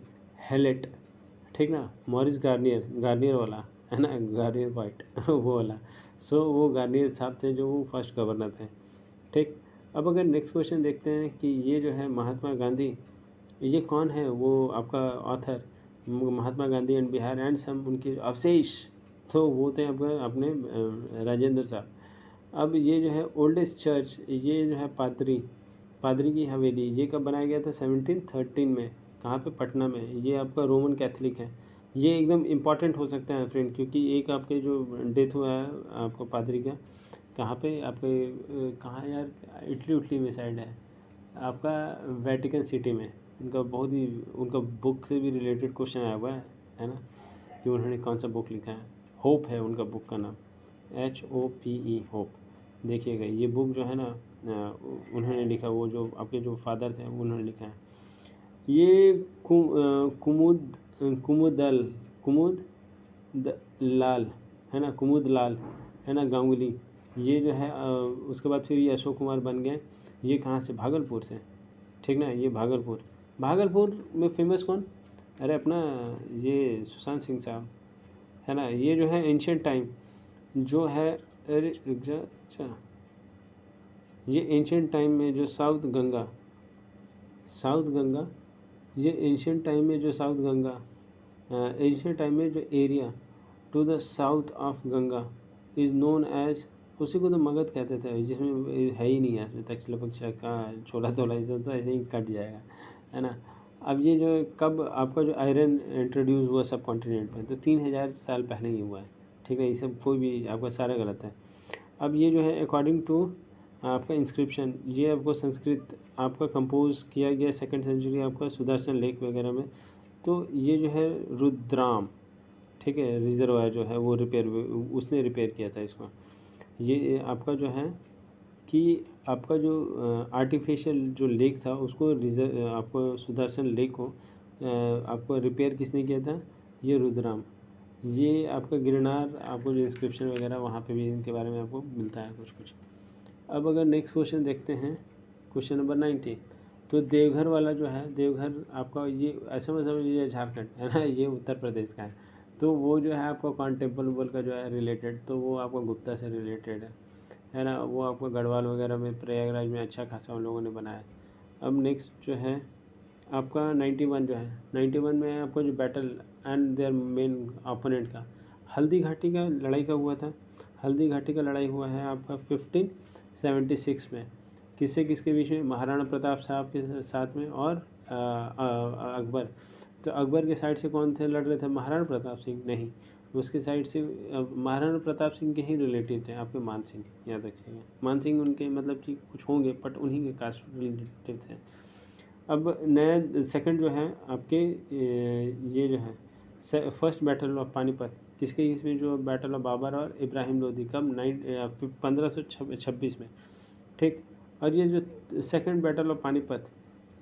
S1: हेलेट, ठीक ना, मॉरिस गार्नियर, गार्नियर वाला, है ना, गार्नियर वाइट वो वाला। सो वो गार्नियर साहब थे जो वो फर्स्ट गवर्नर थे, ठीक। अब अगर नेक्स्ट क्वेश्चन देखते हैं कि ये जो है महात्मा गांधी, ये कौन है, वो आपका author, Mahatma Gandhi and Bihar and some उनके अवशेष, तो वो थे आपका अपने राजेंद्र साहब। अब ये जो है ओल्डेस्ट चर्च, ये जो है पादरी की हवेली, ये कब बनाया गया था, 1713 में, कहाँ पे, पटना में। ये आपका रोमन कैथलिक है। ये एकदम इम्पॉर्टेंट हो सकता है फ्रेंड, क्योंकि एक आपके जो डेथ हुआ है आपको पादरी का, कहाँ पे आपके कहाँ यार, इटली उटली में साइड है आपका, वेटिकन सिटी में। उनका बहुत ही, उनका बुक से भी रिलेटेड क्वेश्चन आया हुआ है ना, कि उन्होंने कौन सा बुक लिखा है। होप है उनका बुक का नाम, HOPE, होप। देखिएगा ये बुक जो है ना उन्होंने लिखा, वो जो आपके जो फादर थे उन्होंने लिखा है। ये कुमुद कुमुदल कुमुद लाल, है ना, कुमुद लाल, है ना, गांगुली। ये जो है उसके बाद फिर ये अशोक कुमार बन गए। ये कहाँ से, भागलपुर से, ठीक ना। ये भागलपुर में फेमस कौन, अरे अपना ये सुशांत सिंह साहब, है ना। ये जो है एंशियंट टाइम जो है, अरे रुक जा, अच्छा, ये एंशियंट टाइम में जो साउथ गंगा, ये एंशियंट टाइम में जो साउथ गंगा, एंशियंट टाइम में जो area to the south of Ganga is known as, उसी को तो मगध कहते थे, जिसमें है ही नहीं है, इसमें तक्षशिला पक्षा का छोला तोला, इसे तो ऐसे ही कट जाएगा, है ना। अब ये जो कब आपका जो आयरन इंट्रोड्यूस हुआ सब कॉन्टिनेंट में, तो 3000 साल पहले ही हुआ है, ठीक है। ये सब कोई भी आपका सारा गलत है। अब ये जो है अकॉर्डिंग टू आपका इंस्क्रिप्शन, ये आपको संस्कृत आपका कंपोज किया गया 2nd सेंचुरी आपका सुदर्शन लेक वगैरह में। तो ये जो है रुद्राम, ठीक है, रिजर्वायर जो है वो उसने रिपेयर किया था इसको। ये आपका जो है कि आपका जो आर्टिफिशियल जो लेक था उसको आपको सुदर्शन लेक को आपको रिपेयर किसने किया था? ये रुद्राम। ये आपका गिरनार, आपको जो इंस्क्रिप्शन वगैरह वहाँ पे भी इनके बारे में आपको मिलता है कुछ कुछ। अब अगर नेक्स्ट क्वेश्चन देखते हैं, क्वेश्चन नंबर 90। तो देवघर वाला जो है, देवघर आपका ये ऐसा मत समझिए झारखंड है ना, ये उत्तर प्रदेश का है। तो वो जो है आपका कौन टेम्पल उम्पल का जो है रिलेटेड, तो वो आपका गुप्ता से रिलेटेड है ना। वो आपको गढ़वाल वगैरह में, प्रयागराज में अच्छा खासा उन लोगों ने बनाया। अब नेक्स्ट जो है आपका 91 जो है, 91 में आपको जो battle and their main opponent का, हल्दी घाटी का लड़ाई का हुआ था। हल्दी घाटी का लड़ाई हुआ है आपका 1576 में। किससे किसके बीच में? महाराणा प्रताप साहब के साथ में और अकबर। तो अकबर के साइड से कौन थे लड़ रहे थे? महाराणा प्रताप सिंह नहीं, उसके साइड से महाराणा प्रताप सिंह के ही रिलेटिव थे आपके मान सिंह, याद रखिएगा। मान सिंह उनके मतलब कि कुछ होंगे बट उन्हीं के कास्ट रिलेटिव थे। अब नया सेकंड जो है आपके ये जो है फर्स्ट बैटल ऑफ पानीपत किसके इसमें, जो बैटल ऑफ बाबर और इब्राहिम लोदी, कब? 1526 में, ठीक। और ये जो सेकंड बैटल ऑफ पानीपत,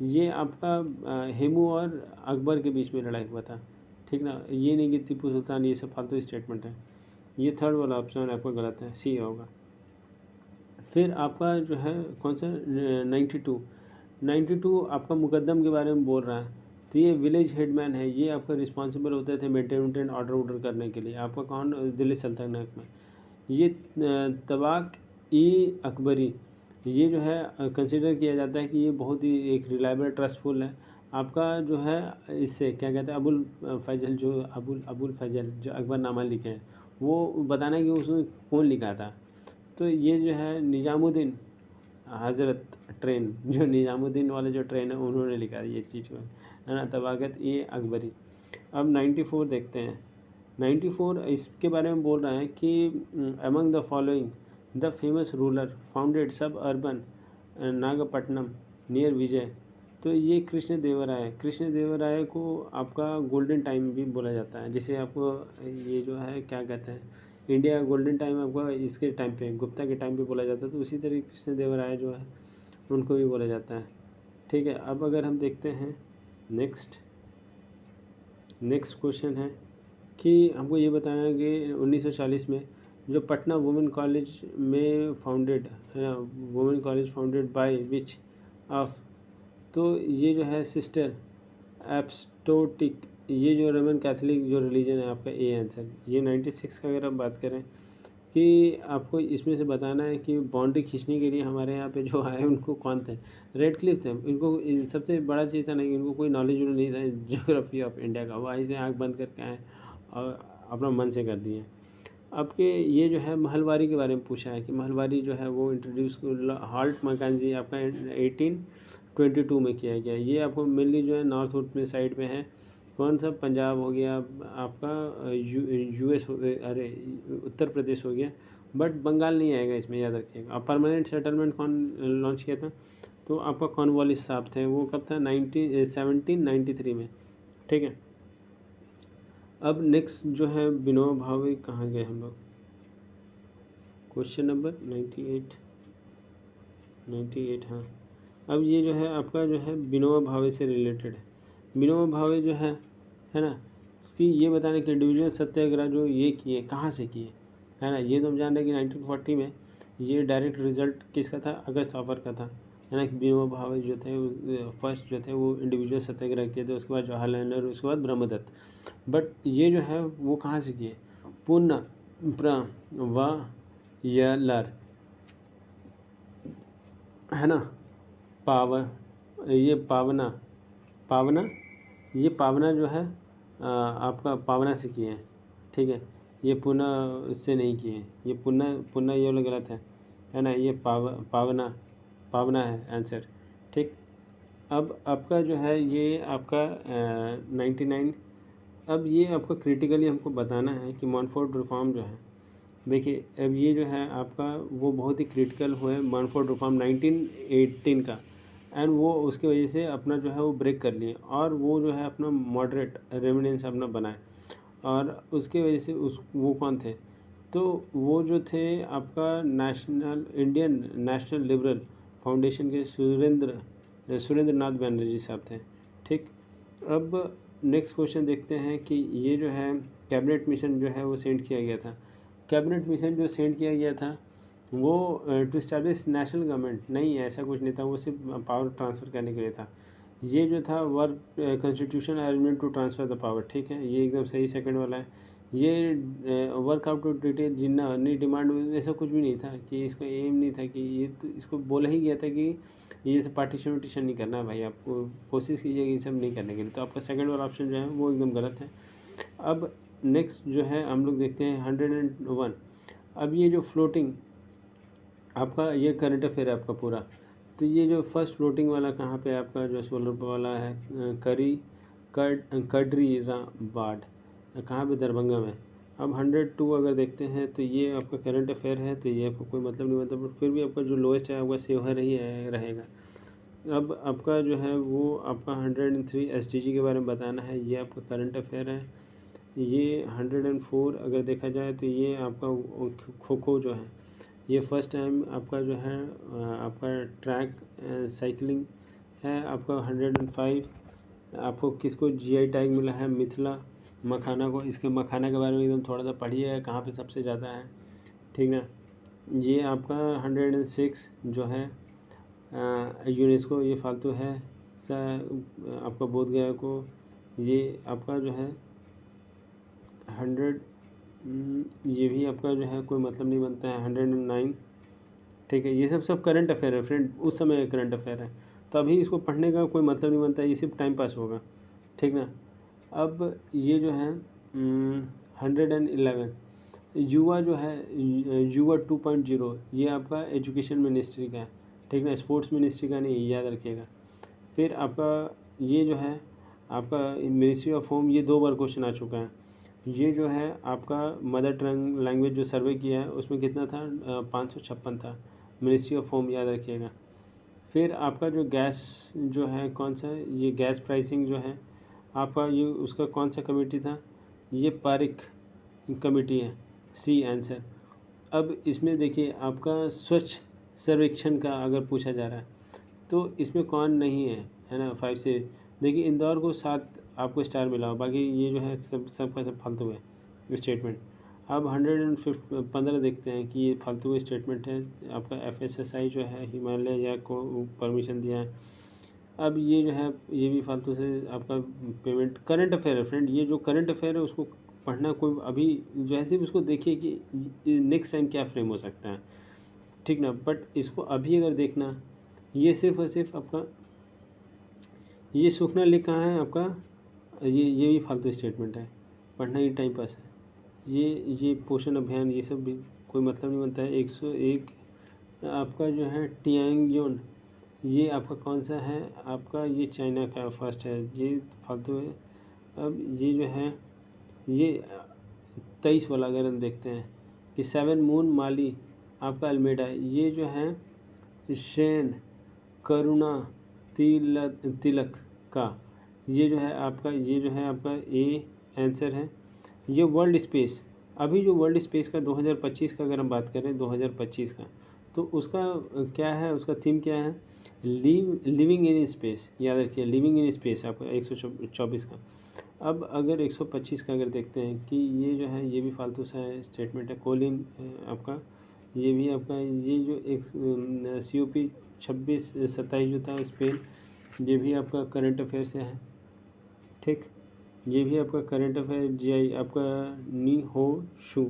S1: ये आपका हेमू और अकबर के बीच में लड़ाई हुआ था, ठीक ना। ये नहीं कि टीपू सुल्तान, ये सब फालतू स्टेटमेंट है। ये थर्ड वाला ऑप्शन आपका गलत है, सी होगा। फिर आपका जो है कौन सा 92 आपका मुकद्दम के बारे में बोल रहा है। तो ये विलेज हेडमैन है, ये आपका रिस्पॉन्सिबल होते थे मेंटेन ऑर्डर करने के लिए। आपका कौन? दिल्ली सल्तनत में। ये तबाक ई अकबरी, ये जो है कंसिडर किया जाता है कि ये बहुत ही एक रिलायबल ट्रस्टफुल है। आपका जो है इससे क्या कहते हैं, अबुल फजल जो अकबरनामा लिखे हैं, वो बताना है कि उसने कौन लिखा था। तो ये जो है निज़ामुद्दीन हज़रत ट्रेन, जो निज़ामुद्दीन वाले जो ट्रेन है उन्होंने लिखा ये चीज़ को, है ना, तबाकत ये अकबरी। अब 94 देखते हैं। 94 इसके बारे में बोल रहा है कि among the following the famous ruler founded सब अर्बन नागपट्टनम नियर विजय। तो ये कृष्ण देवराय को आपका गोल्डन टाइम भी बोला जाता है, जिसे आपको ये जो है क्या कहते हैं, इंडिया गोल्डन टाइम आपका इसके टाइम पे, गुप्ता के टाइम पे बोला जाता है। तो उसी तरह कृष्ण देवराय जो है उनको भी बोला जाता है, ठीक है। अब अगर हम देखते हैं नेक्स्ट क्वेश्चन है कि हमको ये बताना है कि 1940 में जो पटना वुमेन कॉलेज में फाउंडेड है ना, women college founded by which of, तो ये जो है सिस्टर एप्स्टोटिक, ये जो रोमन कैथोलिक जो रिलीजन है आपका, ए आंसर। ये 96 का अगर हम बात करें कि आपको इसमें से बताना है कि बाउंड्री खींचने के लिए हमारे यहाँ पे जो आए उनको कौन थे? रेडक्लिफ थे। इनको सबसे बड़ा चीज़ था ना कि इनको कोई नॉलेज नहीं था ज्योग्राफी ऑफ इंडिया का, वो ऐसे आँख बंद करके आए और अपना मन से कर दिए। आपके ये जो है महलवारी के बारे में पूछा है कि महलवारी जो है वो इंट्रोड्यूस हॉल्ट मैकेंजी आपका 1822 में किया गया। ये आपको मेनली जो है नॉर्थ ईस्ट में साइड में है। कौन सा? पंजाब हो गया आपका, यूएस हो गया, अरे उत्तर प्रदेश हो गया, बट बंगाल नहीं आएगा इसमें, याद रखिएगा। अब परमानेंट सेटलमेंट कौन लॉन्च किया था? तो आपका कॉर्नवालिस साहब थे। वो कब था? 1793 में, ठीक है। अब नेक्स्ट जो है विनोबा भावे, कहाँ गए हम लोग? क्वेश्चन नंबर 98 हाँ। अब ये जो है आपका जो है विनोबा भावे से रिलेटेड है। विनोबा भावे जो है ना, इसकी ये बताने कि इंडिविजुअल सत्याग्रह जो ये किए कहाँ से किए, है ना। ये तो हम जान रहे हैं कि 1940 में ये डायरेक्ट रिजल्ट किसका था? अगस्त ऑफर का था, है ना। विनोबा भावे जो थे फर्स्ट जो थे वो इंडिविजुअल सत्याग्रह किए थे, उसके बाद जवाहरलाल नेहरू, उसके बाद ब्रह्मदत्त। बट ये जो है वो कहाँ से किए? पुनः प्रवयलर, है ना। ये पावना ये पावना जो है आपका पावना से किए हैं, ठीक है। ये पुनः इससे नहीं किए हैं, ये पुनः ये वाला गलत है ना। ये पावना है आंसर, ठीक। अब आपका जो है ये आपका 99। अब ये आपका क्रिटिकली हमको बताना है कि मॉनफोर्ड रिफॉर्म जो है, देखिए अब ये जो है आपका वो बहुत ही क्रिटिकल हुआ है। मॉनफोर्ड रिफॉर्म 1918 का, एंड वो उसकी वजह से अपना जो है वो ब्रेक कर लिए और वो जो है अपना मॉडरेट रेमिनेंस अपना बनाए। और उसकी वजह से उस वो कौन थे, तो वो जो थे आपका national Indian national liberal foundation के सुरेंद्र नाथ बैनर्जी साहब थे। ठीक, अब नेक्स्ट क्वेश्चन देखते हैं कि ये जो है कैबिनेट मिशन जो है वो सेंड किया गया था। कैबिनेट मिशन जो सेंड किया गया था वो टू इस्टेब्लिश नेशनल गवर्नमेंट नहीं है, ऐसा कुछ नहीं था, वो सिर्फ पावर ट्रांसफ़र करने के लिए था। ये जो था work constitution arrangement to transfer the power, ठीक है, ये एकदम सही सेकंड वाला है। ये work out to detail Jinnah नहीं डिमांड, ऐसा कुछ भी नहीं था कि इसका एम नहीं था कि ये, तो इसको बोला ही गया था कि ये सब पार्टीशन वार्टीशन नहीं करना है भाई, आपको कोशिश कीजिएगा ये सब नहीं करने के लिए। तो आपका सेकंड वाला ऑप्शन जो है वो एकदम गलत है। अब नेक्स्ट जो है हम लोग देखते हैं 101। अब ये जो फ्लोटिंग आपका ये करंट अफेयर है आपका पूरा। तो ये जो फर्स्ट फ्लोटिंग वाला कहाँ पे आपका जो सोलर वाला है, कडरी बाड, कहाँ पे, दरभंगा में। अब 102 अगर देखते हैं तो ये आपका करंट अफेयर है, तो ये आपको कोई मतलब नहीं बनता, बट फिर भी आपका जो लोएस्ट है आपका सेवर ही रहेगा। अब आपका जो है वो आपका 103 एसडीजी के बारे में बताना है, ये आपका करंट अफेयर है। ये 104 अगर देखा जाए तो ये आपका खो खो जो है, ये फर्स्ट टाइम आपका जो है आपका ट्रैक साइकिलिंग है। आपका 105 आपको किसको जीआई टैग मिला है, मिथिला मखाना को। इसके मखाना के बारे में एकदम थोड़ा सा पढ़िए कहाँ पे सबसे ज़्यादा है, ठीक ना। ये आपका 106 जो है यूनेस्को, ये फालतू है आपका बोध गया को। ये आपका जो है 100 ये भी आपका जो है कोई मतलब नहीं बनता है। 109, ठीक है, ये सब करंट अफेयर है फ्रेंड, उस समय करंट अफेयर है, तो अभी इसको पढ़ने का कोई मतलब नहीं बनता है, ये सिर्फ टाइम पास होगा, ठीक ना। अब ये जो है 111 युवा जो है, युवा 2.0, ये आपका एजुकेशन मिनिस्ट्री का है, ठीक ना, स्पोर्ट्स मिनिस्ट्री का नहीं, याद रखिएगा। फिर आपका ये जो है आपका मिनिस्ट्री ऑफ होम, ये 2 बार क्वेश्चन आ चुका है। ये जो है आपका मदर टंग लैंग्वेज जो सर्वे किया है उसमें कितना था, 556 था। मिनिस्ट्री ऑफ होम याद रखिएगा। फिर आपका जो गैस जो है कौन सा है, ये गैस प्राइसिंग जो है आपका, ये उसका कौन सा कमेटी था, ये पारिक कमेटी है, सी आंसर। अब इसमें देखिए आपका स्वच्छ सर्वेक्षण का अगर पूछा जा रहा है तो इसमें कौन नहीं है ना, 5 से। देखिए इंदौर को 7 आपको स्टार मिला हो, बाकी ये जो है सब का सब फालतू है स्टेटमेंट। अब 115 देखते हैं कि ये फालतू स्टेटमेंट है। आपका एफएसएसआई जो है हिमालय या को परमिशन दिया है। अब ये जो है ये भी फालतू से आपका पेमेंट। करंट अफेयर है फ्रेंड, ये जो करंट अफेयर है उसको पढ़ना कोई अभी जो है सिर्फ उसको देखिए कि नेक्स्ट टाइम क्या फ्रेम हो सकता है, ठीक ना। बट इसको अभी अगर देखना, ये सिर्फ और सिर्फ आपका ये सूखना लेक कहाँ है आपका, ये भी फालतू स्टेटमेंट है, पढ़ना ही टाइम पास है। ये पोषण अभियान, ये सब भी कोई मतलब नहीं बनता है। 101 आपका जो है टियांगयोन, ये आपका कौन सा है आपका, ये चाइना का फर्स्ट है, ये फालतू है। अब ये जो है ये 23 वाला अगर हम देखते हैं कि 7 मून माली आपका अल्मेडा, ये जो है शेन करुणा तिलक का, ये जो है आपका, ये जो है आपका ए आंसर है। ये वर्ल्ड स्पेस, अभी जो वर्ल्ड स्पेस का 2025 का अगर हम बात करें 2025 का, तो उसका क्या है, उसका थीम क्या है, लिविंग इन स्पेस, याद रखिए लिविंग इन स्पेस आपका 124 का। अब अगर 125 का अगर देखते हैं कि ये जो है ये भी फालतू सा स्टेटमेंट है। कोलिन आपका, ये भी आपका, ये जो एक COP 26-27 जो था स्पेन, ये भी आपका करंट अफेयर से है, ठीक। ये भी आपका करंट अफेयर। जीआई आपका नी हो शू,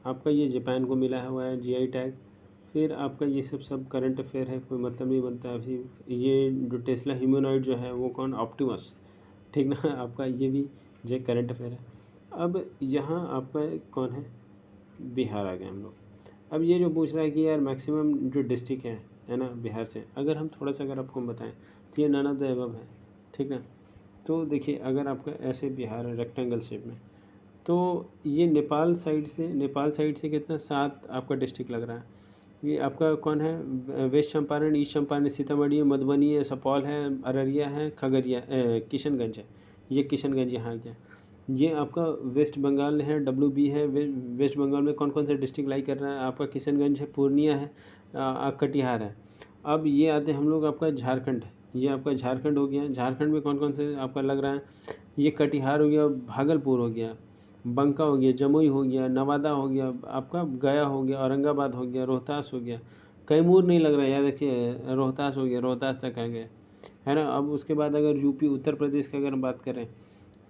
S1: आपका ये जापान को मिला हुआ है जीआई टैग। फिर आपका ये सब करंट अफेयर है, कोई मतलब नहीं बनता अभी। ये जो टेस्ला ह्यूमनॉइड जो है वो कौन, ऑप्टिमस, ठीक ना। आपका ये भी जो करंट अफेयर है। अब यहाँ आपका कौन है, बिहार आ गए हम लोग। अब ये जो पूछ रहा है कि यार मैक्सिमम जो डिस्ट्रिक्ट है ना बिहार से, अगर हम थोड़ा सा अगर आपको बताएं तो ये नन ऑफ द एबव है, ठीक ना। तो देखिए अगर आपका ऐसे बिहार है रेक्टेंगल शेप में, तो ये नेपाल साइड से कितना 7 आपका डिस्ट्रिक्ट लग रहा है। ये आपका कौन है, वेस्ट चंपारण, ईस्ट चंपारण, सीतामढ़ी है, मधुबनी है, सुपौल है, अररिया है, खगड़िया, किशनगंज है। ये किशनगंज यहाँ आ गया। ये आपका वेस्ट बंगाल है, WB है। वेस्ट बंगाल में कौन कौन से डिस्ट्रिक्ट लाई कर रहा है आपका, किशनगंज है, पूर्णिया है, कटिहार है। अब ये आते हैं हम लोग आपका झारखंड। ये आपका झारखंड हो गया। झारखंड में कौन कौन से आपका लग रहा है, ये कटिहार हो गया, भागलपुर हो गया, बंका हो गया, जमुई हो गया, नवादा हो गया, आपका गया हो गया, औरंगाबाद हो गया, रोहतास हो गया। कैमूर नहीं लग रहा है, याद रखिए, रोहतास हो गया, रोहतास तक आ गया, है ना। अब उसके बाद अगर यूपी उत्तर प्रदेश की अगर हम बात करें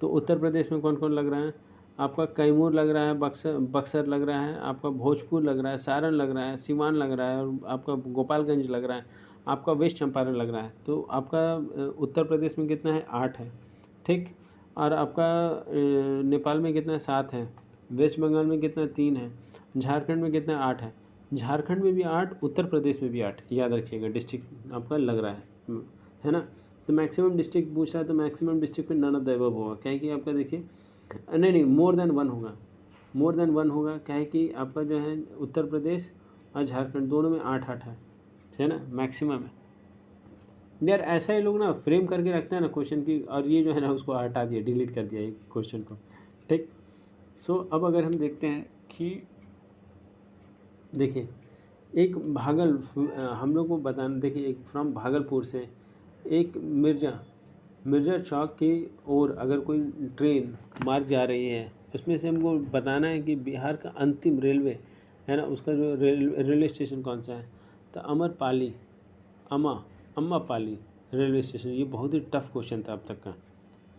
S1: तो उत्तर प्रदेश में कौन कौन लग रहा है आपका, कैमूर लग रहा है, बक्सर बक्सर लग रहा है, आपका भोजपुर लग रहा है, सारण लग रहा है, सिवान लग रहा है, और आपका गोपालगंज लग रहा है, आपका वेस्ट चंपारण लग रहा है। तो आपका उत्तर प्रदेश में कितना है, 8 है, ठीक। और आपका नेपाल में कितना है, 7 है। वेस्ट बंगाल में कितना, 3 है। झारखंड में कितना, 8 है। झारखंड में भी 8, उत्तर प्रदेश में भी 8, याद रखिएगा डिस्ट्रिक्ट आपका लग रहा है ना। तो मैक्सिमम डिस्ट्रिक्ट पूछ रहा है, तो मैक्सिमम डिस्ट्रिक्ट में नन ऑफ द अबव होगा, क्या है कि आपका देखिए, नहीं नहीं, मोर देन वन होगा, मोर देन वन होगा। क्या है कि आपका जो है उत्तर प्रदेश और झारखंड दोनों में 8-8 है ना, मैक्सिमम है। यार ऐसा ही लोग ना फ्रेम करके रखते हैं ना क्वेश्चन की, और ये जो है ना उसको हटा दिया, डिलीट कर दिया ये क्वेश्चन को, ठीक। सो अब अगर हम देखते हैं कि देखिए एक हम लोग को बताना, देखिए एक फ्रॉम भागलपुर से एक मिर्ज़ा चौक की ओर अगर कोई ट्रेन मार्ग जा रही है, उसमें से हमको बताना है कि बिहार का अंतिम रेलवे है ना, उसका जो रेलवे स्टेशन कौन सा है। तो अमरपाली, अमा अम्मापाली रेलवे स्टेशन। ये बहुत ही टफ क्वेश्चन था अब तक का,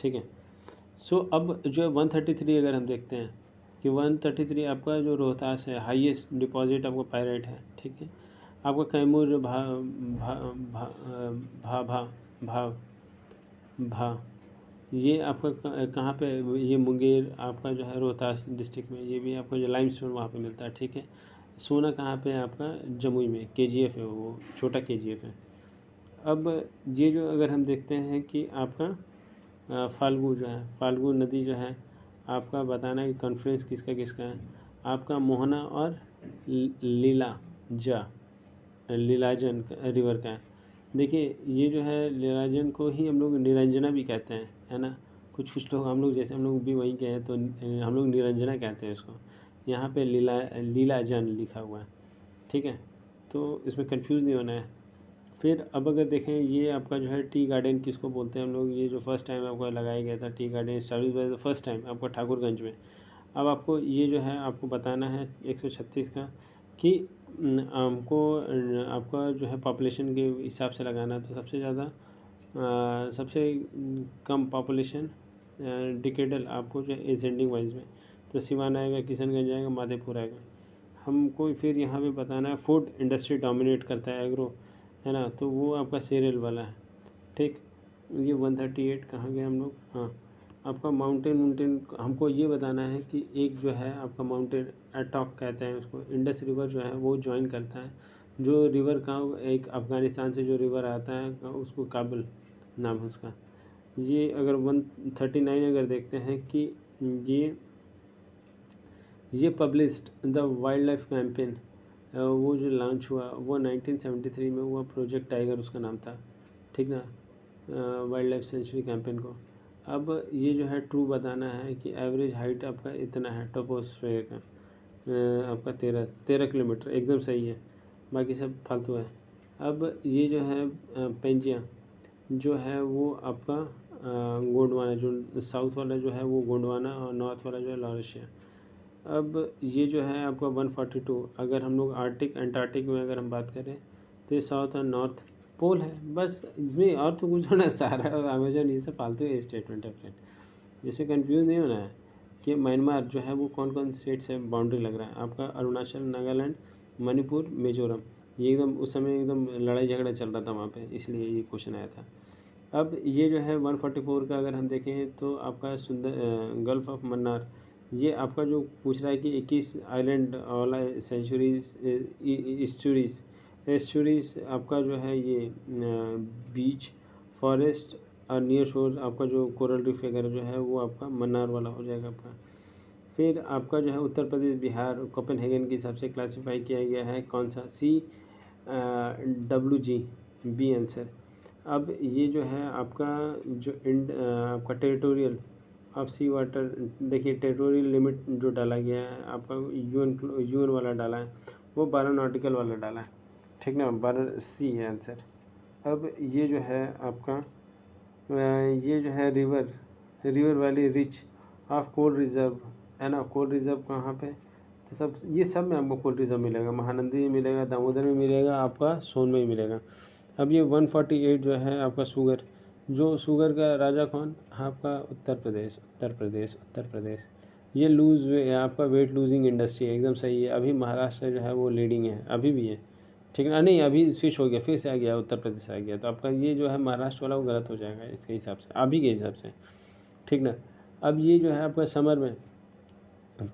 S1: ठीक है। सो अब जो है 133 अगर हम देखते हैं कि 133 आपका जो रोहतास है, हाईएस्ट डिपॉजिट आपका पायरेट है, ठीक है। आपका कैमूर भा भा भा भा भा भा भा ये आपका कहाँ पे, ये मुंगेर आपका जो है रोहतास डिस्ट्रिक्ट में, ये भी आपका जो लाइमस्टोन वहाँ पे मिलता है, ठीक है। सोना कहाँ पे है आपका, जमुई में, KGF है, वो छोटा KGF है। अब ये जो अगर हम देखते हैं कि आपका फाल्गु जो है, फाल्गु नदी जो है, आपका बताना है कि कॉन्फ्लुएंस किसका किसका है। आपका मोहना और लीलाजन रिवर का है। देखिए ये जो है लीलाजन को ही हम लोग निरंजना भी कहते हैं, है ना। कुछ कुछ लोग, हम लोग जैसे हम लोग भी वहीं के हैं, तो हम लोग निरंजना कहते हैं इसको। यहाँ पे लीलाजन लिखा हुआ है, ठीक है। तो इसमें कंफ्यूज नहीं होना है। फिर अब अगर देखें, ये आपका जो है टी गार्डन किसको बोलते हैं हम लोग, ये जो फर्स्ट टाइम आपका लगाया गया था, tea garden establish by the first time आपका ठाकुरगंज में। अब आपको ये जो है आपको बताना है 136 का कि हमको आपका जो है पॉपुलेशन के हिसाब से लगाना है। तो सबसे ज़्यादा सबसे कम पॉपुलेशन डिकेडल आपको जो है एसेंडिंग वाइज में, तो सिवान आएगा, किशनगंज आएगा, माधेपुर आएगा। हमको फिर यहाँ पे बताना है फूड इंडस्ट्री डोमिनेट करता है, एग्रो, है ना, तो वो आपका सीरियल वाला है, ठीक। ये 138 कहाँ गए हम लोग, हाँ। आपका माउंटेन हमको ये बताना है कि एक जो है आपका माउंटेन एटॉक कहते हैं उसको, इंडस रिवर जो है वो ज्वाइन करता है, जो रिवर का एक अफ़गानिस्तान से जो रिवर आता है उसको काबुल नाम है उसका। ये अगर 139 अगर देखते हैं कि ये ये published the wild life campaign, वो जो लॉन्च हुआ वो 1973 में हुआ, प्रोजेक्ट टाइगर उसका नाम था, ठीक ना, वाइल्ड लाइफ सेंचुरी कैंपेन को। अब ये जो है ट्रू बताना है कि एवरेज हाइट आपका इतना है टोपोस्फेयर का, आपका 13 किलोमीटर, एकदम सही है, बाकी सब फालतू है। अब ये जो है पेंजिया जो है वो आपका गोंडवाना, जो साउथ वाला जो है वो गोंडवाना, और नॉर्थ वाला जो है लॉरेशिया। अब ये जो है आपका 142, अगर हम लोग आर्टिक एंटार्क्टिक में अगर हम बात करें तो ये साउथ और नॉर्थ पोल है, बस इसमें और तो कुछ होना, सारा अमेजन ये सब फालतू है स्टेटमेंट है फ्रेंड, जिससे कंफ्यूज नहीं होना है कि म्यांमार जो है वो कौन कौन स्टेट से बाउंड्री लग रहा है आपका, अरुणाचल, नागालैंड, मणिपुर, मिजोरम। ये एकदम उस समय एकदम लड़ाई झगड़ा चल रहा था वहाँ पे, इसलिए ये क्वेश्चन आया था। अब ये जो है 144 का अगर हम देखें तो आपका गल्फ ऑफ मन्नार, ये आपका जो पूछ रहा है कि 21 आइलैंड वाला एस्चुरीज आपका जो है ये बीच, फॉरेस्ट और नियर शोर आपका जो कोरल रीफ वगैरह जो है वो आपका मन्नार वाला हो जाएगा आपका। फिर आपका जो है उत्तर प्रदेश, बिहार कोपेनहेगन के हिसाब से क्लासीफाई किया गया है। कौन सा? CWG, B answer. अब ये जो है आपका जो आपका टेरिटोरियल ऑफ सी वाटर, देखिए टेरिटोरियल लिमिट जो डाला गया है आपका यूएन वाला डाला है, वो 12 नॉटिकल वाला डाला है, ठीक ना, 12 सी है आंसर। अब ये जो है आपका ये जो है river valley rich of coal reserve है ना। कोल रिजर्व कहाँ पे? तो सब ये सब में आपको कोल रिजर्व मिलेगा, महानंदी में मिलेगा, दामोदर में मिलेगा, आपका सोन में ही मिलेगा। अब ये 148 जो है आपका शुगर का राजा कौन? आपका उत्तर प्रदेश, उत्तर प्रदेश, उत्तर प्रदेश। ये आपका वेट लूजिंग इंडस्ट्री है, एकदम सही है। अभी महाराष्ट्र जो है वो लीडिंग है, अभी भी है, ठीक है ना। नहीं, अभी स्विच हो गया, फिर से आ गया, उत्तर प्रदेश आ गया। तो आपका ये जो है महाराष्ट्र वाला वो गलत हो जाएगा इसके हिसाब से, अभी के हिसाब से, ठीक ना। अब ये जो है आपका समर में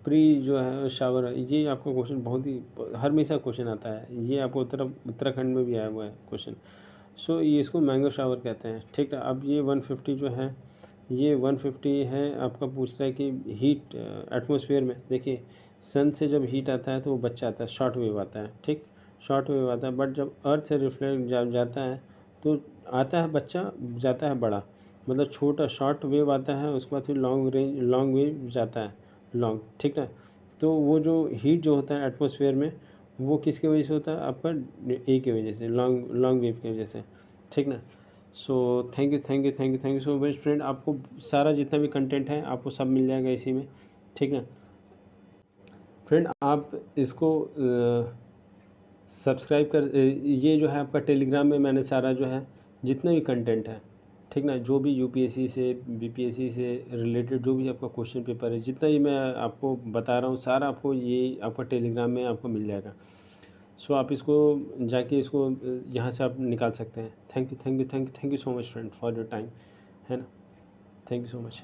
S1: प्री जो है शावर है, ये आपका क्वेश्चन बहुत ही हर हमेशा क्वेश्चन आता है, ये आपको उत्तराखंड में भी आया हुआ है क्वेश्चन। सो ये इसको मैंगो शावर कहते हैं, ठीक है। अब ये 150 जो है, ये 150 है आपका, पूछ रहा है कि हीट एटमॉस्फेयर में, देखिए सन से जब हीट आता है तो वो बच्चा आता है, शॉर्ट वेव आता है, ठीक, शॉर्ट वेव आता है। बट जब अर्थ से रिफ्लेक्ट जाता है तो आता है बच्चा, जाता है बड़ा, मतलब छोटा शॉर्ट वेव आता है, उसके बाद फिर लॉन्ग वेव जाता है, लॉन्ग, ठीक है। तो वो जो हीट जो होता है एटमॉस्फेयर में, वो किसकी वजह से होता है? आपका ए की वजह से, लॉन्ग वेव की वजह से, ठीक ना। So thank you, thank you, thank you, thank you so much friend. आपको सारा जितना भी कंटेंट है आपको सब मिल जाएगा इसी में, ठीक है फ्रेंड। आप इसको सब्सक्राइब कर ये जो है आपका टेलीग्राम में मैंने सारा जो है जितना भी कंटेंट है, ठीक ना, जो भी यूपीएससी से बीपीएससी से रिलेटेड जो भी आपका क्वेश्चन पेपर है, जितना ही मैं आपको बता रहा हूँ सारा आपको ये आपका टेलीग्राम में आपको मिल जाएगा। सो आप इसको जाके इसको यहाँ से आप निकाल सकते हैं। Thank you, thank you, thank you, thank you so much friend for your time, है ना। Thank you so much.